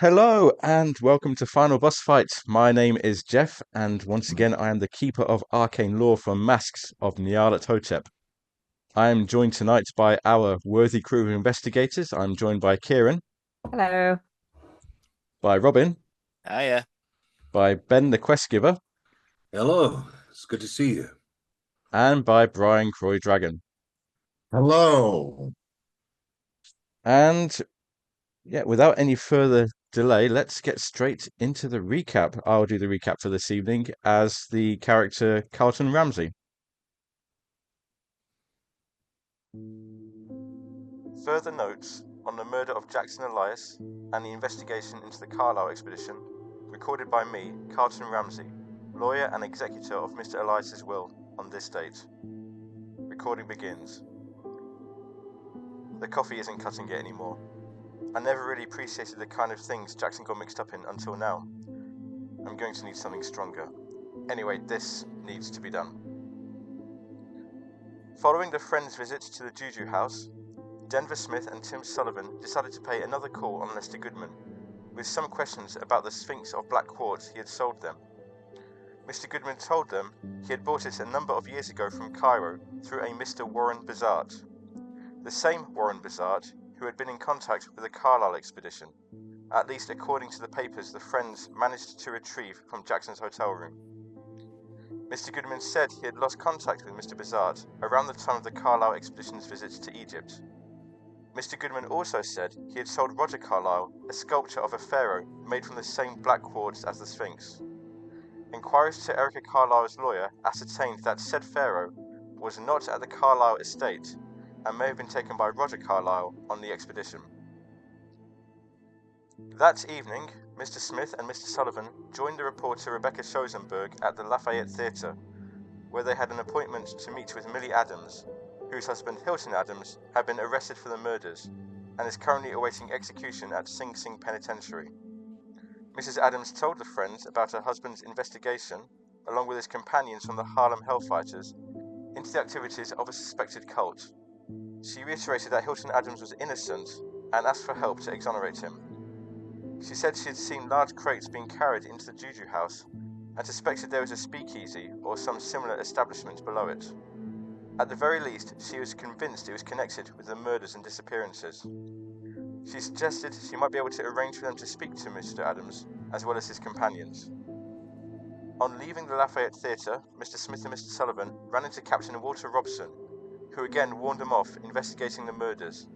Hello and welcome to Final Boss Fight. My name is Jeff, and once again I am the Keeper of Arcane Lore from Masks of Nyarlathotep. I am joined tonight by our worthy crew of investigators. I'm joined by Kieran. Hello. By Robin. Hiya. By Ben the Quest Giver. Hello, it's good to see you. And by Brian Croy Dragon. Hello. And yeah, without any further delay, let's get straight into the recap. I'll do the recap for this evening as the character Carlton Ramsey. Further notes on the murder of Jackson Elias and the investigation into the Carlisle expedition, recorded by me, Carlton Ramsey, lawyer and executor of Mr. Elias's will, on this date. Recording begins. The coffee isn't cutting it anymore. I never really appreciated the kind of things Jackson got mixed up in until now. I'm going to need something stronger. Anyway, this needs to be done. Following the friend's visit to the JuJu House, Denver Smith and Tim Sullivan decided to pay another call on Lester Goodman, with some questions about the Sphinx of Black Quartz he had sold them. Mr. Goodman told them he had bought it a number of years ago from Cairo through a Mr. Warren Bizart. The same Warren Bizart who had been in contact with the Carlisle expedition, at least according to the papers the friends managed to retrieve from Jackson's hotel room. Mr. Goodman said he had lost contact with Mr. Bizart around the time of the Carlisle expedition's visit to Egypt. Mr. Goodman also said he had sold Roger Carlisle a sculpture of a pharaoh made from the same black quartz as the Sphinx. Inquiries to Erica Carlisle's lawyer ascertained that said pharaoh was not at the Carlisle estate and may have been taken by Roger Carlisle on the expedition. That evening, Mr. Smith and Mr. Sullivan joined the reporter Rebecca Schoenberg at the Lafayette Theatre, where they had an appointment to meet with Millie Adams, whose husband Hilton Adams had been arrested for the murders and is currently awaiting execution at Sing Sing Penitentiary. Mrs. Adams told the friends about her husband's investigation, along with his companions from the Harlem Hellfighters, into the activities of a suspected cult. She reiterated that Hilton Adams was innocent and asked for help to exonerate him. She said she had seen large crates being carried into the JuJu House and suspected there was a speakeasy or some similar establishment below it. At the very least, she was convinced it was connected with the murders and disappearances. She suggested she might be able to arrange for them to speak to Mr. Adams, as well as his companions. On leaving the Lafayette Theatre, Mr. Smith and Mr. Sullivan ran into Captain Walter Robson, who again warned them off investigating the murders,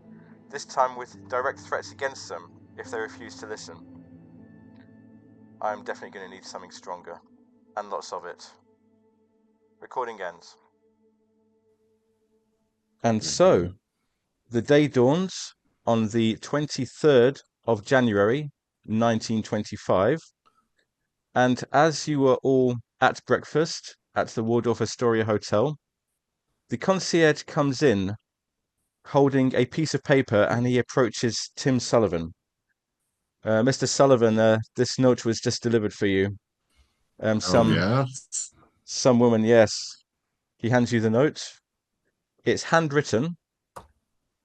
this time with direct threats against them if they refused to listen. I am definitely going to need something stronger, and lots of it. Recording ends. And so, the day dawns on the 23rd of January, 1925, and as you were all at breakfast at the Waldorf Astoria Hotel, the concierge comes in holding a piece of paper, and he approaches Tim Sullivan. Mr. Sullivan, this note was just delivered for you. Yeah. Some woman, yes. He hands you the note. It's handwritten.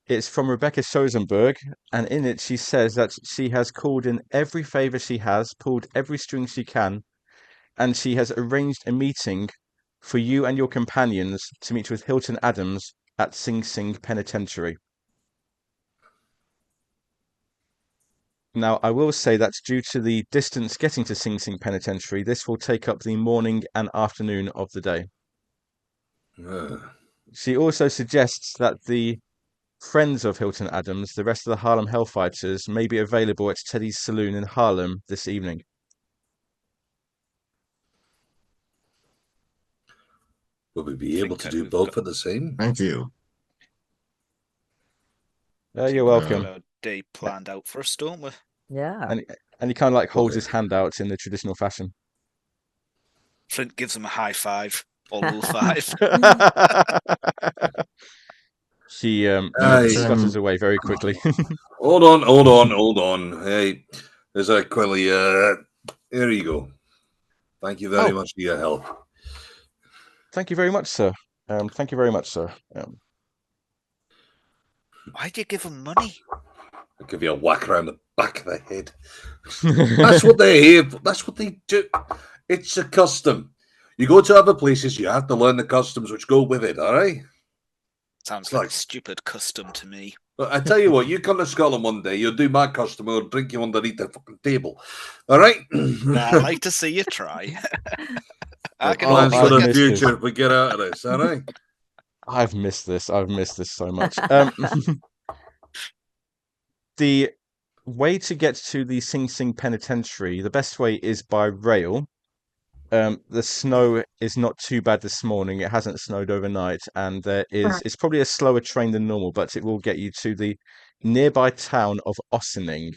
It's from Rebecca Schoenberg, and in it she says that she has called in every favor she has, pulled every string she can, and she has arranged a meeting for you and your companions to meet with Hilton Adams at Sing Sing Penitentiary. Now, I will say that due to the distance getting to Sing Sing Penitentiary, this will take up the morning and afternoon of the day. She also suggests that the friends of Hilton Adams, the rest of the Harlem Hellfighters, may be available at Teddy's Saloon in Harlem this evening. Will we be able to do both at the same? Thank you. You're welcome. A day planned out for us, don't we? Yeah. And he kind of like holds his hand out in the traditional fashion. Flint gives him a high five, or low five. She scuttles away very quickly. Hold on. Hey, there's a quickly. Here you go. Thank you very much for your help. Thank you very much, sir. Thank you very much, sir. Why'd you give him money? I'll give you a whack around the back of the head. That's what they hear. That's what they do. It's a custom. You go to other places, you have to learn the customs which go with it, all right? Sounds like a stupid custom to me. But I tell you what, you come to Scotland one day, you'll do my custom, I'll drink you underneath the fucking table. All right? I'd like to see you try. Plans for the future if we get out of this, all right? I've missed this so much. The way to get to the Sing Sing Penitentiary, the best way is by rail. The snow is not too bad this morning. It hasn't snowed overnight, and it's probably a slower train than normal, but it will get you to the nearby town of Ossining,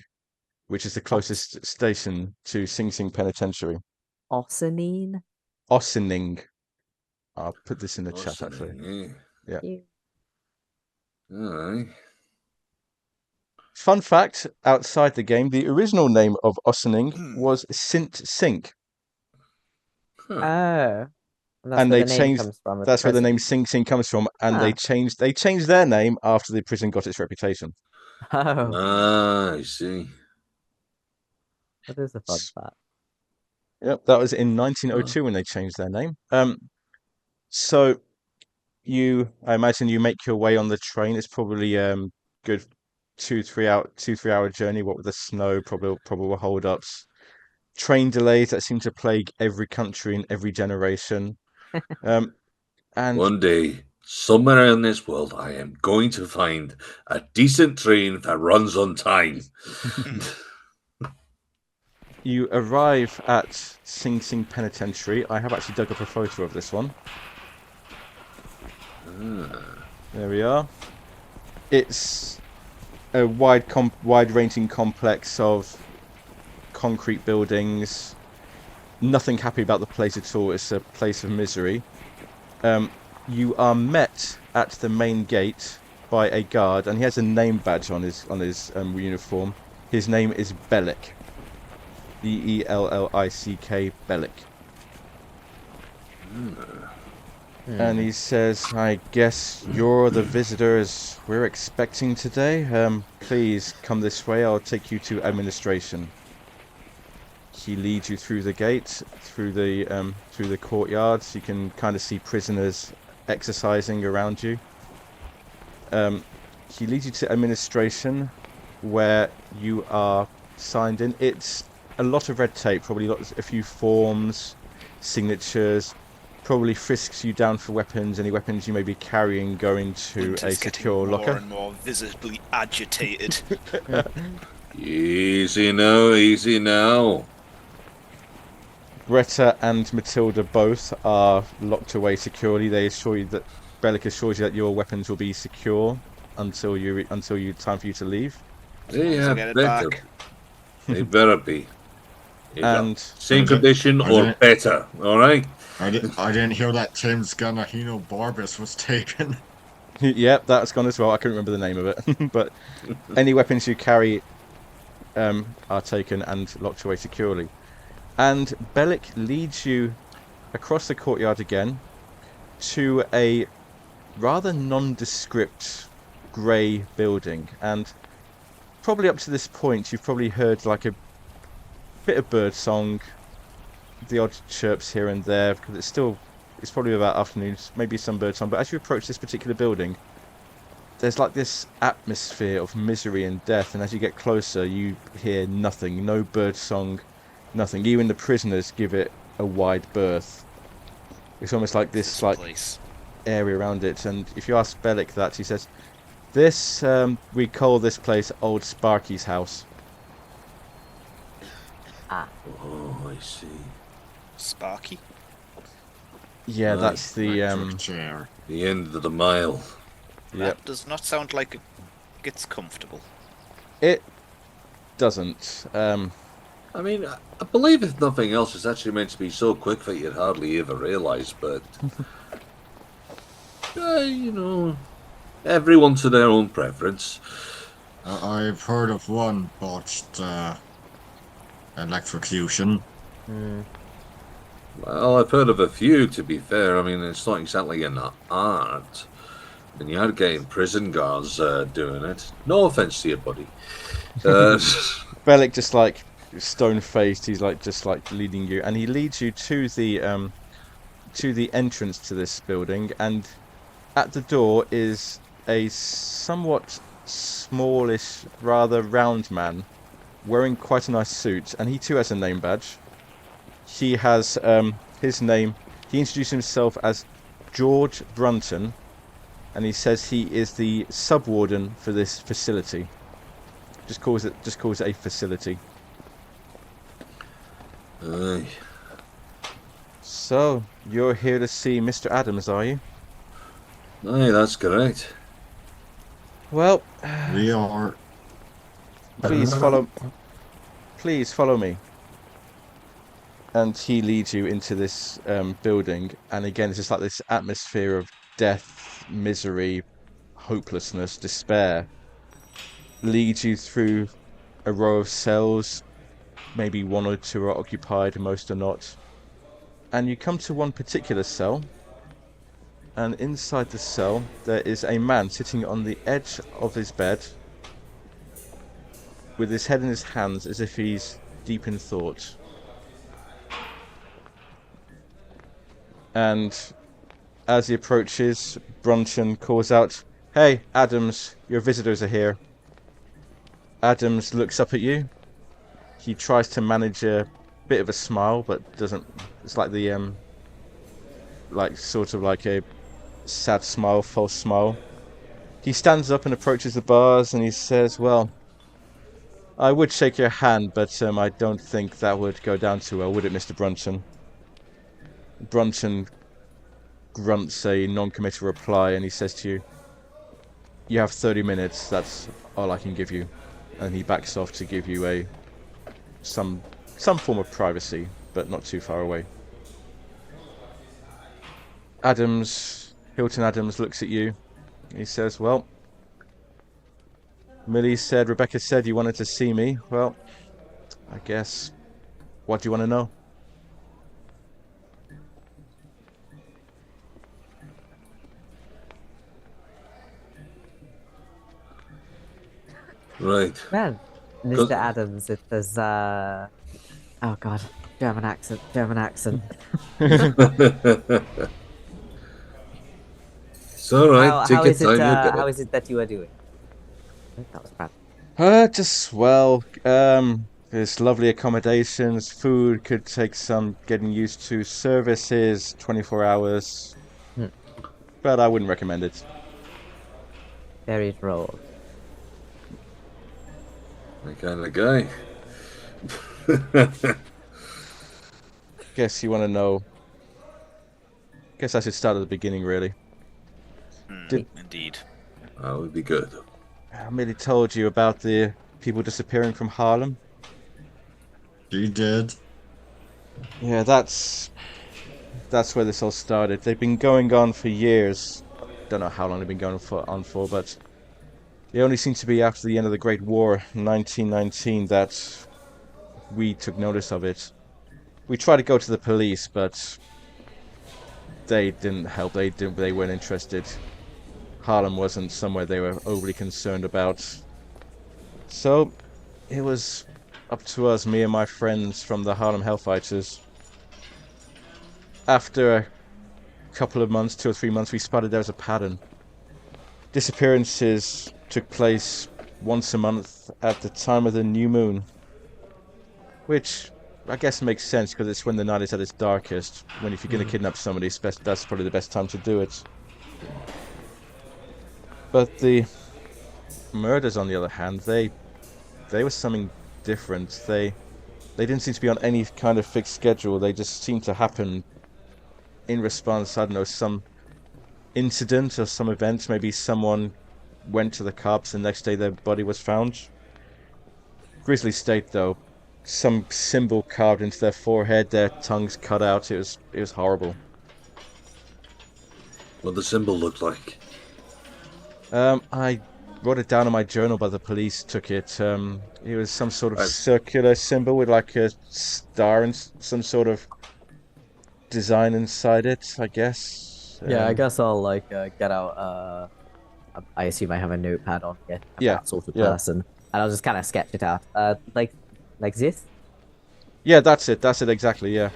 which is the closest station to Sing Sing Penitentiary. Ossining? Ossining. I'll put this in the chat, actually. Yeah. All right. Fun fact, outside the game, the original name of Ossining was Sint Sink. Oh. And they changed. That's where the name Sing Sing comes from, and they changed their name after the prison got its reputation. Oh. I see. That is a fun fact. Yep, that was in 1902 when they changed their name. So I imagine you make your way on the train. It's probably good 2-3 hour journey. What with the snow, probable hold-ups, train delays that seem to plague every country and every generation. And one day, somewhere in this world, I am going to find a decent train that runs on time. You arrive at Sing Sing Penitentiary. I have actually dug up a photo of this one. There we are. It's a wide-ranging complex of concrete buildings. Nothing happy about the place at all. It's a place of misery. You are met at the main gate by a guard, and he has a name badge on his uniform. His name is Bellick. Bellick. Bellick. And he says, I guess you're the visitors we're expecting today. Please come this way. I'll take you to administration. He leads you through the gate, through the courtyards. You can kind of see prisoners exercising around you. He leads you to administration, where you are signed in. It's a lot of red tape, probably a few forms, signatures. Probably frisks you down for weapons. Any weapons you may be carrying go into a secure locker. More and more visibly agitated. Easy now. Greta and Matilda both are locked away securely. They assure you that Bellick assures you that your weapons will be secure until time for you to leave. They better be. And same condition or better. All right. I didn't hear that Tim's Ganahino Barbas was taken. Yep, that's gone as well. I couldn't remember the name of it. But any weapons you carry are taken and locked away securely. And Bellic leads you across the courtyard again to a rather nondescript grey building. And probably up to this point, you've probably heard like a bit of bird song, the odd chirps here and there, because it's probably about afternoons, maybe some bird song. But as you approach this particular building, there's like this atmosphere of misery and death, and as you get closer, you hear nothing, no bird song, nothing. Even the prisoners give it a wide berth. It's almost like this like area around it. And if you ask Bellic that, he says, "This we call this place Old Sparky's house." Ah. Oh, I see. Sparky? Yeah, Right. that's the chair. The end of the mile. Yep. That does not sound like it's comfortable. It doesn't. I mean, I believe if nothing else, it's actually meant to be so quick that you'd hardly ever realise, but... you know, everyone to their own preference. I've heard of one botched electrocution. Well, I've heard of a few, to be fair. I mean, it's not exactly an art. And you are getting prison guards doing it. No offence to you, buddy. Bellic just like stone-faced. He's like just like leading you, and he leads you to the entrance to this building. And at the door is a somewhat smallish, rather round man, wearing quite a nice suit, and he too has a name badge. He has his name. He introduced himself as George Brunton, and he says he is the sub-warden for this facility. Just calls it a facility. Aye. So you're here to see Mr. Adams, are you? Aye, that's correct. Well, We are. please follow. Please follow me. And he leads you into this building, and again, it's just like this atmosphere of death, misery, hopelessness, despair. Leads you through a row of cells. Maybe one or two are occupied, most are not. And you come to one particular cell, and inside the cell there is a man sitting on the edge of his bed with his head in his hands as if he's deep in thought. And as he approaches, Brunton calls out, "Hey, Adams, your visitors are here." Adams looks up at you. He tries to manage a bit of a smile, but doesn't. It's like the like sort of like a sad smile, false smile. He stands up and approaches the bars, and he says, "Well, I would shake your hand, but I don't think that would go down too well, would it, Mr. Brunton?" Brunton grunts a non-committal reply, and he says to you, "You have 30 minutes. That's all I can give you." And he backs off to give you some form of privacy, but not too far away. Hilton Adams looks at you. He says, "Well, Rebecca said you wanted to see me. Well, I guess, what do you want to know?" Right. Well, Mr. Adams, if there's oh god, German accent. It's all right. Take how your is time. it? You'll get How it. is it that you are doing? That was bad. Just well. There's lovely accommodations. Food could take some getting used to. Services 24 hours, but I wouldn't recommend it. Very droll. My kind of guy. Guess you want to know. Guess I should start at the beginning, really. Indeed. That would be good. I merely told you about the people disappearing from Harlem. She did. Yeah, that's where this all started. They've been going on for years. don't know how long they've been going on for, but it only seemed to be after the end of the Great War, 1919, that we took notice of it. We tried to go to the police, but they didn't help. They weren't interested. Harlem wasn't somewhere they were overly concerned about. So it was up to us, me and my friends from the Harlem Hellfighters. After a couple of months, 2 or 3 months, we spotted there was a pattern. Disappearances took place once a month at the time of the new moon, which I guess makes sense because it's when the night is at its darkest. When if you're going to kidnap somebody, that's probably the best time to do it. But the murders, on the other hand, they were something different. They didn't seem to be on any kind of fixed schedule. They just seemed to happen in response, I don't know, some incident or some event. Maybe someone went to the cops and the next day their body was found. Grisly state though. Some symbol carved into their forehead, their tongues cut out. It was horrible. What the symbol looked like? I wrote it down in my journal, but the police took it. It was some sort of circular symbol with like a star and some sort of design inside it, I guess. Yeah, I guess I'll like get out. I assume I have a notepad on here. I'm that sort of person, and I'll just kind of sketch it out. Like this. Yeah, that's it. That's it exactly. Yeah.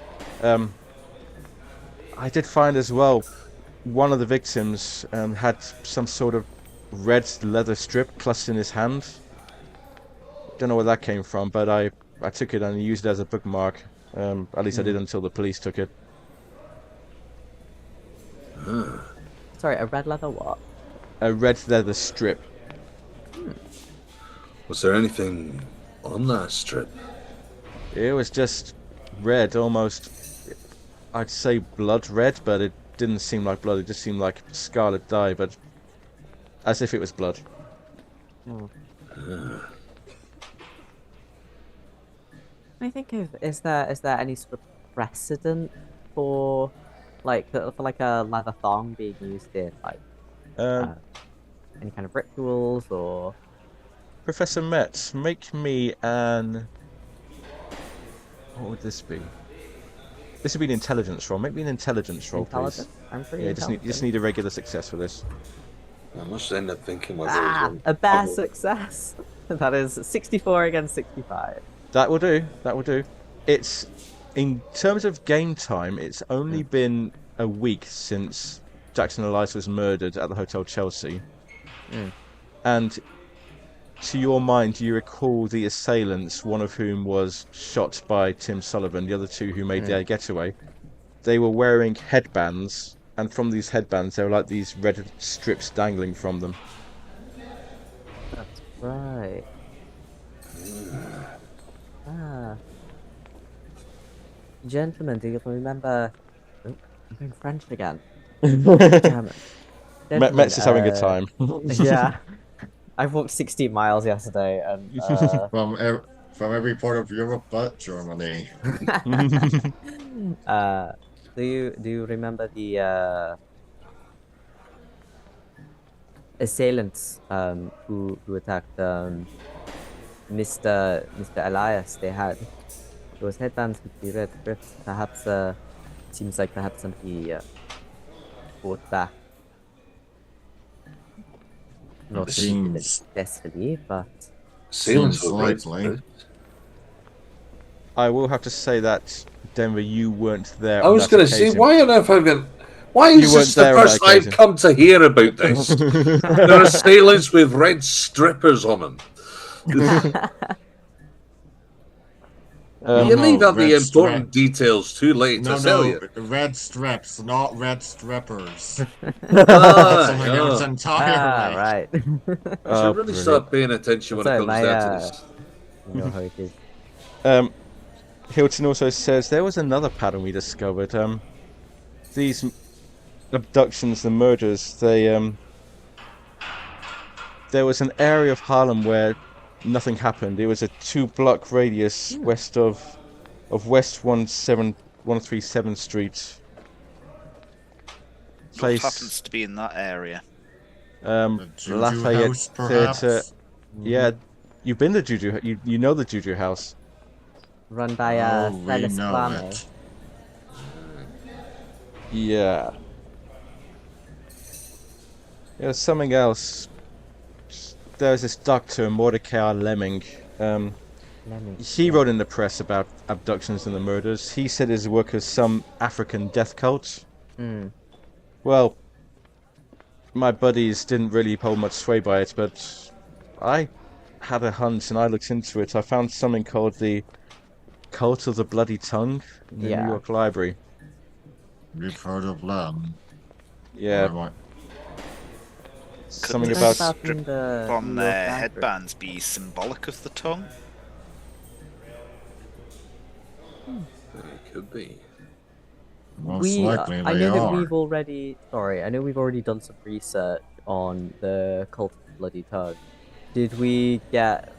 I did find as well, one of the victims had some sort of red leather strip clutched in his hand. Don't know where that came from, but I took it and used it as a bookmark. At least I did until the police took it. Sorry, a red leather what? A red leather strip. Was there anything on that strip? It was just red, almost, I'd say blood red, but it didn't seem like blood. It just seemed like scarlet dye, but as if it was blood. I think is there any sort of precedent for like a leather thong being used in like any kind of rituals or? Professor Metz, make me an... What would this be? This would be an intelligence roll. Make me an intelligence roll, please. I'm pretty you just need a regular success for this. I must end up thinking whether a bare success. That is 64 against 65. That will do. That will do. It's, in terms of game time, it's only been a week since Jackson Elias was murdered at the Hotel Chelsea. And to your mind, do you recall the assailants, one of whom was shot by Tim Sullivan, the other two who made their getaway? They were wearing headbands, and from these headbands there were like these red strips dangling from them. That's right. Gentlemen, do you remember... Oh, I'm going French again. Damn it. Metz is having a time. Yeah. I walked 16 miles yesterday, and From every part of Europe but Germany. do you remember the assailants who attacked Mr. Elias? They had those headbands with the red strips. Perhaps seems like perhaps somebody fought back. Not successfully, but Seems likely. I will have to say that, Denver, you weren't there. I was going to say, why on earth have you... Why is this the first I've come to hear about this? There are assailants with red strippers on them. You leave out the important details too late to tell you. Red strips, not red strippers. Right. I should really start paying attention when it comes down to this. You know how it is. Hilton also says there was another pattern we discovered. These abductions, the murders, there was an area of Harlem where nothing happened. It was a 2-block radius west of West 137th Street. What happens to be in that area? The JuJu Lafayette House, Theatre. perhaps? Yeah, you've been to JuJu. You know the JuJu House. Run by Oh, we Celis know Plame. it. Yeah. There's something else. There's this doctor, Mordecai Lemming. He wrote in the press about abductions and the murders. He said his work was some African death cult. Well, my buddies didn't really hold much sway by it, but I had a hunch and I looked into it. I found something called the Cult of the Bloody Tongue in the New York Library. We've heard of them. Yeah. Right. Something Could about the strip on New their York Library. headbands be symbolic of the tongue? It could be. Most likely I they know that are. we've already. Sorry, I know we've already done some research on the Cult of the Bloody Tongue. Did we get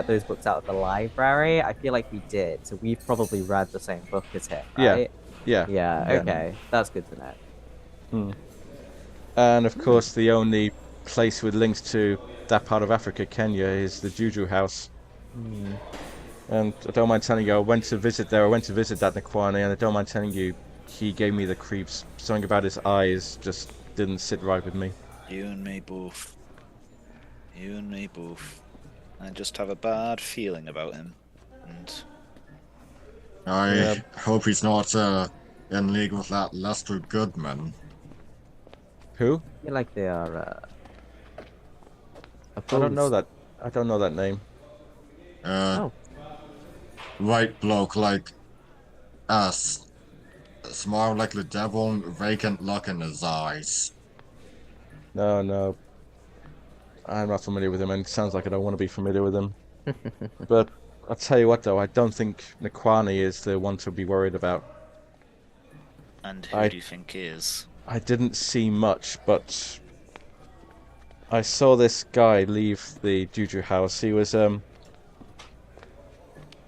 those books out of the library? I feel like we did. So we've probably read the same book as him, right? Yeah. Yeah. Okay, that's good to know. And of course, the only place with links to that part of Africa, Kenya, is the JuJu House. And I don't mind telling you, I went to visit there. I went to visit that Naquani, and I don't mind telling you, he gave me the creeps. Something about his eyes just didn't sit right with me. You and me both. You and me both. I just have a bad feeling about him. And I hope he's not in league with that Lester Goodman. Who? I feel like they are. I don't know that. I don't know that name. White bloke like us. Smile like the devil, vacant look in his eyes. No. I'm not familiar with him, and it sounds like I don't want to be familiar with him. But I'll tell you what, though, I don't think Naquani is the one to be worried about. who do you think is? I didn't see much, but I saw this guy leave the JuJu House. He was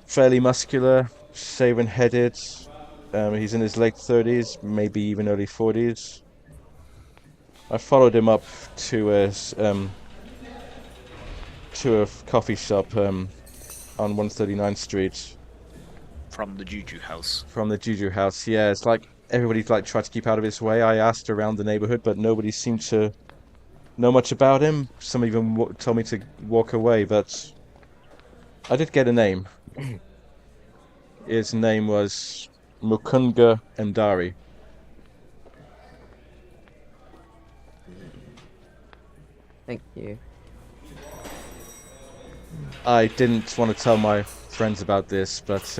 fairly muscular, shaven-headed. He's in his late 30s, maybe even early 40s. I followed him up to a coffee shop on 139th Street. From the JuJu House. From the JuJu House, yeah. It's like everybody's like tried to keep out of his way. I asked around the neighborhood, but nobody seemed to know much about him. Some even told me to walk away, but I did get a name. His name was Mukunga Ndari. Thank you. I didn't want to tell my friends about this, but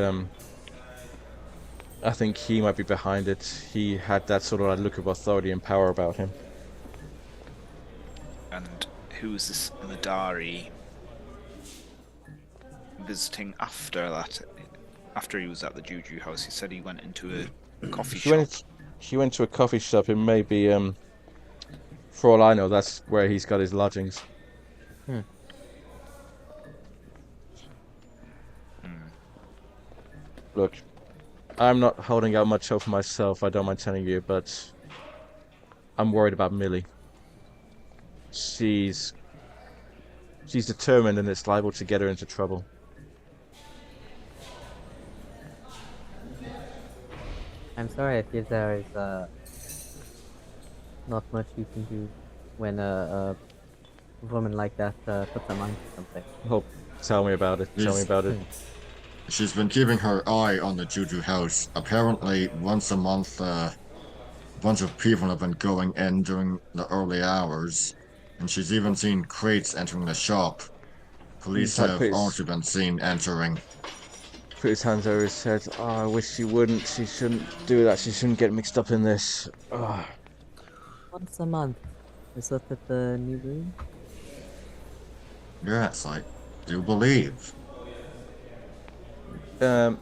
I think he might be behind it. He had that sort of look of authority and power about him. And who was this Madari visiting after that? After he was at the JuJu House, he said he went into a coffee shop. He went to a coffee shop. It may be, for all I know, that's where he's got his lodgings. Look, I'm not holding out much hope for myself, I don't mind telling you, but I'm worried about Millie. She's determined, and it's liable to get her into trouble. I'm sorry if there is not much you can do when a woman like that puts her mind to something. Oh, tell me about it. Tell me about it. She's been keeping her eye on the JuJu House. Apparently, once a month, a bunch of people have been going in during the early hours, and she's even seen crates entering the shop. Police have also been seen entering. Put his hands over his head. Oh, I wish she wouldn't. She shouldn't do that. She shouldn't get mixed up in this. Oh. Once a month. Is that at the new room? Yes, I do believe. Who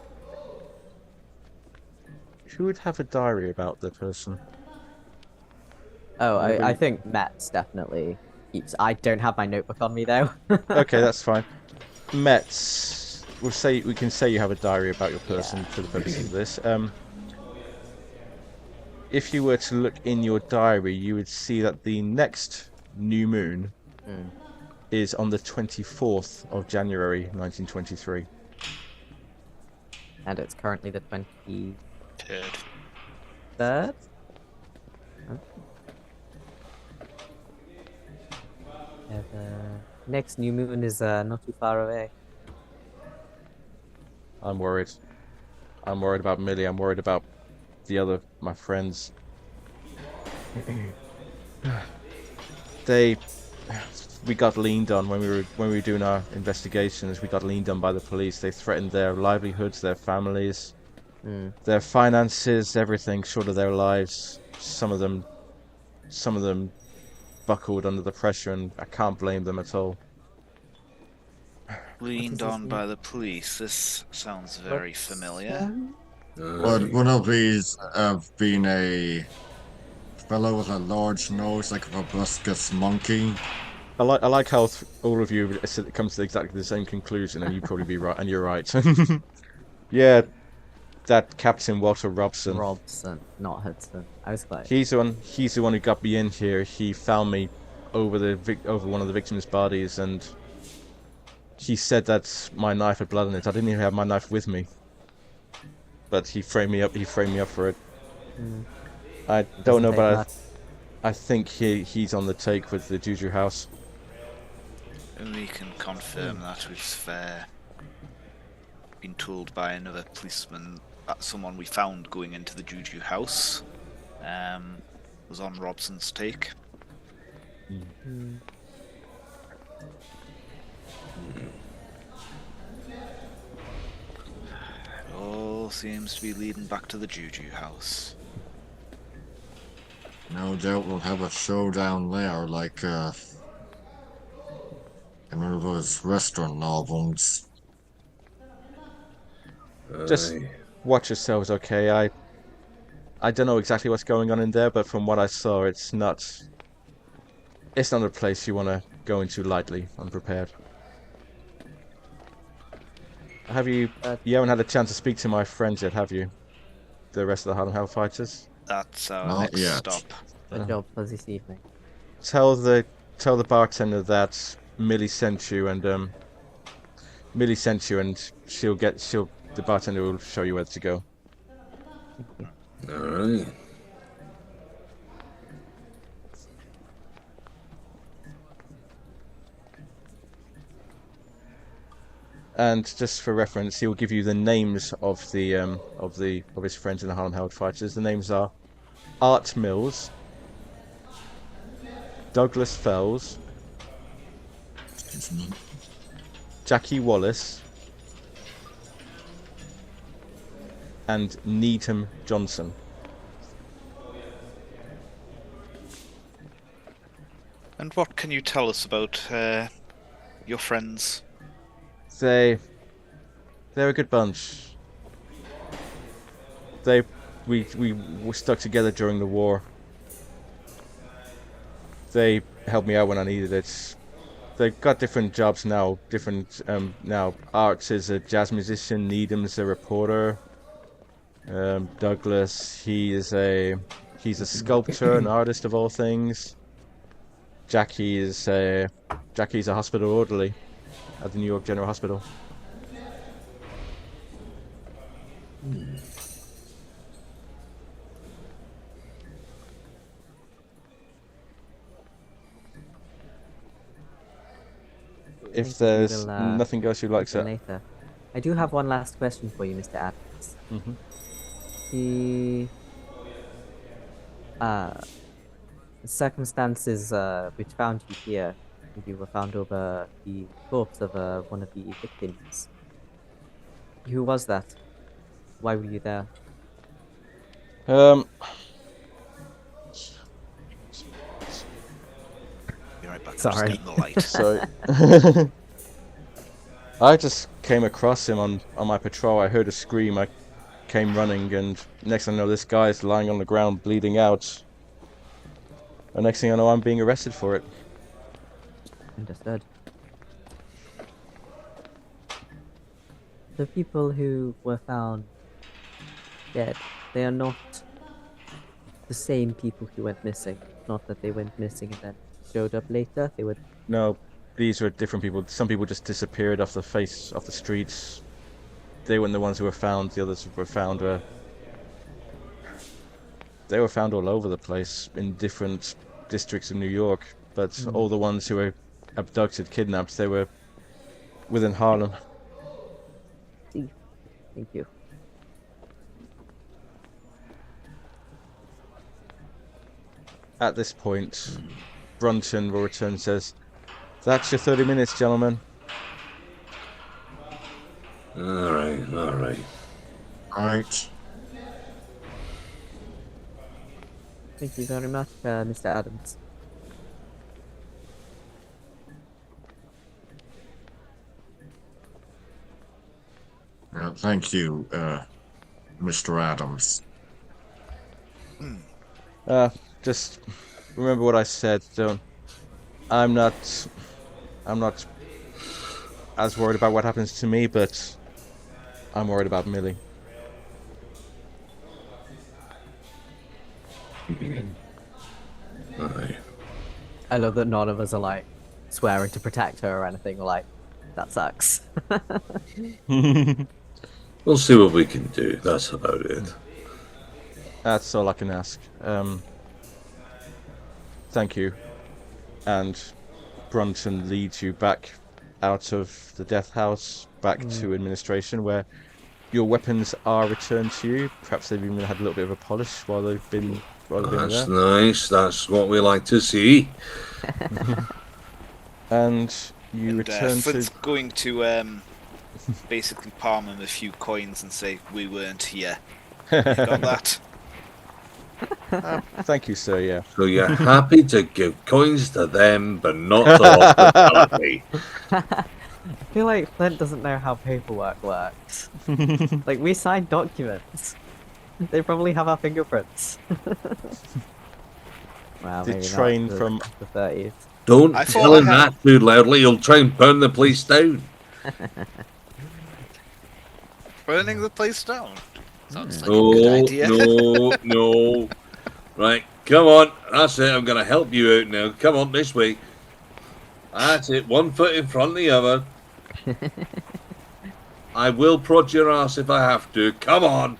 would have a diary about the person? Oh, I think Metz definitely keeps. I don't have my notebook on me though. Okay, that's fine. Metz. We can say you have a diary about your person for the purpose of this. If you were to look in your diary, you would see that the next new moon Mm. is on the 24th of January 1923. And it's currently the 23rd. Third. Huh? Yeah, the next new moon is not too far away. I'm worried. I'm worried about Millie. I'm worried about my friends. We got leaned on when we were doing our investigations. We got leaned on by the police. They threatened their livelihoods, their families, their finances, everything short of their lives. Some of them buckled under the pressure, and I can't blame them at all. Leaned on by the police. This sounds very familiar. Would one of these have been a fellow with a large nose like a proboscis monkey? I like how all of you come to exactly the same conclusion, and you'd probably be right, and you're right. Yeah, that Captain Walter Robson. Robson, not Hudson. I was close. He's the one who got me in here. He found me over one of the victims' bodies, and he said that my knife had blood on it. I didn't even have my knife with me, but he framed me up. He framed me up for it. I don't know, but I think he's on the take with the JuJu House. We can confirm that we've been told by another policeman that someone we found going into the JuJu House was on Robson's take. All seems to be leading back to the JuJu House. No doubt we'll have a showdown there, like in one of those restaurant novels. Just watch yourselves, okay? I don't know exactly what's going on in there, but from what I saw, it's not a place you want to go into lightly, unprepared. You haven't had a chance to speak to my friends yet, have you? The rest of the Harlem Hellfighters? That's our Not next yet. stop. Good job for this evening. Tell the bartender that Millie sent you, and the bartender will show you where to go. Alright. And just for reference, he'll give you the names of his friends in the Harlem Hellfighters. The names are Art Mills, Douglas Fells, Jackie Wallace, and Needham Johnson. And what can you tell us about your friends? They're a good bunch. We were stuck together during the war. They helped me out when I needed it. They've got different jobs now. Now. Art is a jazz musician. Needham's a reporter. Douglas, he's a sculptor, an artist of all things. Jackie's a hospital orderly at the New York General Hospital. If there's nothing else you'd like to say. Later. I do have one last question for you, Mr. Adams. The circumstances which found you here, you were found over the corpse of one of the victims. Who was that? Why were you there? Be right back. Sorry. I'm just getting the light. So I just came across him on my patrol. I heard a scream. I came running, and next thing I know, this guy's lying on the ground bleeding out. And next thing I know, I'm being arrested for it. Understood. The people who were found dead, they are not the same people who went missing. Not that they went missing and then showed up later. They would. No, these were different people. Some people just disappeared off the face of the streets. They weren't the ones who were found. The others were found. They were found all over the place in different districts of New York. But all the ones who were abducted, kidnapped, they were within Harlem. See. Thank you. At this point, Brunton will return and says, "That's your 30 minutes, gentlemen." All right. Right. Thank you very much, Mr. Adams. Thank you, Mr. Adams. Just remember what I said. I'm not as worried about what happens to me, but I'm worried about Millie. Aye. I love that none of us are like swearing to protect her or anything. We're like, that sucks. We'll see what we can do. That's about it. That's all I can ask. Thank you. And Brunton leads you back out of the death house, back to administration, where your weapons are returned to you. Perhaps they've even had a little bit of a polish while they've been That's there. nice. That's what we like to see. And you return Flint's to... going to basically palm him a few coins and say, "We weren't here." You got that? Thank you, sir, yeah. So you're happy to give coins to them, but not to hospitality. I feel like Flint doesn't know how paperwork works. Like, we sign documents. They probably have our fingerprints. Wow, The maybe train not from... the 30s. Don't I tell thought him I had- that too loudly. You'll try and burn the place down. Burning the place down. Sounds like a good No, idea. no. Right, come on. That's it. I'm going to help you out now. Come on, this way. That's it. One foot in front of the other. I will prod your ass if I have to. Come on.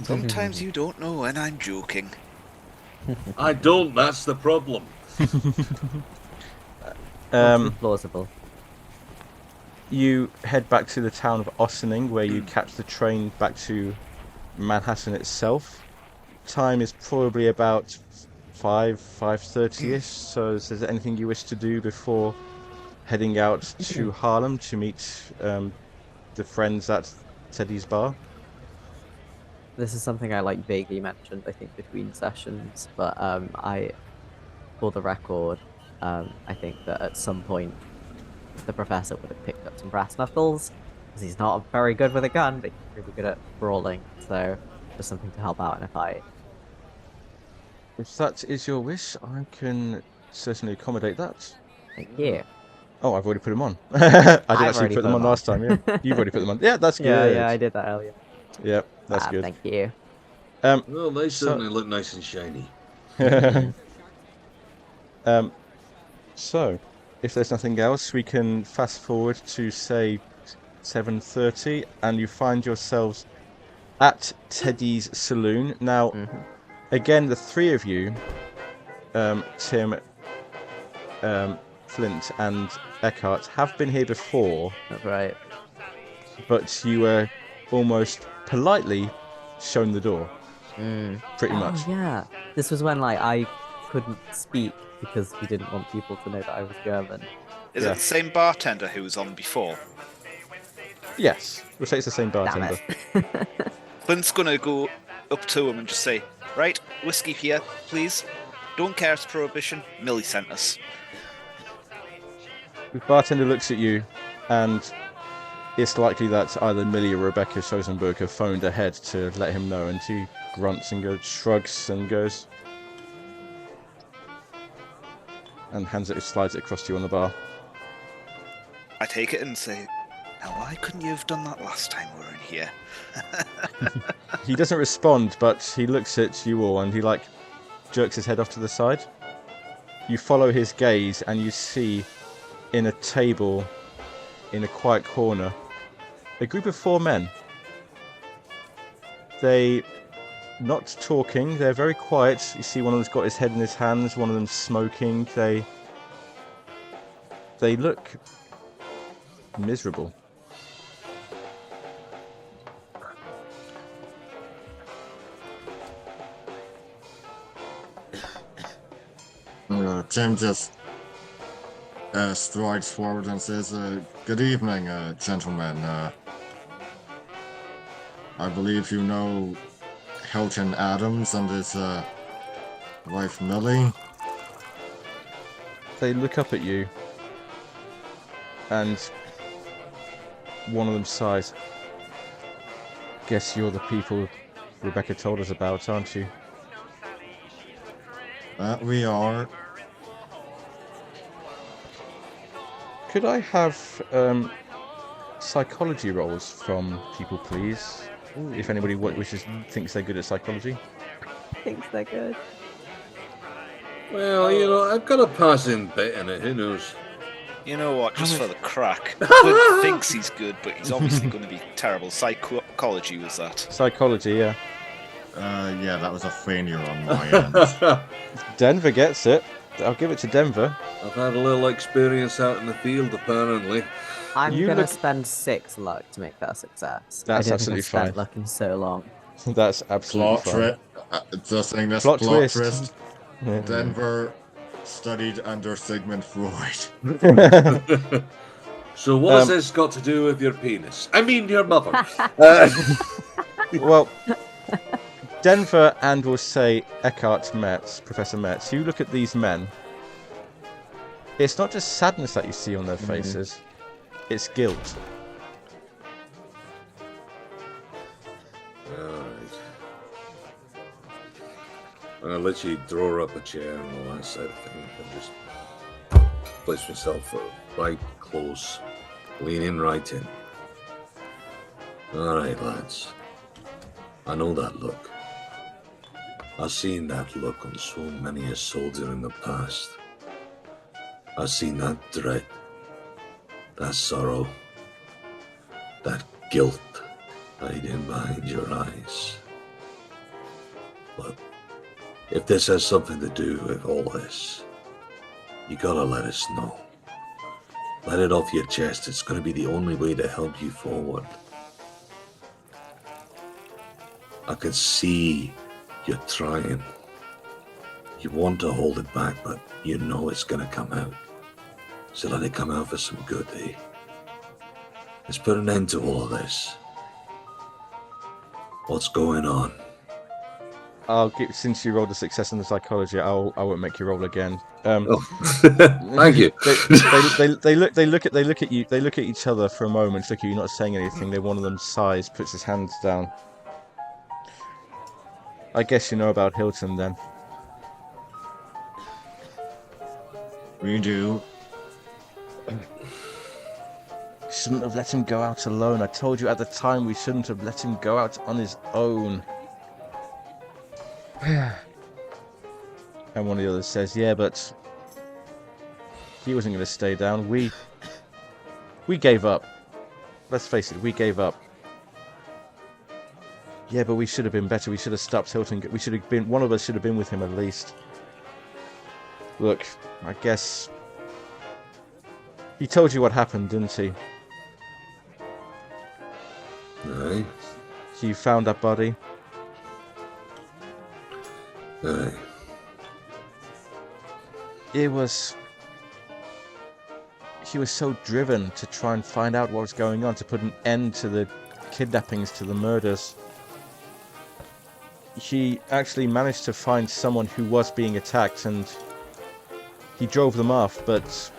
Sometimes you don't know when I'm joking. I don't. That's the problem. Plausible. You head back to the town of Ossining, where you catch the train back to Manhattan itself. Time is probably about 5:30ish. So is there anything you wish to do before heading out to Harlem to meet the friends at Teddy's bar? This is something I like vaguely mentioned, I think, between sessions, but for the record, I think that at some point the professor would have picked up some brass knuckles, because he's not very good with a gun, but he's really good at brawling, so just something to help out in a fight. If that is your wish, I can certainly accommodate that. Thank you. Oh, I've already put them on. I did I've actually already put them on last time, yeah. You've already put them on. Yeah, that's good. Yeah, I did that earlier. Yeah, that's good. Thank you. Well, they certainly look nice and shiny. So, if there's nothing else, we can fast forward to, say, 7:30, and you find yourselves at Teddy's saloon. Now, again, the three of you, Tim, Flint, and Eckhart, have been here before, That's right. but you were almost politely shown the door, pretty much. Oh, yeah. This was when, like, I couldn't speak because we didn't want people to know that I was German. Is Yeah. it the same bartender who was on before? Yes, we'll say it's the same Damn bartender. it. Flint's gonna go up to him and just say, "Right, whiskey here, please. Don't care it's prohibition. Millie sent us." The bartender looks at you, and it's likely that either Millie or Rebecca Schosenberg have phoned ahead to let him know, and he grunts and shrugs and goes, and slides it across to you on the bar. I take it and say, "Now why couldn't you have done that last time we were in here?" He doesn't respond, but he looks at you all, and he jerks his head off to the side. You follow his gaze and you see in a table in a quiet corner a group of 4 men. They not talking, they're very quiet. You see one of them's got his head in his hands, one of them's smoking. They look miserable. Tim just strides forward and says, "Good evening, gentlemen. I believe you know Hilton Adams and his wife Millie." They look up at you, and one of them sighs. Guess you're the people Rebecca told us about, aren't you? We are. Could I have psychology rolls from people, please? If anybody thinks they're good at psychology. Thinks they're good. Well, you know, I've got a passing bit in it. Who knows? You know what? Just for the crack. Hood thinks he's good, but he's obviously going to be terrible. Psychology was that? Psychology, yeah. Yeah, that was a failure on my end. Denver gets it. I'll give it to Denver. I've had a little experience out in the field, apparently. I'm gonna spend 6 luck to make that a success. That's I don't absolutely think I've spent fine. luck in so long. That's absolutely Plot fine. twist. Just saying this Plot plot twist. twist. Yeah. Denver studied under Sigmund Freud. So what has this got to do with your penis? I mean, your mother. Well, Denver and we'll say Eckhart Metz, Professor Metz, you look at these men. It's not just sadness that you see on their faces, it's guilt. Alright. I'll let you draw up a chair and all that side of things. I'll just place myself right close, leaning right in. Alright, lads. I know that look. I've seen that look on so many a soldier in the past. I've seen that dread, that sorrow, that guilt hiding behind your eyes. Look, if this has something to do with all this, you gotta let us know. Let it off your chest. It's gonna be the only way to help you forward. I can see you're trying. You want to hold it back, but you know it's gonna come out. So let it come out for some good, eh? Let's put an end to all of this. What's going on? Since you rolled a success in the psychology, I won't make you roll again. Thank you. They look at each other for a moment, look at you not saying anything. Then one of them sighs, puts his hands down. I guess you know about Hilton then. We do. Shouldn't have let him go out alone. I told you at the time we shouldn't have let him go out on his own. And one of the others says, yeah, but he wasn't going to stay down. We gave up. Let's face it, we gave up. Yeah, but we should have been better. We should have stopped Hilton. We should have been. One of us should have been with him at least. Look, I guess he told you what happened, didn't he? Aye. You found that body. Aye. He was so driven to try and find out what was going on, to put an end to the kidnappings, to the murders. He actually managed to find someone who was being attacked, and he drove them off, but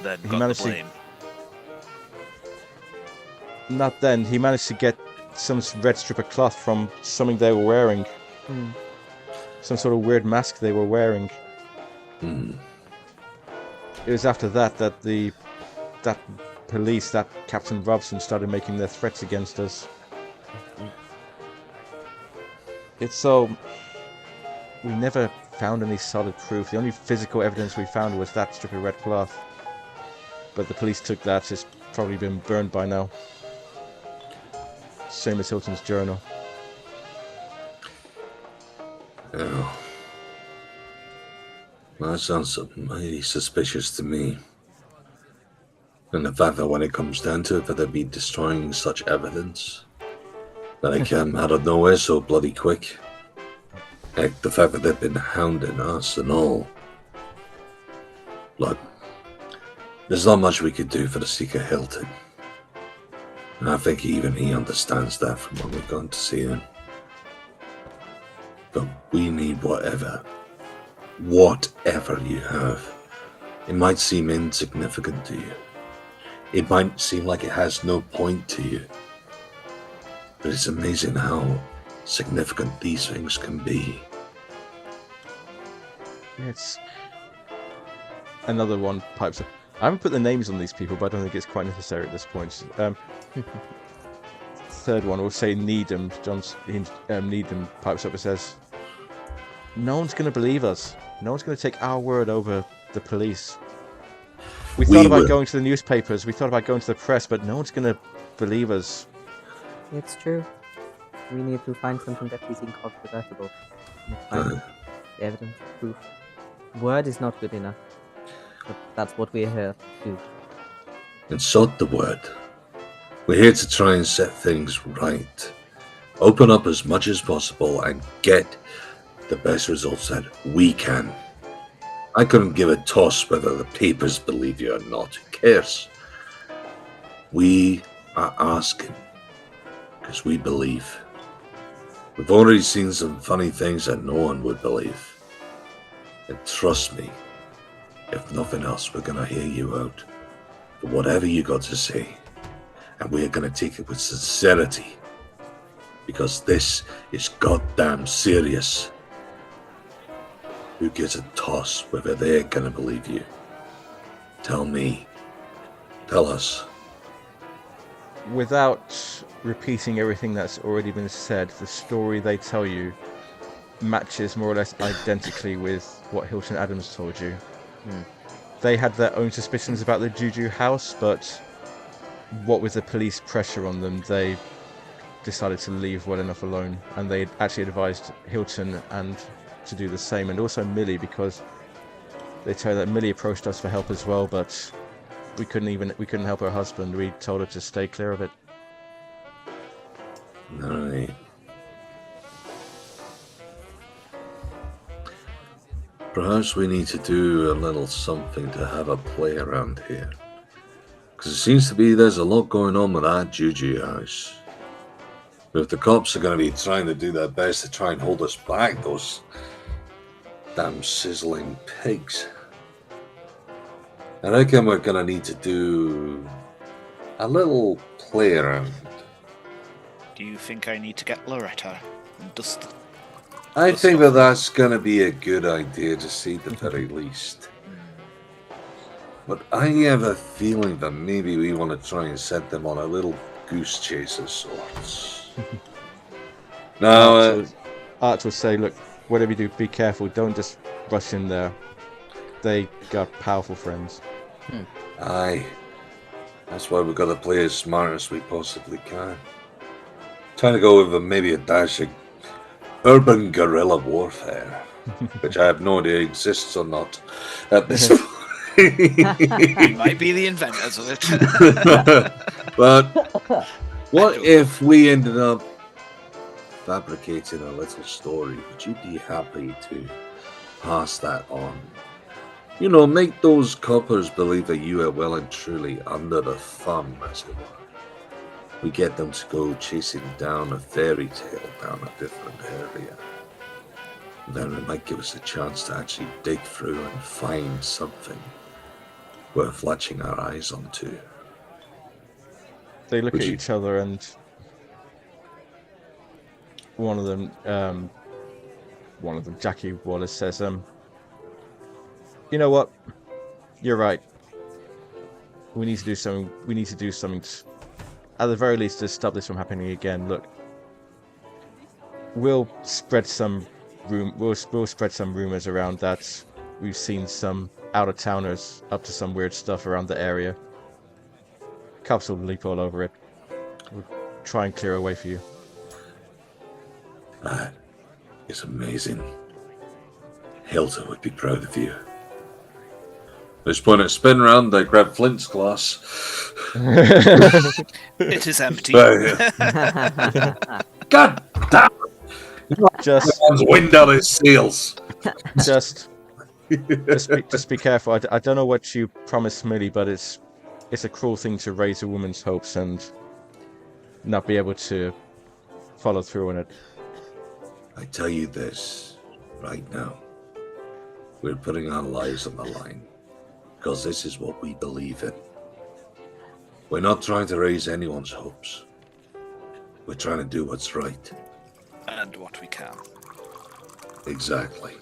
Then he got managed the blame. not then. He managed to get some red strip of cloth from something they were wearing. Some sort of weird mask they were wearing. It was after that that that police, that Captain Robson, started making their threats against us. It's so we never found any solid proof. The only physical evidence we found was that strip of red cloth. But the police took that. It's probably been burned by now. Same as Hilton's journal. Oh. That sounds mighty suspicious to me. And the fact that when it comes down to it, that they'd be destroying such evidence that it came out of nowhere so bloody quick. Heck, the fact that they've been hounding us and all. Look, there's not much we could do for the Seeker Hilton. And I think even he understands that from when we've gone to see him. But we need whatever you have. It might seem insignificant to you. It might seem like it has no point to you. But it's amazing how significant these things can be. It's another one pipes up. I haven't put the names on these people, but I don't think it's quite necessary at this point. Third one, we'll say Needham. Needham pipes up and says, "No one's going to believe us. No one's going to take our word over the police. We thought about going to the newspapers. We thought about going to the press, but no one's going to believe us." It's true. We need to find something that is incontrovertible. Find evidence, proof. Word is not good enough. But that's what we're here to do. And sort the word. We're here to try and set things right. Open up as much as possible and get the best results that we can. I couldn't give a toss whether the papers believe you or not. Who cares? We are asking because we believe. We've already seen some funny things that no one would believe. And trust me, if nothing else, we're going to hear you out for whatever you got to say. And we're going to take it with sincerity. Because this is goddamn serious. Who gives a toss whether they're going to believe you? Tell me. Tell us. Without repeating everything that's already been said, the story they tell you matches more or less identically with what Hilton Adams told you. They had their own suspicions about the JuJu House, but what with the police pressure on them, they decided to leave well enough alone, and they actually advised Hilton and to do the same, and also Millie, because they tell that Millie approached us for help as well, but we couldn't help her husband. We told her to stay clear of it. Alright. Perhaps we need to do a little something to have a play around here. Because it seems to be there's a lot going on with that JuJu House. But if the cops are going to be trying to do their best to try and hold us back, those damn sizzling pigs, I reckon we're going to need to do a little play around. Do you think I need to get Loretta and dust? I think that that's going to be a good idea to see the very least. But I have a feeling that maybe we want to try and set them on a little goose chase of sorts. Now, Art will say, look, whatever you do, be careful. Don't just rush in there. They got powerful friends. Aye. That's why we've got to play as smart as we possibly can. Trying to go with maybe a dash of urban guerrilla warfare, which I have no idea exists or not at this point. We might be the inventors of it. But what if we ended up fabricating a little story? Would you be happy to pass that on? You know, make those coppers believe that you are well and truly under the thumb, as it were. We get them to go chasing down a fairy tale down a different area. Then it might give us a chance to actually dig through and find something worth latching our eyes onto. They look at each other, and one of them, Jackie Wallace, says, you know what? You're right. We need to do something. We need to do something, at the very least, to stop this from happening again. Look, we'll spread some we'll spread some rumors around that we've seen some out-of-towners up to some weird stuff around the area. Cops will leap all over it. We'll try and clear a way for you. That is amazing. Hilton would be proud of you. At this point, I spin round, I grab Flint's glass. It is empty. God damn! Just Wind out his sails. just be careful. I don't know what you promised Millie, but it's a cruel thing to raise a woman's hopes and not be able to follow through on it. I tell you this right now. We're putting our lives on the line because this is what we believe in. We're not trying to raise anyone's hopes. We're trying to do what's right. And what we can. Exactly.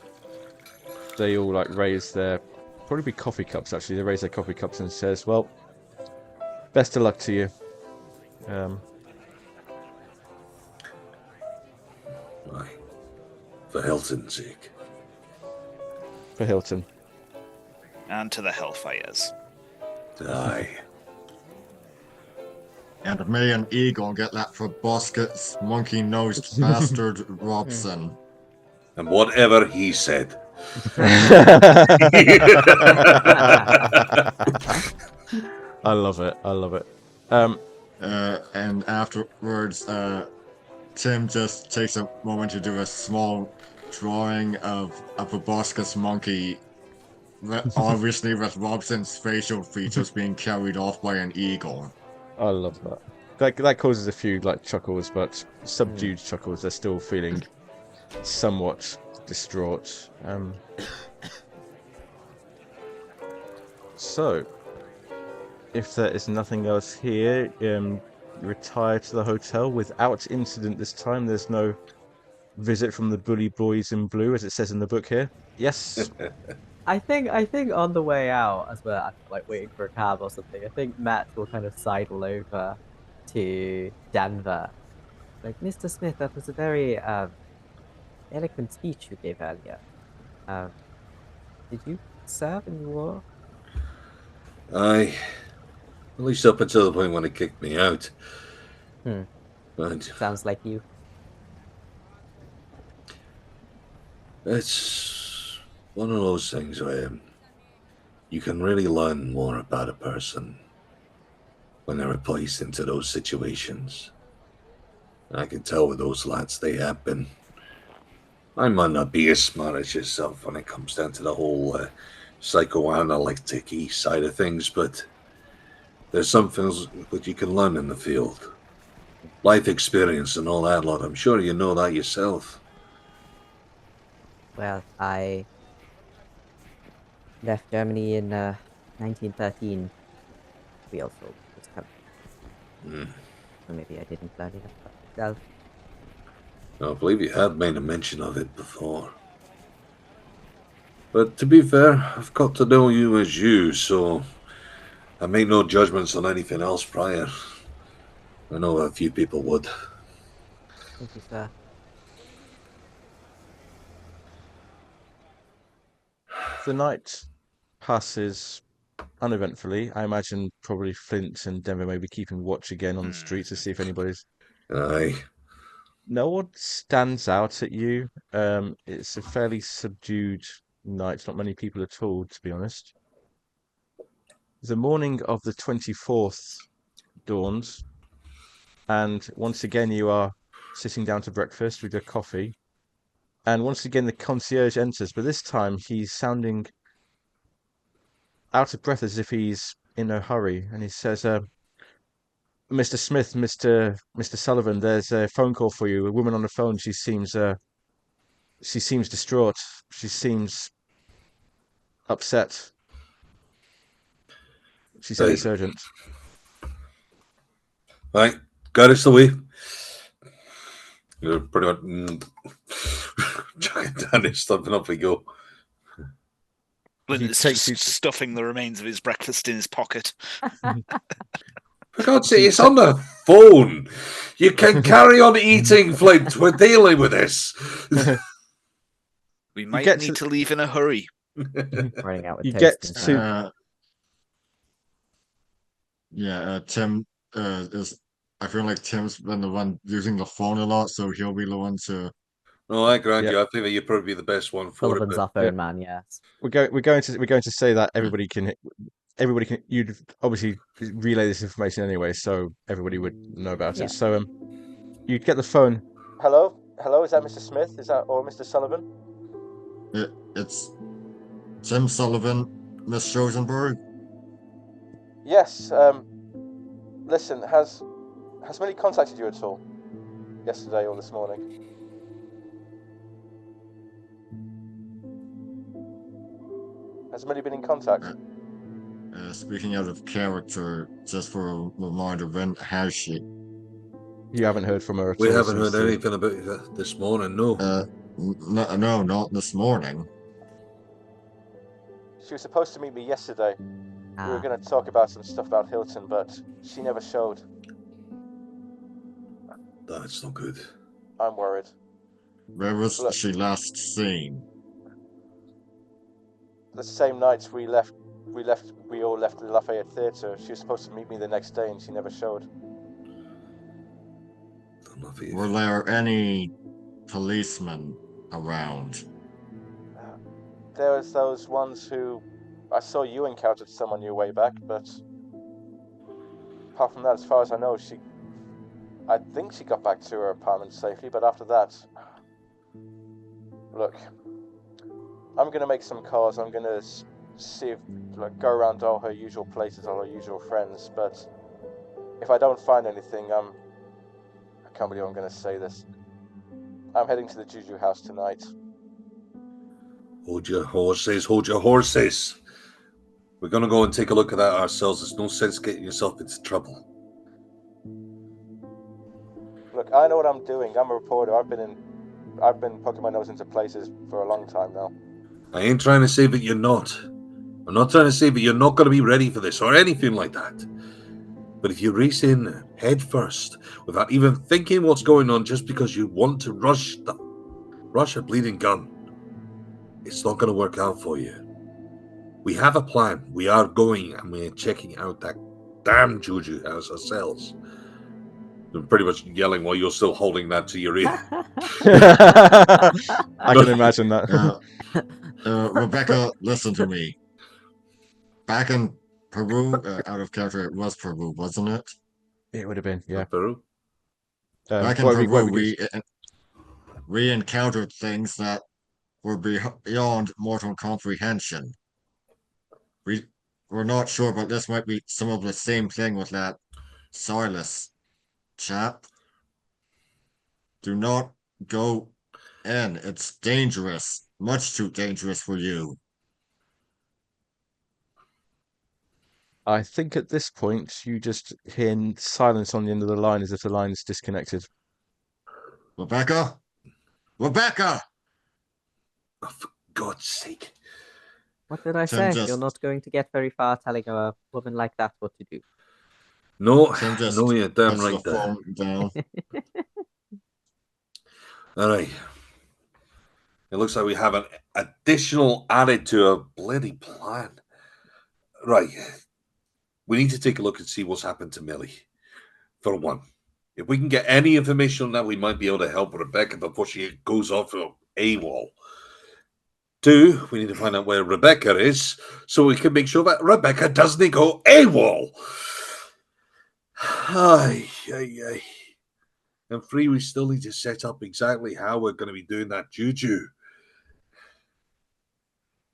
They all raise their probably coffee cups. Actually, they raise their coffee cups and says, "Well, best of luck to you." Aye. For Hilton's sake. For Hilton. And to the Hellfires. Aye. And me and Egon get that for Bosket's monkey-nosed bastard Robson. And whatever he said. I love it. And afterwards, Tim just takes a moment to do a small drawing of a proboscis monkey, obviously with Robson's facial features being carried off by an eagle. I love that. That causes a few chuckles, but subdued chuckles. They're still feeling somewhat distraught. So, if there is nothing else here, you retire to the hotel without incident this time. There's no visit from the bully boys in blue, as it says in the book here. Yes. I think on the way out, as we're waiting for a cab or something, I think Matt will kind of sidle over to Denver. Mr. Smith, that was a very eloquent speech you gave earlier. Did you serve in the war? Aye. At least up until the point when it kicked me out. But Sounds like you. it's one of those things where you can really learn more about a person when they're placed into those situations. And I can tell with those lads they have been. I might not be as smart as yourself when it comes down to the whole psychoanalytic side of things, but there's some things that you can learn in the field. Life experience and all that lot. I'm sure you know that yourself. Well, I left Germany in 1913. We also was coming. So maybe I didn't learn enough about myself. I believe you had made a mention of it before. But to be fair, I've got to know you as you, so I make no judgments on anything else prior. I know a few people would. Thank you, sir. The night passes uneventfully. I imagine probably Flint and Denver may be keeping watch again on the streets to see if anybody's... Aye. No one stands out at you. It's a fairly subdued night. Not many people at all, to be honest. The morning of the 24th dawns, and once again you are sitting down to breakfast with your coffee. And once again the concierge enters, but this time he's sounding out of breath as if he's in a hurry. And he says, Mr. Smith, Mr. Sullivan, there's a phone call for you. A woman on the phone. She seems distraught. She seems upset. She said it's urgent. Right, got us away. You're pretty much chucking down this stuff and off we go. Flint's just stuffing the remains of his breakfast in his pocket. For God's sake, it's on the phone. You can carry on eating, Flint. We're dealing with this. We might get need to- to leave in a hurry. Running out with You toast get and to- stuff. Tim is. I feel like Tim's been the one using the phone a lot, so he'll be the one to. No, I grant Yeah. you. I think that you'd probably be the best one for Sullivan's it. our phone man, yes. We're going to say that everybody can. You'd obviously relay this information anyway, so everybody would know about Yeah. it. So you'd get the phone. Hello, is that Mr. Smith? Is that or Mr. Sullivan? It's Tim Sullivan, Miss Schoenberg. Yes. Listen, has Millie contacted you at all? Yesterday or this morning? Has Millie been in contact? Speaking out of character, just for a reminder, when has she? You haven't heard from her at all? We haven't since, heard anything about it this morning, no. No, not this morning. She was supposed to meet me yesterday. We were Ah, going to talk about some stuff about Hilton, but she never showed. That's not good. I'm worried. Where was Look. she last seen? The same night we all left the Lafayette Theatre. She was supposed to meet me the next day, and she never showed. Were there any policemen around? There was those ones who I saw you encountered some on your way back, but apart from that, as far as I know, I think she got back to her apartment safely, but after that, look, I'm gonna make some calls. I'm gonna see if, go around all her usual places, all her usual friends, but if I don't find anything, I can't believe I'm gonna say this. I'm heading to the JuJu House tonight. Hold your horses, hold your horses. We're going to go and take a look at that ourselves. There's no sense getting yourself into trouble. Look, I know what I'm doing. I'm a reporter. I've been poking my nose into places for a long time now. I ain't trying to say that you're not. I'm not trying to say that you're not going to be ready for this or anything like that. But if you race in head first, without even thinking what's going on, just because you want to rush a bleeding gun, it's not going to work out for you. We have a plan. We are going and we're checking out that damn JuJu House ourselves. I'm pretty much yelling while you're still holding that to your ear. I can imagine that. Rebecca, listen to me. Back in Peru, out of character, it was Peru, wasn't it? It would have been, yeah. Peru? Back in Peru, we encountered things that were beyond mortal comprehension. We're not sure, but this might be some of the same thing with that Silas chap. Do not go in. It's dangerous. Much too dangerous for you. I think at this point you just hear silence on the end of the line as if the line is disconnected. Rebecca? Rebecca! Oh, for God's sake. what did I Tim say? just- You're not going to get very far telling a woman like that what to do. No, Tim just no, you're damn puts right the there. phone down. All right. It looks like we have an additional added to a bloody plan. Right. We need to take a look and see what's happened to Millie. For one, if we can get any information on that, we might be able to help Rebecca before she goes off AWOL. Two, we need to find out where Rebecca is so we can make sure that Rebecca doesn't go AWOL. Ay, ay, ay. And three, we still need to set up exactly how we're going to be doing that JuJu.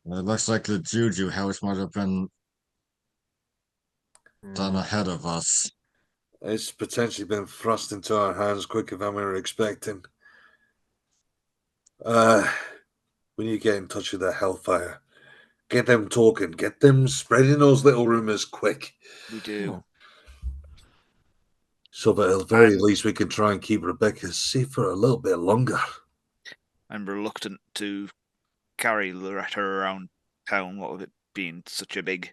It looks like the JuJu House might have been done ahead of us. It's potentially been thrust into our hands quicker than we were expecting. We need to get in touch with the Hellfire. Get them talking. Get them spreading those little rumors quick. We do. So that at the very least we can try and keep Rebecca safe for a little bit longer. I'm reluctant to carry Loretta around town, what with it being such a big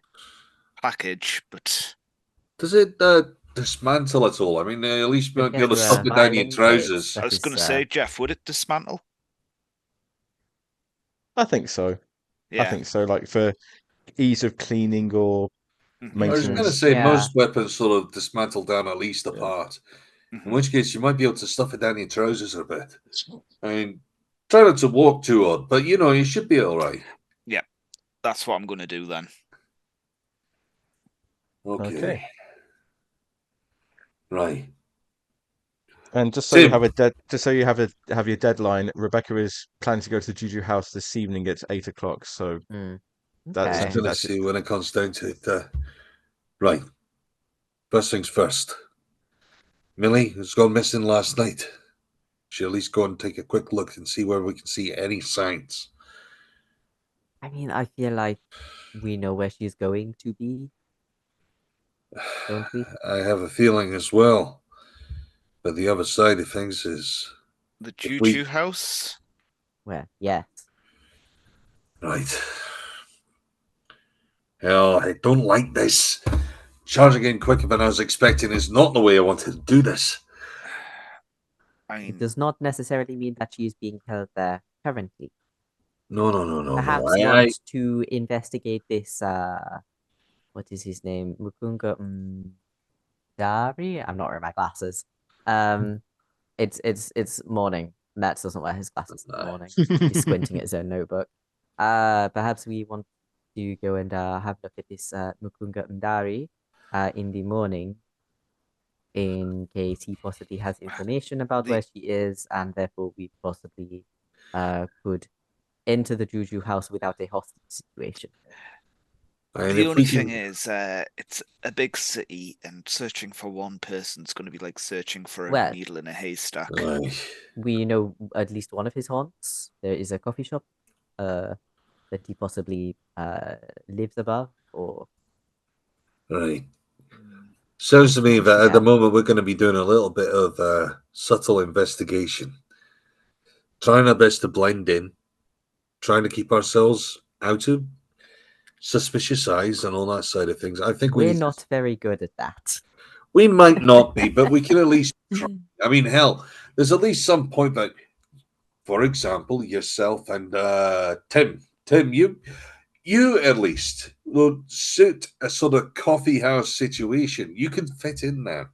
package, but... Does it dismantle at all? I mean, at least you might be able to Yeah, slip it down your smiling, trousers. but I was it's, going to say, Jeff, would it dismantle? I think so. Yeah. I think so. Like for ease of cleaning or Mhm. I was going to maintenance. say Yeah. most weapons sort of dismantle down at least a part. In Mhm. which case, you might be able to stuff it down your trousers a bit. I mean, try not to walk too odd, but you should be all right. Yeah, that's what I'm going to do then. Okay. Right. And just so you Tim. have have your deadline, Rebecca is planning to go to the JuJu House this evening at 8 o'clock. So Mm. that's I was Okay. going to see when it comes down to it. Right. First things first. Millie has gone missing last night. Should at least go and take a quick look and see where we can see any signs. I mean, I feel like we know where she's going to be, don't we? I have a feeling as well. But the other side of things is The if we JuJu House? Where? Yes. right. Hell, I don't like this. Charging in quicker than I was expecting is not the way I wanted to do this. I It mean, does not necessarily mean that she is being held there currently. No. Perhaps want to investigate this. What is his name? Mukunga Dari. I'm not wearing my glasses. It's morning. Matt doesn't wear his glasses in the morning. He's squinting at his own notebook. Perhaps we want to go and have a look at this Mukunga Mdari in the morning, in case he possibly has information about where she is, and therefore we possibly could enter the JuJu house without a hostage situation. And the if only we thing can, is, it's a big city, and searching for one person is going to be like searching for a Well, needle in a haystack. we know at least one of his haunts. There is a coffee shop that he possibly lives above, or right. Sounds to me that at the Yeah. moment we're going to be doing a little bit of subtle investigation, trying our best to blend in, trying to keep ourselves out of suspicious eyes and all that side of things. I think we're not very good at that. we might not be, but we can at least try. I mean, hell, there's at least some point that, for example, yourself and Tim, you at least will suit a sort of coffee house situation. You can fit in there.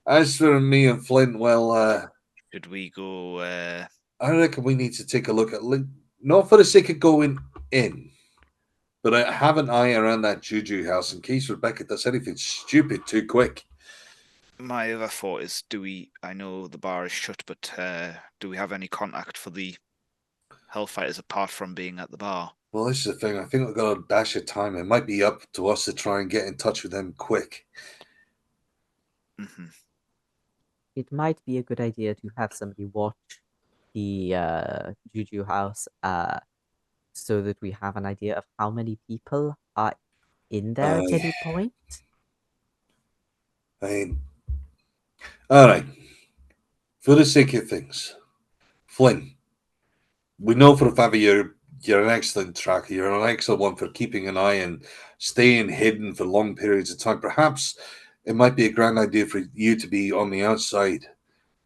As for me and Flint, well, Should we go? I reckon we need to take a look at, not for the sake of going in, but I have an eye around that JuJu house in case Rebecca does anything stupid too quick. My other thought is, I know the bar is shut, but do we have any contact for the Hellfighters apart from being at the bar? Well, this is the thing. I think we've got a dash of time. It might be up to us to try and get in touch with them quick. Mm-hmm. It might be a good idea to have somebody watch the JuJu house so that we have an idea of how many people are in there at any point. I mean, all right. For the sake of things, Flynn, we know for a fact that you're an excellent tracker. You're an excellent one for keeping an eye and staying hidden for long periods of time. Perhaps it might be a grand idea for you to be on the outside,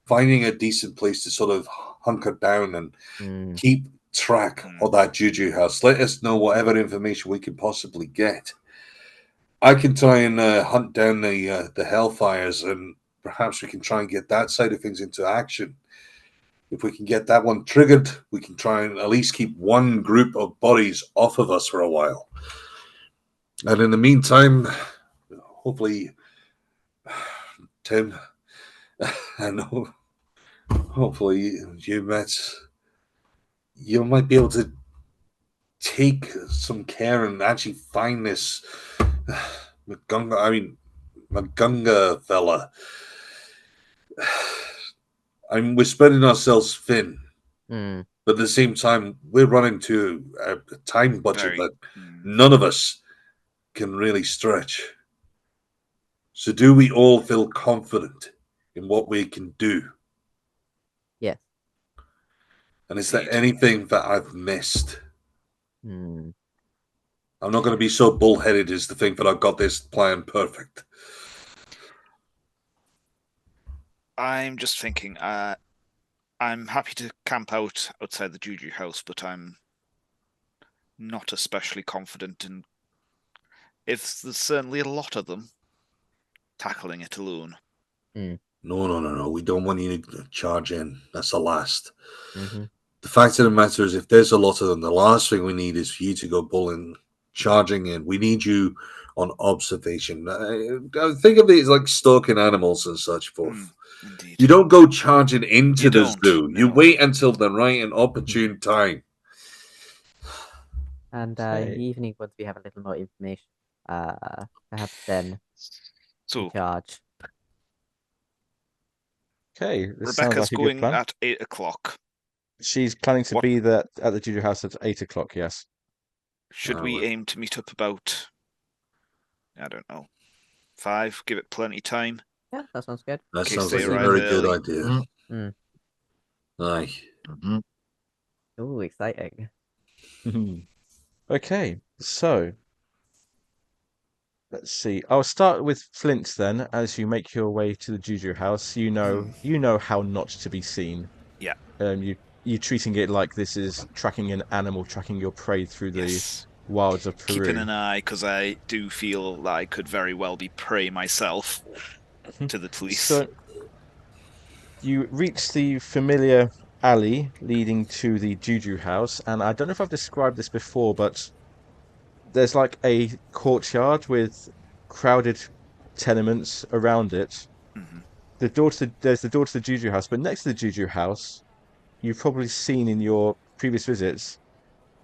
finding a decent place to sort of hunker down and keep track of that JuJu house. Let us know whatever information we can possibly get. I can try and hunt down the Hellfires, and perhaps we can try and get that side of things into action. If we can get that one triggered, we can try and at least keep one group of bodies off of us for a while. And in the meantime, hopefully, Tim, and hopefully you, Matt, you might be able to take some care and actually find this Magunga fella. I mean, we're spreading ourselves thin, but at the same time, we're running to a time budget that none of us can really stretch. So, do we all feel confident in what we can do? Yes. And is there anything that I've missed? I'm not going to be so bullheaded as to think that I've got this plan perfect. I'm just thinking, I'm happy to camp outside the JuJu house, but I'm not especially confident in, if there's certainly a lot of them, tackling it alone. No. We don't want you to charge in. That's the last. Mm-hmm. The fact of the matter is, if there's a lot of them, the last thing we need is for you to go charging in. We need you on observation. Think of it as like stalking animals and such forth. Indeed. You don't go charging into You the don't, zoo. no. You wait until the right and opportune time. And in Okay. the evening, once we have a little more information, perhaps then So charge. Okay, this sounds Rebecca's like a good going plan. at 8 o'clock. She's planning to What- be there at the JuJu House at 8 o'clock, yes. Should we Alright. aim to meet up about, I don't know, 5? Give it plenty time. Yeah, that sounds good. That case sounds they like a arrive very good early. idea. Mm. Aye. Mhm. Ooh, exciting. Okay, so let's see. I'll start with Flint then. As you make your way to the JuJu House, you know how not to be seen. Yeah. You're treating it like this is tracking an animal, tracking your prey through Yes. the wilds of Peru. Keeping an eye, because I do feel that I could very well be prey myself to the police. So you reach the familiar alley leading to the JuJu House, and I don't know if I've described this before, but there's like a courtyard with crowded tenements around it. Mhm. There's the door to the JuJu House, but next to the JuJu House, you've probably seen in your previous visits,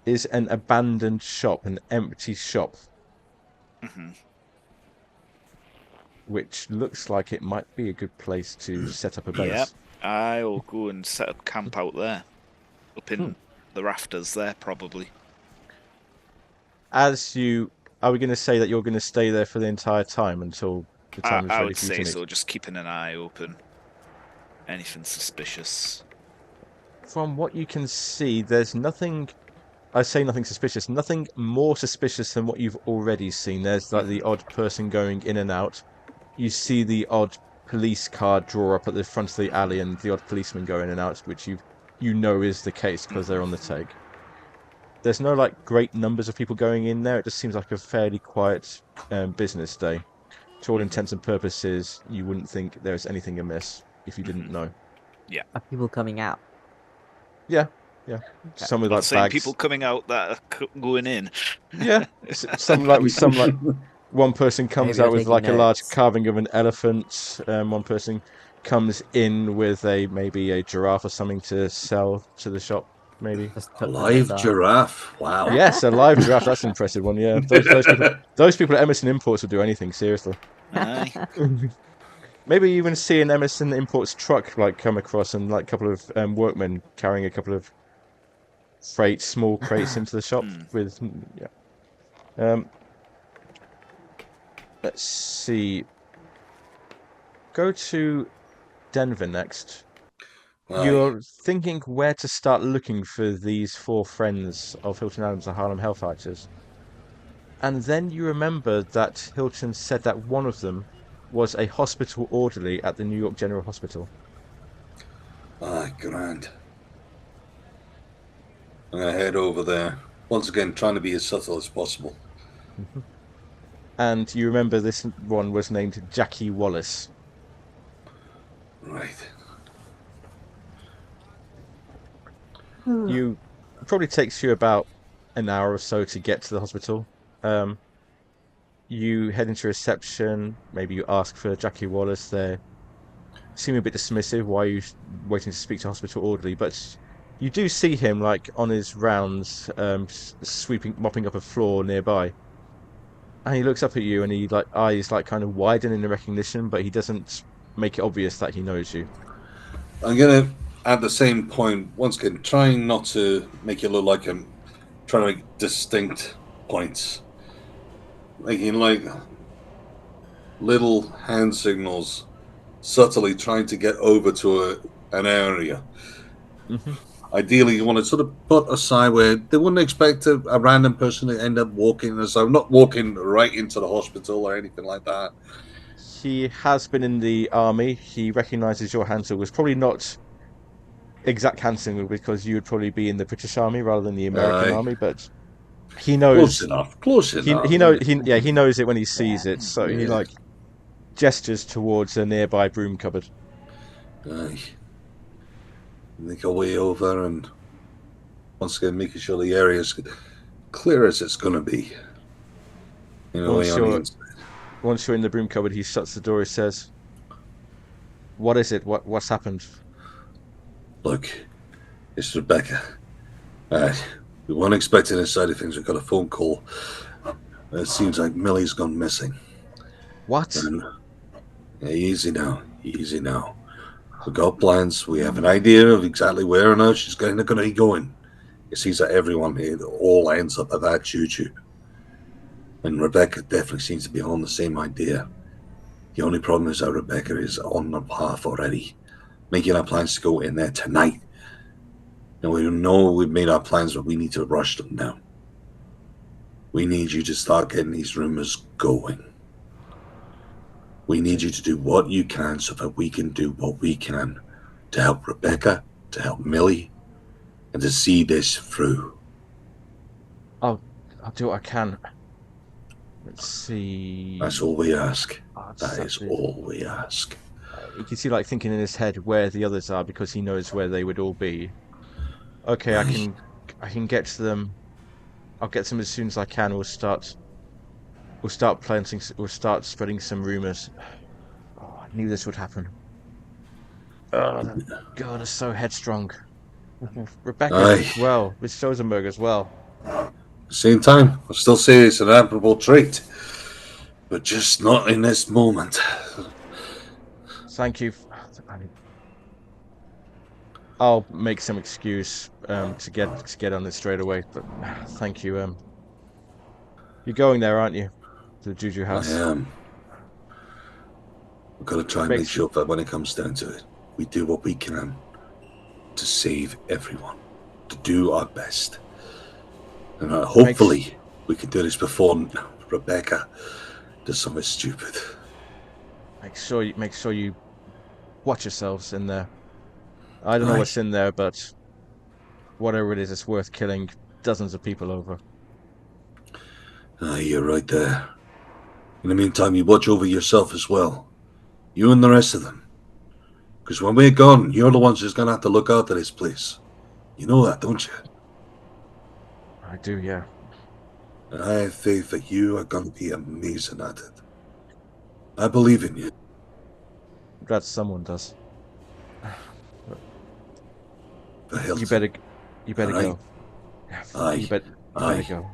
is an abandoned shop, an empty shop, Mhm. which looks like it might be a good place to set up a base. Yep. I'll go and set up camp out there. Up in the rafters there, probably. Are we going to say that you're going to stay there for the entire time until the time is I ready would for you to say meet? so, just keeping an eye open. Anything suspicious. From what you can see, there's nothing. I say nothing suspicious. Nothing more suspicious than what you've already seen. There's like the odd person going in and out. You see the odd police car draw up at the front of the alley, and the odd policeman go in and out, which you know is the case because they're on the take. There's no like great numbers of people going in there. It just seems like a fairly quiet business day. To all intents and purposes, you wouldn't think there's anything amiss if you didn't know. Are people coming out? Yeah. Some with Not like saying bags. people coming out that are going in. Yeah, some like one person comes Maybe out I'm with taking like a large notes. carving of an elephant. One person comes in with maybe a giraffe or something to sell to the shop. Maybe. Just A took live those, giraffe. Wow. Yes, a live giraffe. That's an impressive one. Yeah, those people at Emerson Imports will do anything. Seriously. Aye. Maybe even see an Emerson Imports truck like come across and like a couple of workmen carrying a couple of small crates into the shop with let's see. Go to Denver next. Aye. You're thinking where to start looking for these 4 friends of Hilton Adams, the Harlem Hellfighters. And then you remember that Hilton said that one of them was a hospital orderly at the New York General Hospital. Aye, grand. I'm going to head over there. Once again, trying to be as subtle as possible. And you remember this one was named Jackie Wallace. Right. It probably takes you about an hour or so to get to the hospital. You head into reception. Maybe you ask for Jackie Wallace. They seem a bit dismissive. Why are you waiting to speak to a hospital orderly? But you do see him like on his rounds, mopping up a floor nearby. And he looks up at you, and he eyes kind of widen in recognition, but he doesn't make it obvious that he knows you. I'm going to, at the same point, once again, trying not to make it look like I'm trying to make distinct points. Making like little hand signals, subtly trying to get over to an area. Mm-hmm. Ideally, you want to sort of put aside where they wouldn't expect a random person to end up walking. And so I'm not walking right into the hospital or anything like that. He has been in the army. He recognizes your hand signal. It's probably not exact hand signal because you would probably be in the British Army rather than the American Aye. Army, but he knows. Close enough. He knows. He knows it when he sees it. So he like gestures towards a nearby broom cupboard. Aye. Make our way over and once again making sure the area's clear as it's going to be. You know, once you're in the broom cupboard, he shuts the door. He says, "What is it? What's happened?" Look, it's Rebecca. We weren't expecting this side of things. We got a phone call. It seems like Millie's gone missing. What? And, easy now. We've got plans. We have an idea of exactly where and how she's going to be going. It seems that everyone here all ends up at that JuJu. And Rebecca definitely seems to be on the same idea. The only problem is that Rebecca is on the path already, making our plans to go in there tonight. Now we know we've made our plans, but we need to rush them now. We need you to start getting these rumors going. We need you to do what you can so that we can do what we can to help Rebecca, to help Millie, and to see this through. I'll do what I can. Let's see. That's all we ask. That is all we ask. You can see, like, thinking in his head where the others are because he knows where they would all be. Okay, I can get to them. I'll get to them as soon as I can. We'll start planting. We'll start spreading some rumors. Oh, I knew this would happen. Oh, that girl is so headstrong. Rebecca as well. With Sosenberg as well. Same time, I still say it's an admirable trait, but just not in this moment. Thank you. I'll make some excuse to get on this straight away, but thank you. You're going there, aren't you? To the JuJu House. I am. We've got to try and make sure that when it comes down to it, we do what we can to save everyone, to do our best. And hopefully we can do this before Rebecca does something stupid. Make sure you watch yourselves in there. I don't know what's in there, but whatever it is, it's worth killing dozens of people over. You're right there. In the meantime, you watch over yourself as well. You and the rest of them. Because when we're gone, you're the ones who's going to have to look after this place. You know that, don't you? I do, yeah. And I have faith that you are going to be amazing at it. I believe in you. I'm glad someone does. You better go. Aye. You better go.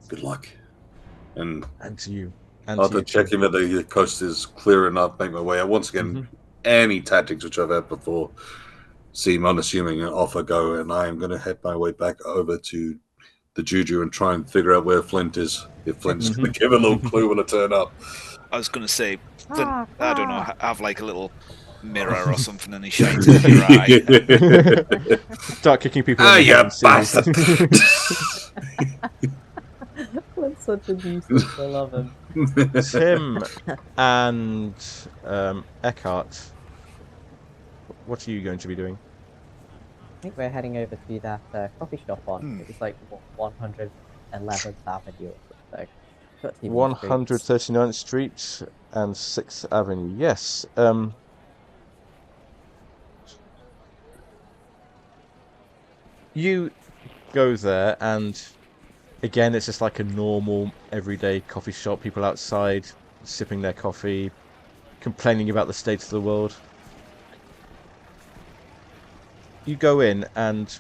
Good luck. And to you. After checking that the coast is clear enough, make my way. Once again, any tactics which I've had before seem unassuming and off I go, and I am going to head my way back over to the JuJu and try and figure out where Flint is. If Flint's going to give a little clue when I turn up. I was going to say, Flint, I don't know, have like a little mirror or something and he shines in your eye. Start kicking people. You bastard! Flint's such a nuisance. I love him. Tim and Eckhart, what are you going to be doing? I think we're heading over to that coffee shop on. It was like 111th Avenue or something. 139th Street and 6th Avenue. Yes. You go there, and again, it's just like a normal, everyday coffee shop. People outside, sipping their coffee, complaining about the state of the world. You go in, and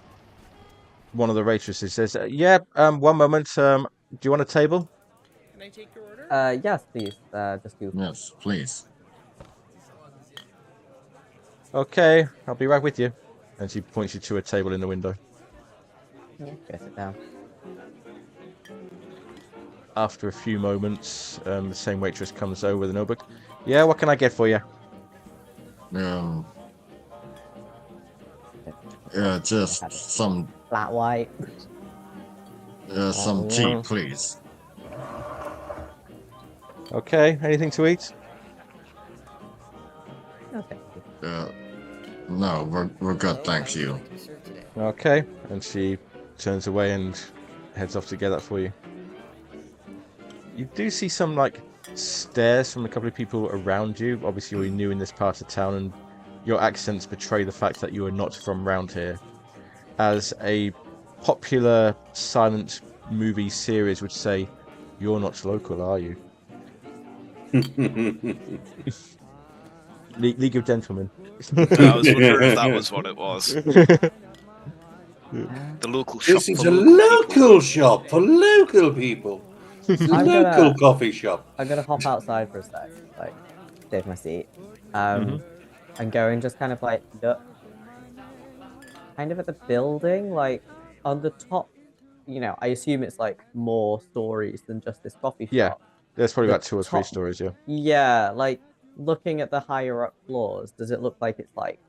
one of the waitresses says, one moment, do you want a table? Can I take your order? Yes, please. Just do. Yes, please. Okay, I'll be right with you. And she points you to a table in the window. Yeah, go sit down. After a few moments, the same waitress comes over with a notebook. Yeah, what can I get for you? Just some Flat white. some tea, please. Okay, anything to eat? Okay. No, we're good, thank you. Okay, and she turns away and heads off to get that for you. You do see some like stares from a couple of people around you. Obviously, you're new in this part of town, and your accents betray the fact that you are not from round here. As a popular silent movie series would say, "You're not local, are you?" League of Gentlemen. I was wondering if that was what it was. The local shop. This is for a local people. local shop for local people. It's a I'm local gonna- coffee shop. I'm gonna hop outside for a sec, like save my seat, and go and just kind of like look, kind of at the building, like on the top. You know, I assume it's like more stories than just this coffee shop. Yeah, there's probably The about 2 or 3 top- stories. Yeah. Yeah, like looking at the higher up floors, does it look like it's like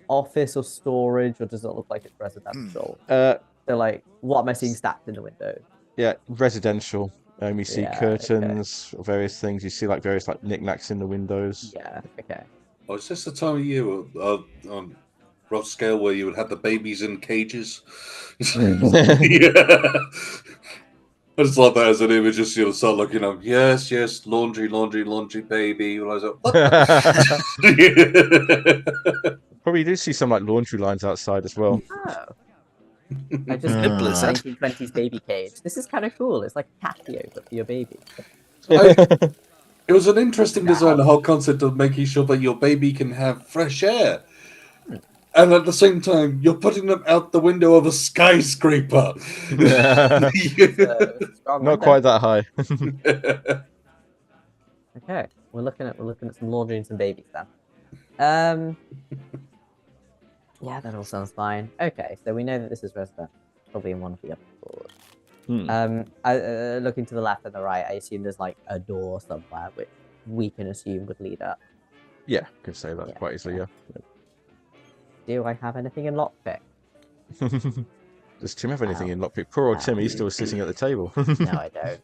office or storage, or does it look like it's residential? So like, what am I seeing stacked in the windows? Yeah, residential. You see Yeah, curtains, various things. You see like various like knickknacks in the windows. Yeah, okay. Oh, is this the time of year on rough scale where you would have the babies in cages? Yeah. I just love that as an image. Just start looking up. Yes, laundry, baby. And I was like, what? Probably do see some like laundry lines outside as well. Oh. I just Nibbler set. 1920s baby cage. This is kind of cool. It's like patio, but for your baby. It was an interesting design, the whole concept of making sure that your baby can have fresh air. And at the same time, you're putting them out the window of a skyscraper. Not quite that high. Okay, we're looking at some laundry and some babies then. Yeah, that all sounds fine. Okay, so we know that this is residential, probably in one of the upper floors. Looking to the left and the right, I assume there's like a door somewhere, which we can assume would lead up. Yeah, could say that quite easily. Yeah. Do I have anything in lockpick? Does Tim have anything in lockpick? Poor old Tim, he's still sitting at the table. No, I don't.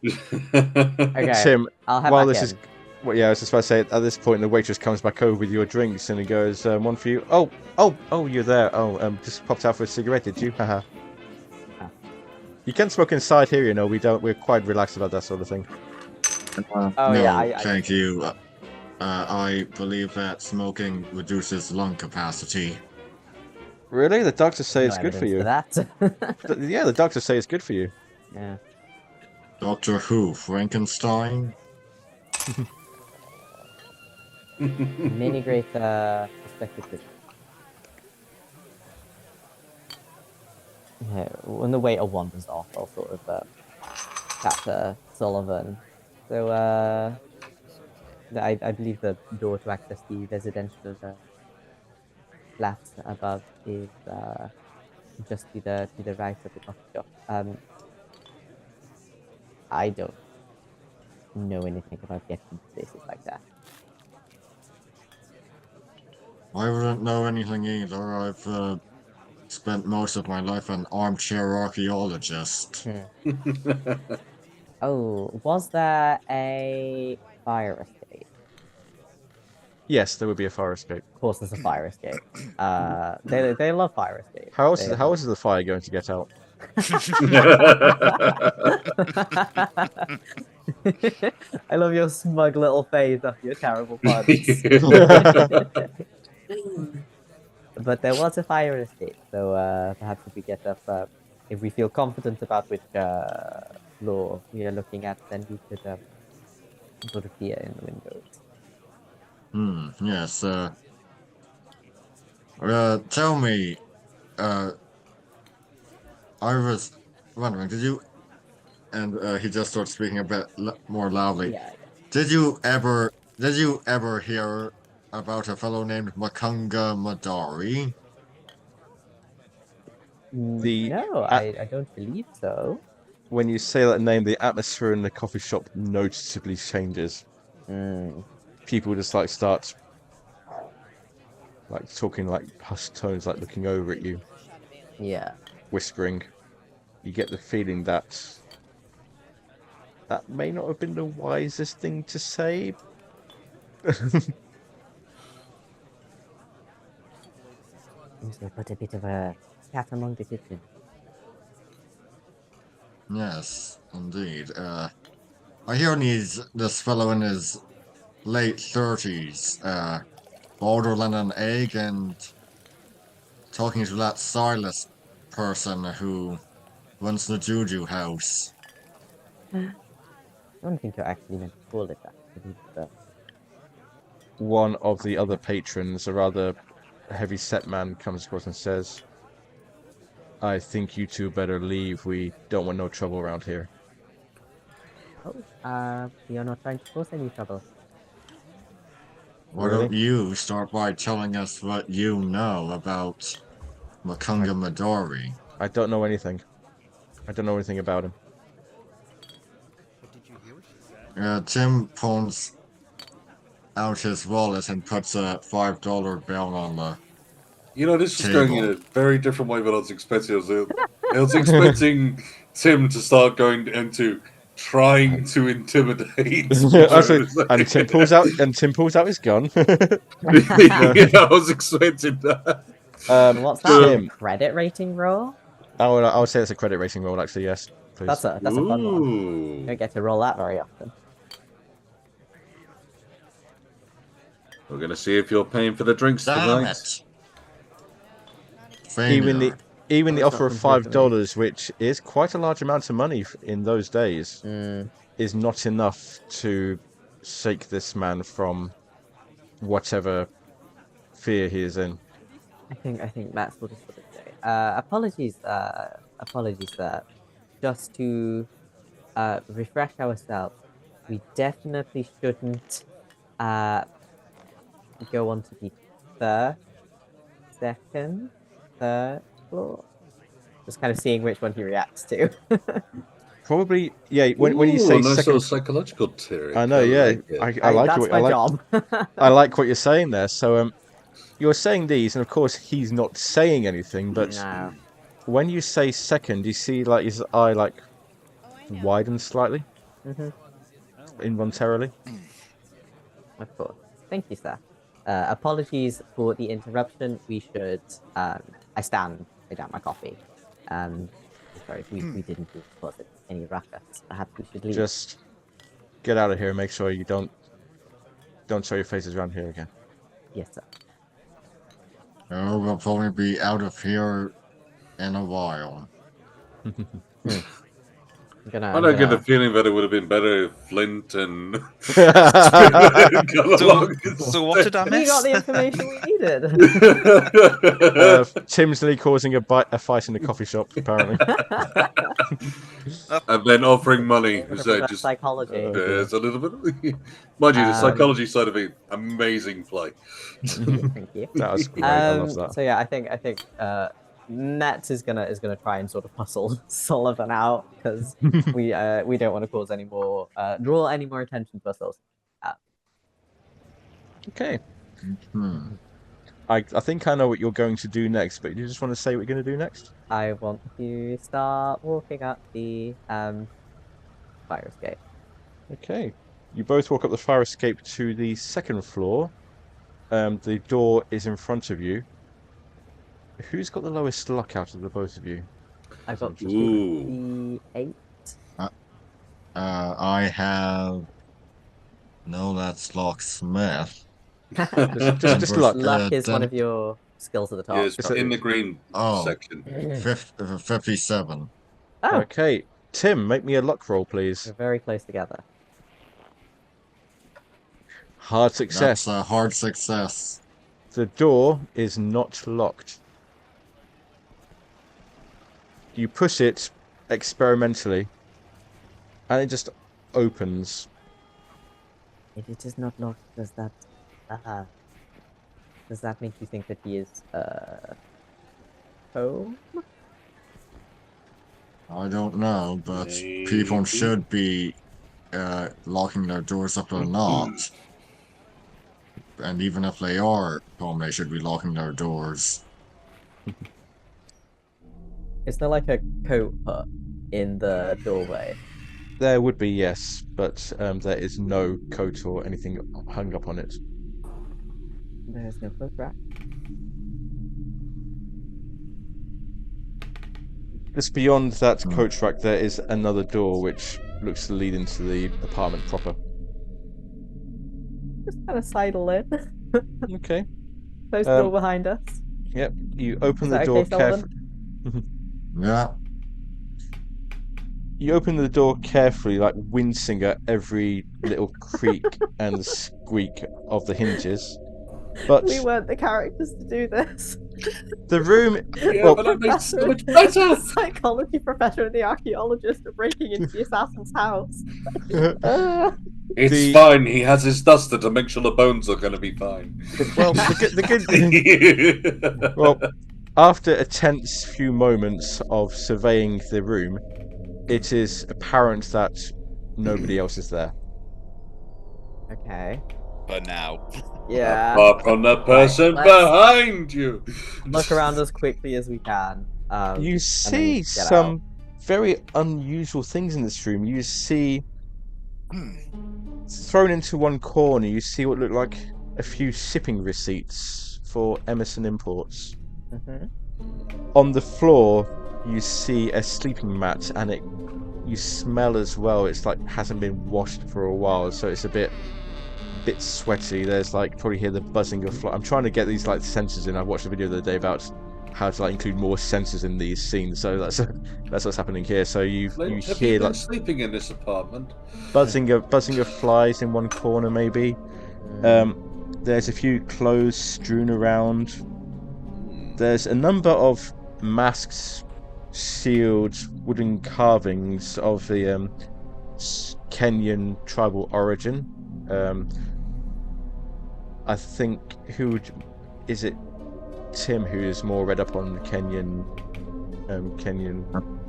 Okay, Tim, I'll have while back this in. is, well, yeah, I was just about to say, at this point, the waitress comes back over with your drinks and he goes, "One for you." Oh, you're there. Oh, just popped out for a cigarette, did you? Haha. You can smoke inside here, you know. We're quite relaxed about that sort of thing. Oh, no, yeah, thank you. I believe that smoking reduces lung capacity. Really? The doctors say No it's good for you. evidence for that. Yeah, the doctors say it's good for you. Yeah. Doctor Who, Frankenstein? Many great perspectives. Yeah, when the waiter wanders off, I'll sort of chat Sullivan. So, I believe the door to access the residential flat above is just to the right of the coffee shop. I don't know anything about getting to places like that. I wouldn't know anything either. I've spent most of my life an armchair archaeologist. Oh, was there a fire escape? Yes, there would be a fire escape. Of course, there's a fire escape. They love fire escapes. How else is the fire going to get out? I love your smug little face after your terrible puns. But there was a fire escape, so perhaps if we get up, if we feel confident about which floor we are looking at, then we could sort of peer in the windows. Yes, tell me, I was wondering, did you, and he just starts speaking a bit more loudly, Yeah. Did you ever hear about a fellow named Makunga Madari? No, I don't believe so. When you say that name, the atmosphere in the coffee shop noticeably changes. People just like start like talking like hushed tones, like looking over at you. Yeah. Whispering. You get the feeling that may not have been the wisest thing to say. So put a bit of a cat among the pigeons. Yes, indeed. I hear this fellow in his late 30s, older than an egg, and talking to that Silas person who runs the JuJu House. I don't think you're actually meant to call it that. One of the other patrons, a rather heavy-set man, comes across and says, I think you two better leave. We don't want no trouble around here. Oh, you're not trying to cause any trouble. Why don't you start by telling us what you know about Makunga Midori? I don't know anything. I don't know anything about him. Tim pulls out his wallet and puts a $5 bill on the This is table. going in a very different way than I was expecting. I was expecting Tim to start going into trying to intimidate. And Tim pulls out his gun. I was expecting that. What's that? Credit rating roll? I would say it's a credit rating roll, actually. Yes, please. That's a fun one. You don't get to roll that very often. We're going to see if you're paying for the drinks tonight. Even the offer of $5, which is quite a large amount of money in those days, is not enough to shake this man from whatever fear he is in. I think Matt's will just put it say. Apologies, sir. Just to refresh ourselves, we definitely shouldn't go on to the third floor. Just kind of seeing which one he reacts to. Probably, yeah. When you say nice second, psychological theory. I know, yeah. I like that's it. my job. I like what you're saying there. So, you're saying these, and of course he's not saying anything. But when you say second, you see like his eye widens slightly, involuntarily. Of course. Thank you, sir. Apologies for the interruption. We should. I lay down my coffee. Sorry, we didn't cause it any ruckus. Perhaps we should leave. Just get out of here and make sure you don't show your faces around here again. Yes, sir. Oh, we'll probably be out of here in a while. I don't get the feeling that it would have been better if Flint and So what did I miss? We got the information we needed. Tim's nearly causing a fight in the coffee shop, apparently. And then offering money. Just psychology. It's a little bit. Mind you, the psychology side of it, amazing play. Thank you. That was great. I love that. So yeah, I think Nets is gonna try and sort of hustle Sullivan out because we don't want to cause any more draw any more attention to ourselves. Okay. I think I know what you're going to do next, but you just want to say what you're going to do next? I want to start walking up the fire escape. Okay. You both walk up the fire escape to the second floor. The door is in front of you. Who's got the lowest luck out of the both of you? I've got the 8. I have. No, that's Locksmith. just luck. Luck is one of your skills at the top. Yeah, it's in the green section. 57. Oh. Okay. Tim, make me a luck roll, please. We're very close together. Hard success. That's a hard success. The door is not locked. You push it experimentally, and it just opens. If it is not locked, does that make you think that he is home? I don't know, but people should be locking their doors up or not. And even if they are home, they should be locking their doors. Is there like a coat put in the doorway? There would be, yes, but there is no coat or anything hung up on it. There is no coat rack. Just beyond that coach rack, there is another door which looks to lead into the apartment proper. Just kind of sidle in. Okay. Close the door behind us. Yep. You open Is the that door okay, Sullivan? carefully. Yeah. You open the door carefully, like wincing at every little creak and squeak of the hinges. But We weren't the characters to do this. the room. Yeah, Well, but that makes it so much The better. psychology professor and the archaeologist are breaking into the assassin's house. It's fine. He has his duster to make sure the bones are going to be fine. well, the good. Well, after a tense few moments of surveying the room, it is apparent that nobody else is there. Okay. For now. Yeah. Apart from the person let's- behind you. Look around as quickly as we can. You and see then get some very unusual things in this room. You see, thrown into one corner, you see what look like a few shipping receipts for Emerson Imports. Mhm. On the floor, you see a sleeping mat, and you smell as well. It's like hasn't been washed for a while, so it's a bit sweaty. There's like probably hear the buzzing of fly. I'm trying to get these like sensors in. I watched a video the other day about how to like include more sensors in these scenes. So that's what's happening here. So you Have you hear been like sleeping in this apartment? buzzing of flies in one corner maybe. There's a few clothes strewn around. There's a number of masks, shields, wooden carvings of the Kenyan tribal origin. I think is it Tim who is more read up on Kenyan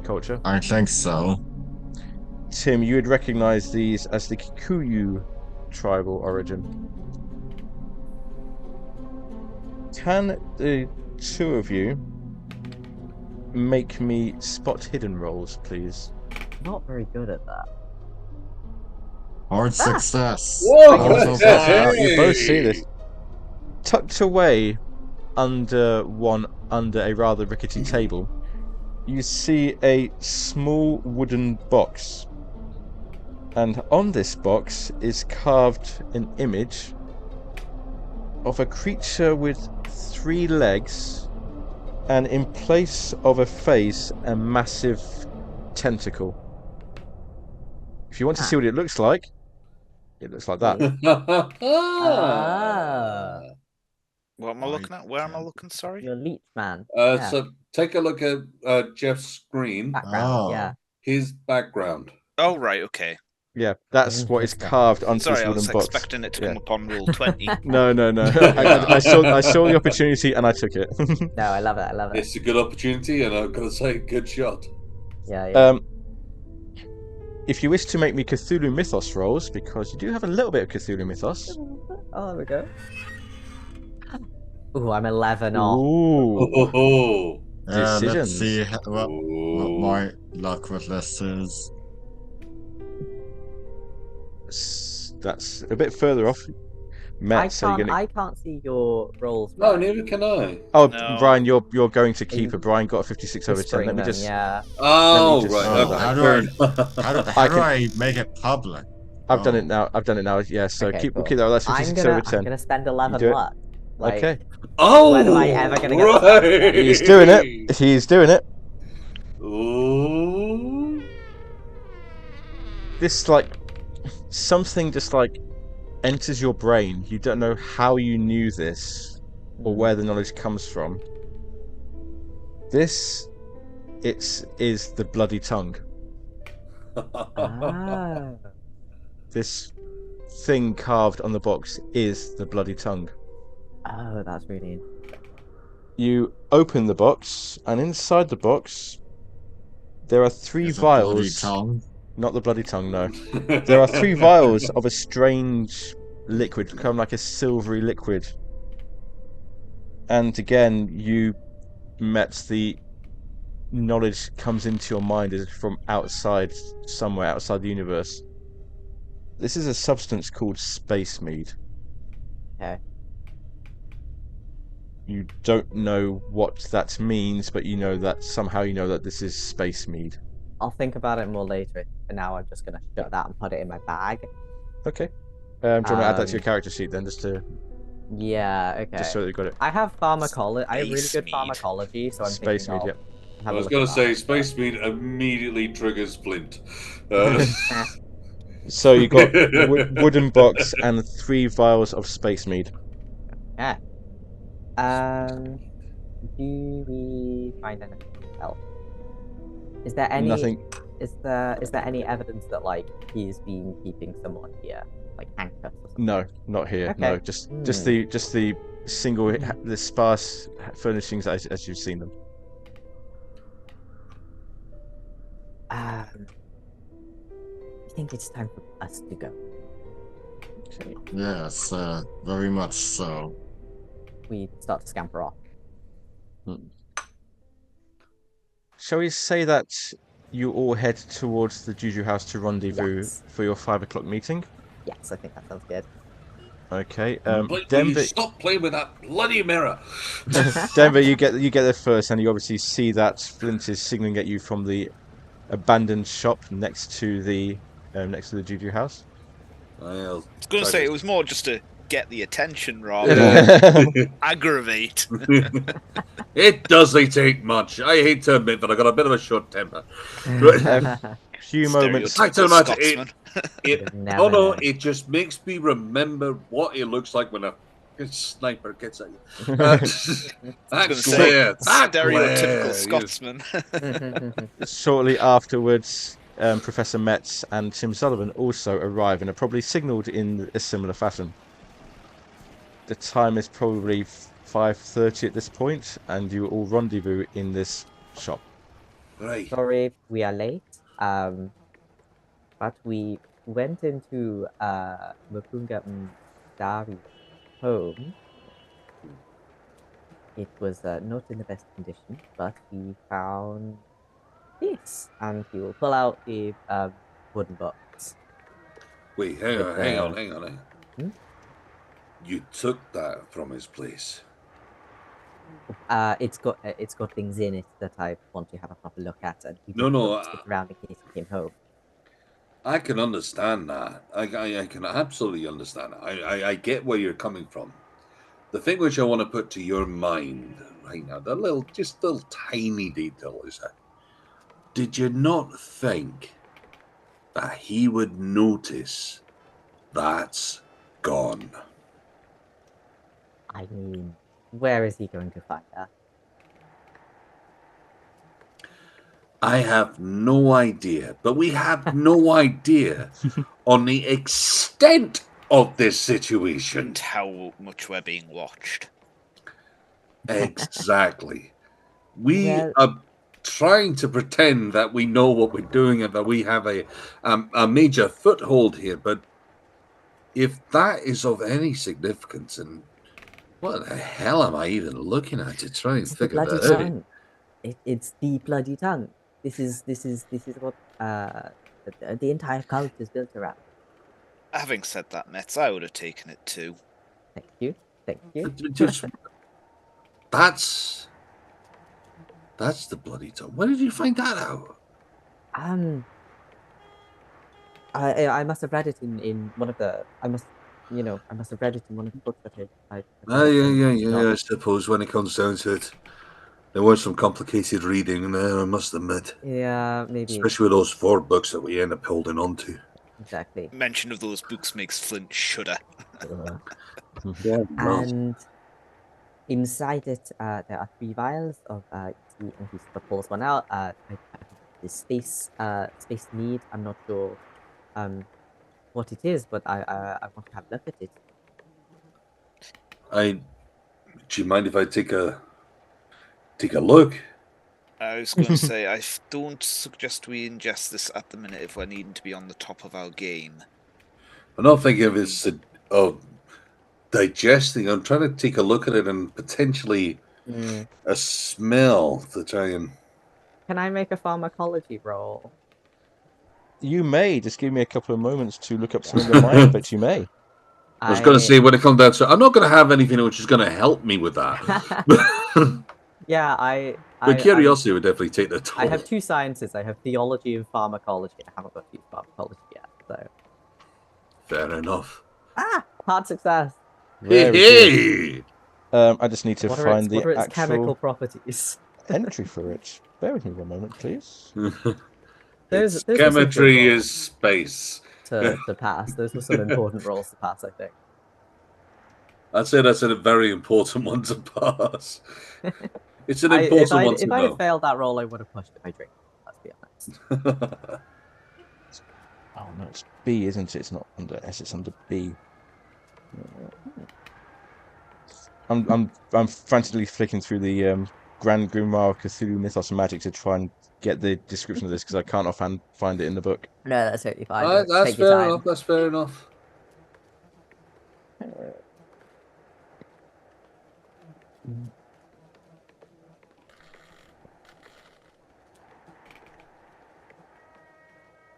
culture? I think so. Tim, you would recognize these as the Kikuyu tribal origin. Can the two of you make me spot hidden rolls, please? Not very good at that. Hard success. Whoa! Also Hey! You both see this. Tucked away under a rather rickety table, you see a small wooden box. And on this box is carved an image of a creature with 3 legs, and in place of a face, a massive tentacle. If you want to see what it looks like that. What am I looking at? Where am I looking? Sorry. You're a leech man. Yeah. So take a look at Jeff's screen. Background, Oh. yeah. His background. Oh, right, okay. Yeah, that's what is carved onto Sorry, this I was wooden box. expecting it to Yeah. come up on roll 20. No. I saw the opportunity and I took it. No, I love it. I love it. It's a good opportunity, and I'm going to say good shot. Yeah. If you wish to make me Cthulhu Mythos rolls, because you do have a little bit of Cthulhu Mythos. Oh, there we go. Ooh, I'm 11 off. Ooh. Oh, Let's Decisions. see what my luck with this is. That's a bit further off. Matt, so you're gonna... I can't see your rolls. no, Brian. neither can I. Oh, No. Brian, you're going to keep it. Brian got a 56 over 10. Whispering Let me them, just... Yeah. Oh, just- right. oh, Okay. how do fair I- enough. How do I make it public? I've done it now. Yeah, so Okay, we'll cool. keep that. That's 56 over 10. I'm gonna spend 11 do it. luck. Like, Okay. Oh, when am I ever gonna get right. He's doing it. He's doing it. Ooh. This, like, something just, like, enters your brain. You don't know how you knew this or where the knowledge comes from. This, is the bloody tongue. Ah. This thing carved on the box is the bloody tongue. Oh, that's really interesting. You open the box, and inside the box, there are 3 Is it bloody vials. tongue? Not the bloody tongue, no. There are 3 vials of a strange liquid, kind of like a silvery liquid. And again, you met the knowledge comes into your mind as from outside, somewhere outside the universe. This is a substance called space mead. Okay. You don't know what that means, but you know that somehow you know that this is space mead. I'll think about it more later. For now, I'm just gonna shut that and put it in my bag. Okay. Do you want to add that to your character sheet then, just Yeah. Okay. just so that you got it? I have pharmacology. I have really Space good mead. pharmacology, so I'm Space thinking mead, I'll have I a was look going at to say, that. space mead immediately triggers Flint. So you got wooden box and 3 vials of space mead. Yeah. Do we find anything else? Is there any? Nothing. Is there any evidence that like he's been keeping someone here, like handcuffs or something? No, not here. Okay. No, just the single, the sparse furnishings as you've seen them. I think it's time for us to go. Okay. Yes, very much so. We start to scamper off. Shall we say that you all head towards the JuJu House to rendezvous Yes. for your 5 o'clock meeting? Yes, I think that sounds good. Okay. Will you stop playing with that bloody mirror? Denver, you get there first, and you obviously see that Flint is signaling at you from the abandoned shop next to the JuJu House. I was going to say it was more just to get the attention rather than aggravate. It doesn't take much. I hate to admit that I got a bit of a short temper. A few moments. Scotsman. It just makes me remember what it looks like when a sniper gets at you. Stereotypical Scotsman. Shortly afterwards, Professor Metz and Tim Sullivan also arrive and are probably signalled in a similar fashion. The time is probably 5:30 at this point, and you all rendezvous in this shop. Right. Sorry, we are late. But we went into Mukunga Mdari's home. It was not in the best condition, but we found this, and he will pull out the wooden box. Wait, hang on. You took that from his place. It's got things in it that I want to have a proper look at, and he stick around in case he came home. I can understand that. I can absolutely understand that. I get where you're coming from. The thing which I want to put to your mind right now, the little tiny detail is that, did you not think that he would notice that's gone? I mean, where is he going to find her? I have no idea, but we have no idea on the extent of this situation. And how much we're being watched. Exactly. We are trying to pretend that we know what we're doing and that we have a major foothold here, but if that is of any significance, and what the hell am I even looking at to try and figure that out? It's the bloody tongue. This is what the entire cult is built around. Having said that, Metz, I would have taken it too. Thank you. That's the bloody tongue. When did you find that out? I must have read it in one of the. I must have read it in one of the books that I I suppose when it comes down to it, there was some complicated reading there, I must admit. Yeah, maybe. Especially with those 4 books that we end up holding on to. Exactly. Mention of those books makes Flint shudder. And inside it, there are 3 vials of tea, and he pulls one out. The space mead. I'm not sure what it is, but I want to have a look at it. Do you mind if I take a look? I was going to say, I don't suggest we ingest this at the minute if we're needing to be on the top of our game. I'm not thinking of it of digesting. I'm trying to take a look at it and potentially a smell to try and... Can I make a pharmacology roll? You may. Just give me a couple of moments to look up some of the mind, but you may. I was going to say, when it comes down to, I'm not going to have anything which is going to help me with that. Yeah, but curiosity would definitely take the toll. I have 2 sciences. I have theology and pharmacology. I haven't got to use pharmacology yet, so. Fair enough. Hard success. Hey! I just need to find the what are its actual chemical properties? entry for it. Bear with me one moment, please. Its chemistry is space. To pass. Those were some important roles to pass, I think. I'd say that's a very important one to pass. It's an important one to know. If I had failed that role, I would have pushed my drink. Let's be honest. Oh no, it's B, isn't it? It's not under S. It's under B. I'm frantically flicking through the Grand Grimoire of Cthulhu Mythos and Magic to try and get the description of this because I can't offhand find it in the book. No, that's totally fine. That's fair enough. That's fair enough.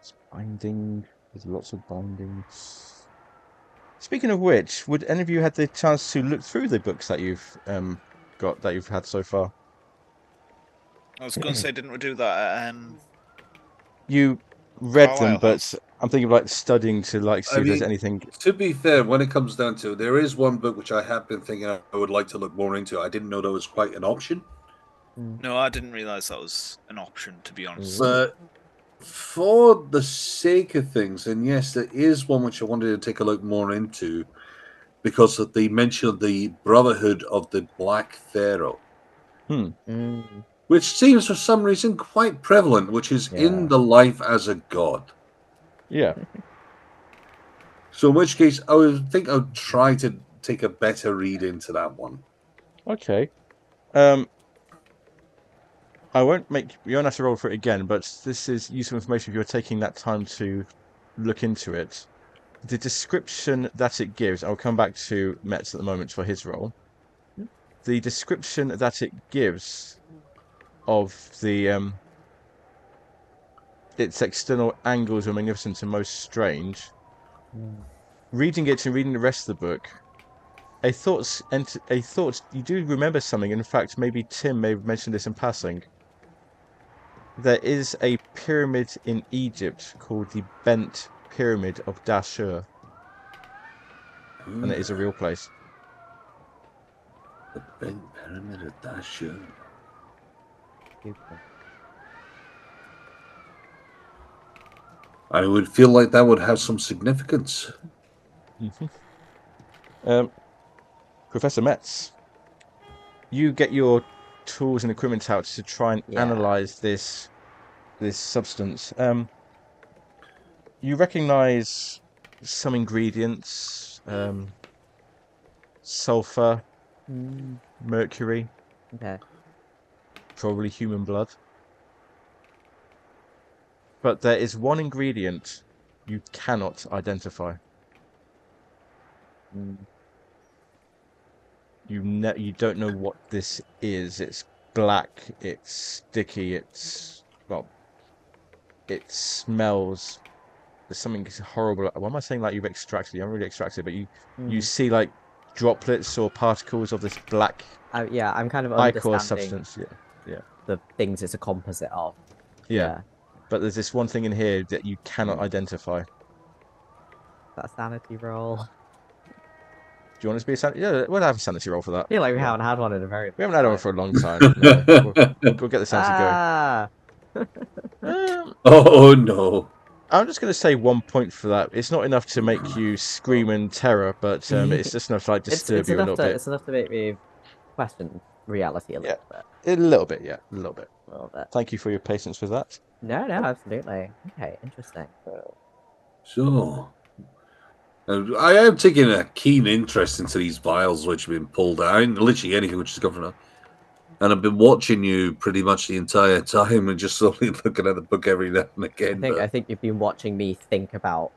It's binding. There's lots of bindings. Speaking of which, would any of you had the chance to look through the books that you've you've had so far? I was going to say, didn't we do that? You read them, Carlisle but House. I'm thinking of like studying to like see if there's anything. To be fair, when it comes down to it, there is one book which I have been thinking I would like to look more into. I didn't know that was quite an option. No, I didn't realise that was an option, to be honest. But for the sake of things, and yes, there is one which I wanted to take a look more into because of the mention of the Brotherhood of the Black Pharaoh. Which seems for some reason quite prevalent, which is in the life as a god. Yeah. So in which case, I would think I would try to take a better read into that one. Okay. You won't have to roll for it again, but this is useful information if you're taking that time to look into it. The description that it gives, I'll come back to Metz at the moment for his role. The description that it gives of the its external angles are magnificent and most strange. Reading it and reading the rest of the book, a thought you do remember something. In fact, maybe Tim may have mentioned this in passing. There is a pyramid in Egypt called the Bent Pyramid of Dashur, and it is a real place. The Bent Pyramid of Dashur. I would feel like that would have some significance. Professor Metz, you get your tools and equipment out to try and analyze this substance. You recognize some ingredients: sulfur, mercury, probably human blood. But there is one ingredient you cannot identify. You don't know what this is. It's black. It's sticky. It smells. There's something horrible. Why am I saying like you've extracted? You haven't really extracted, but you see like droplets or particles of this black. I'm kind of ichor understanding substance. Yeah. The things it's a composite of. Yeah. But there's this one thing in here that you cannot identify. That sanity roll. Do you want us to be a sanity? Yeah, we'll have a sanity roll for that. I feel like we haven't had one in a very. We haven't had one for a long time. No. We'll get the sanity going. Oh no! I'm just going to say 1 point for that. It's not enough to make you scream in terror, but it's just enough to like disturb you a little bit. It's enough to make me question reality a little bit. A little bit, yeah, a little bit. Thank you for your patience with that. No, absolutely. Okay, interesting. So, I am taking a keen interest into these vials which have been pulled out. Literally anything which has come from them. And I've been watching you pretty much the entire time and just slowly looking at the book every now and again. I think you've been watching me think about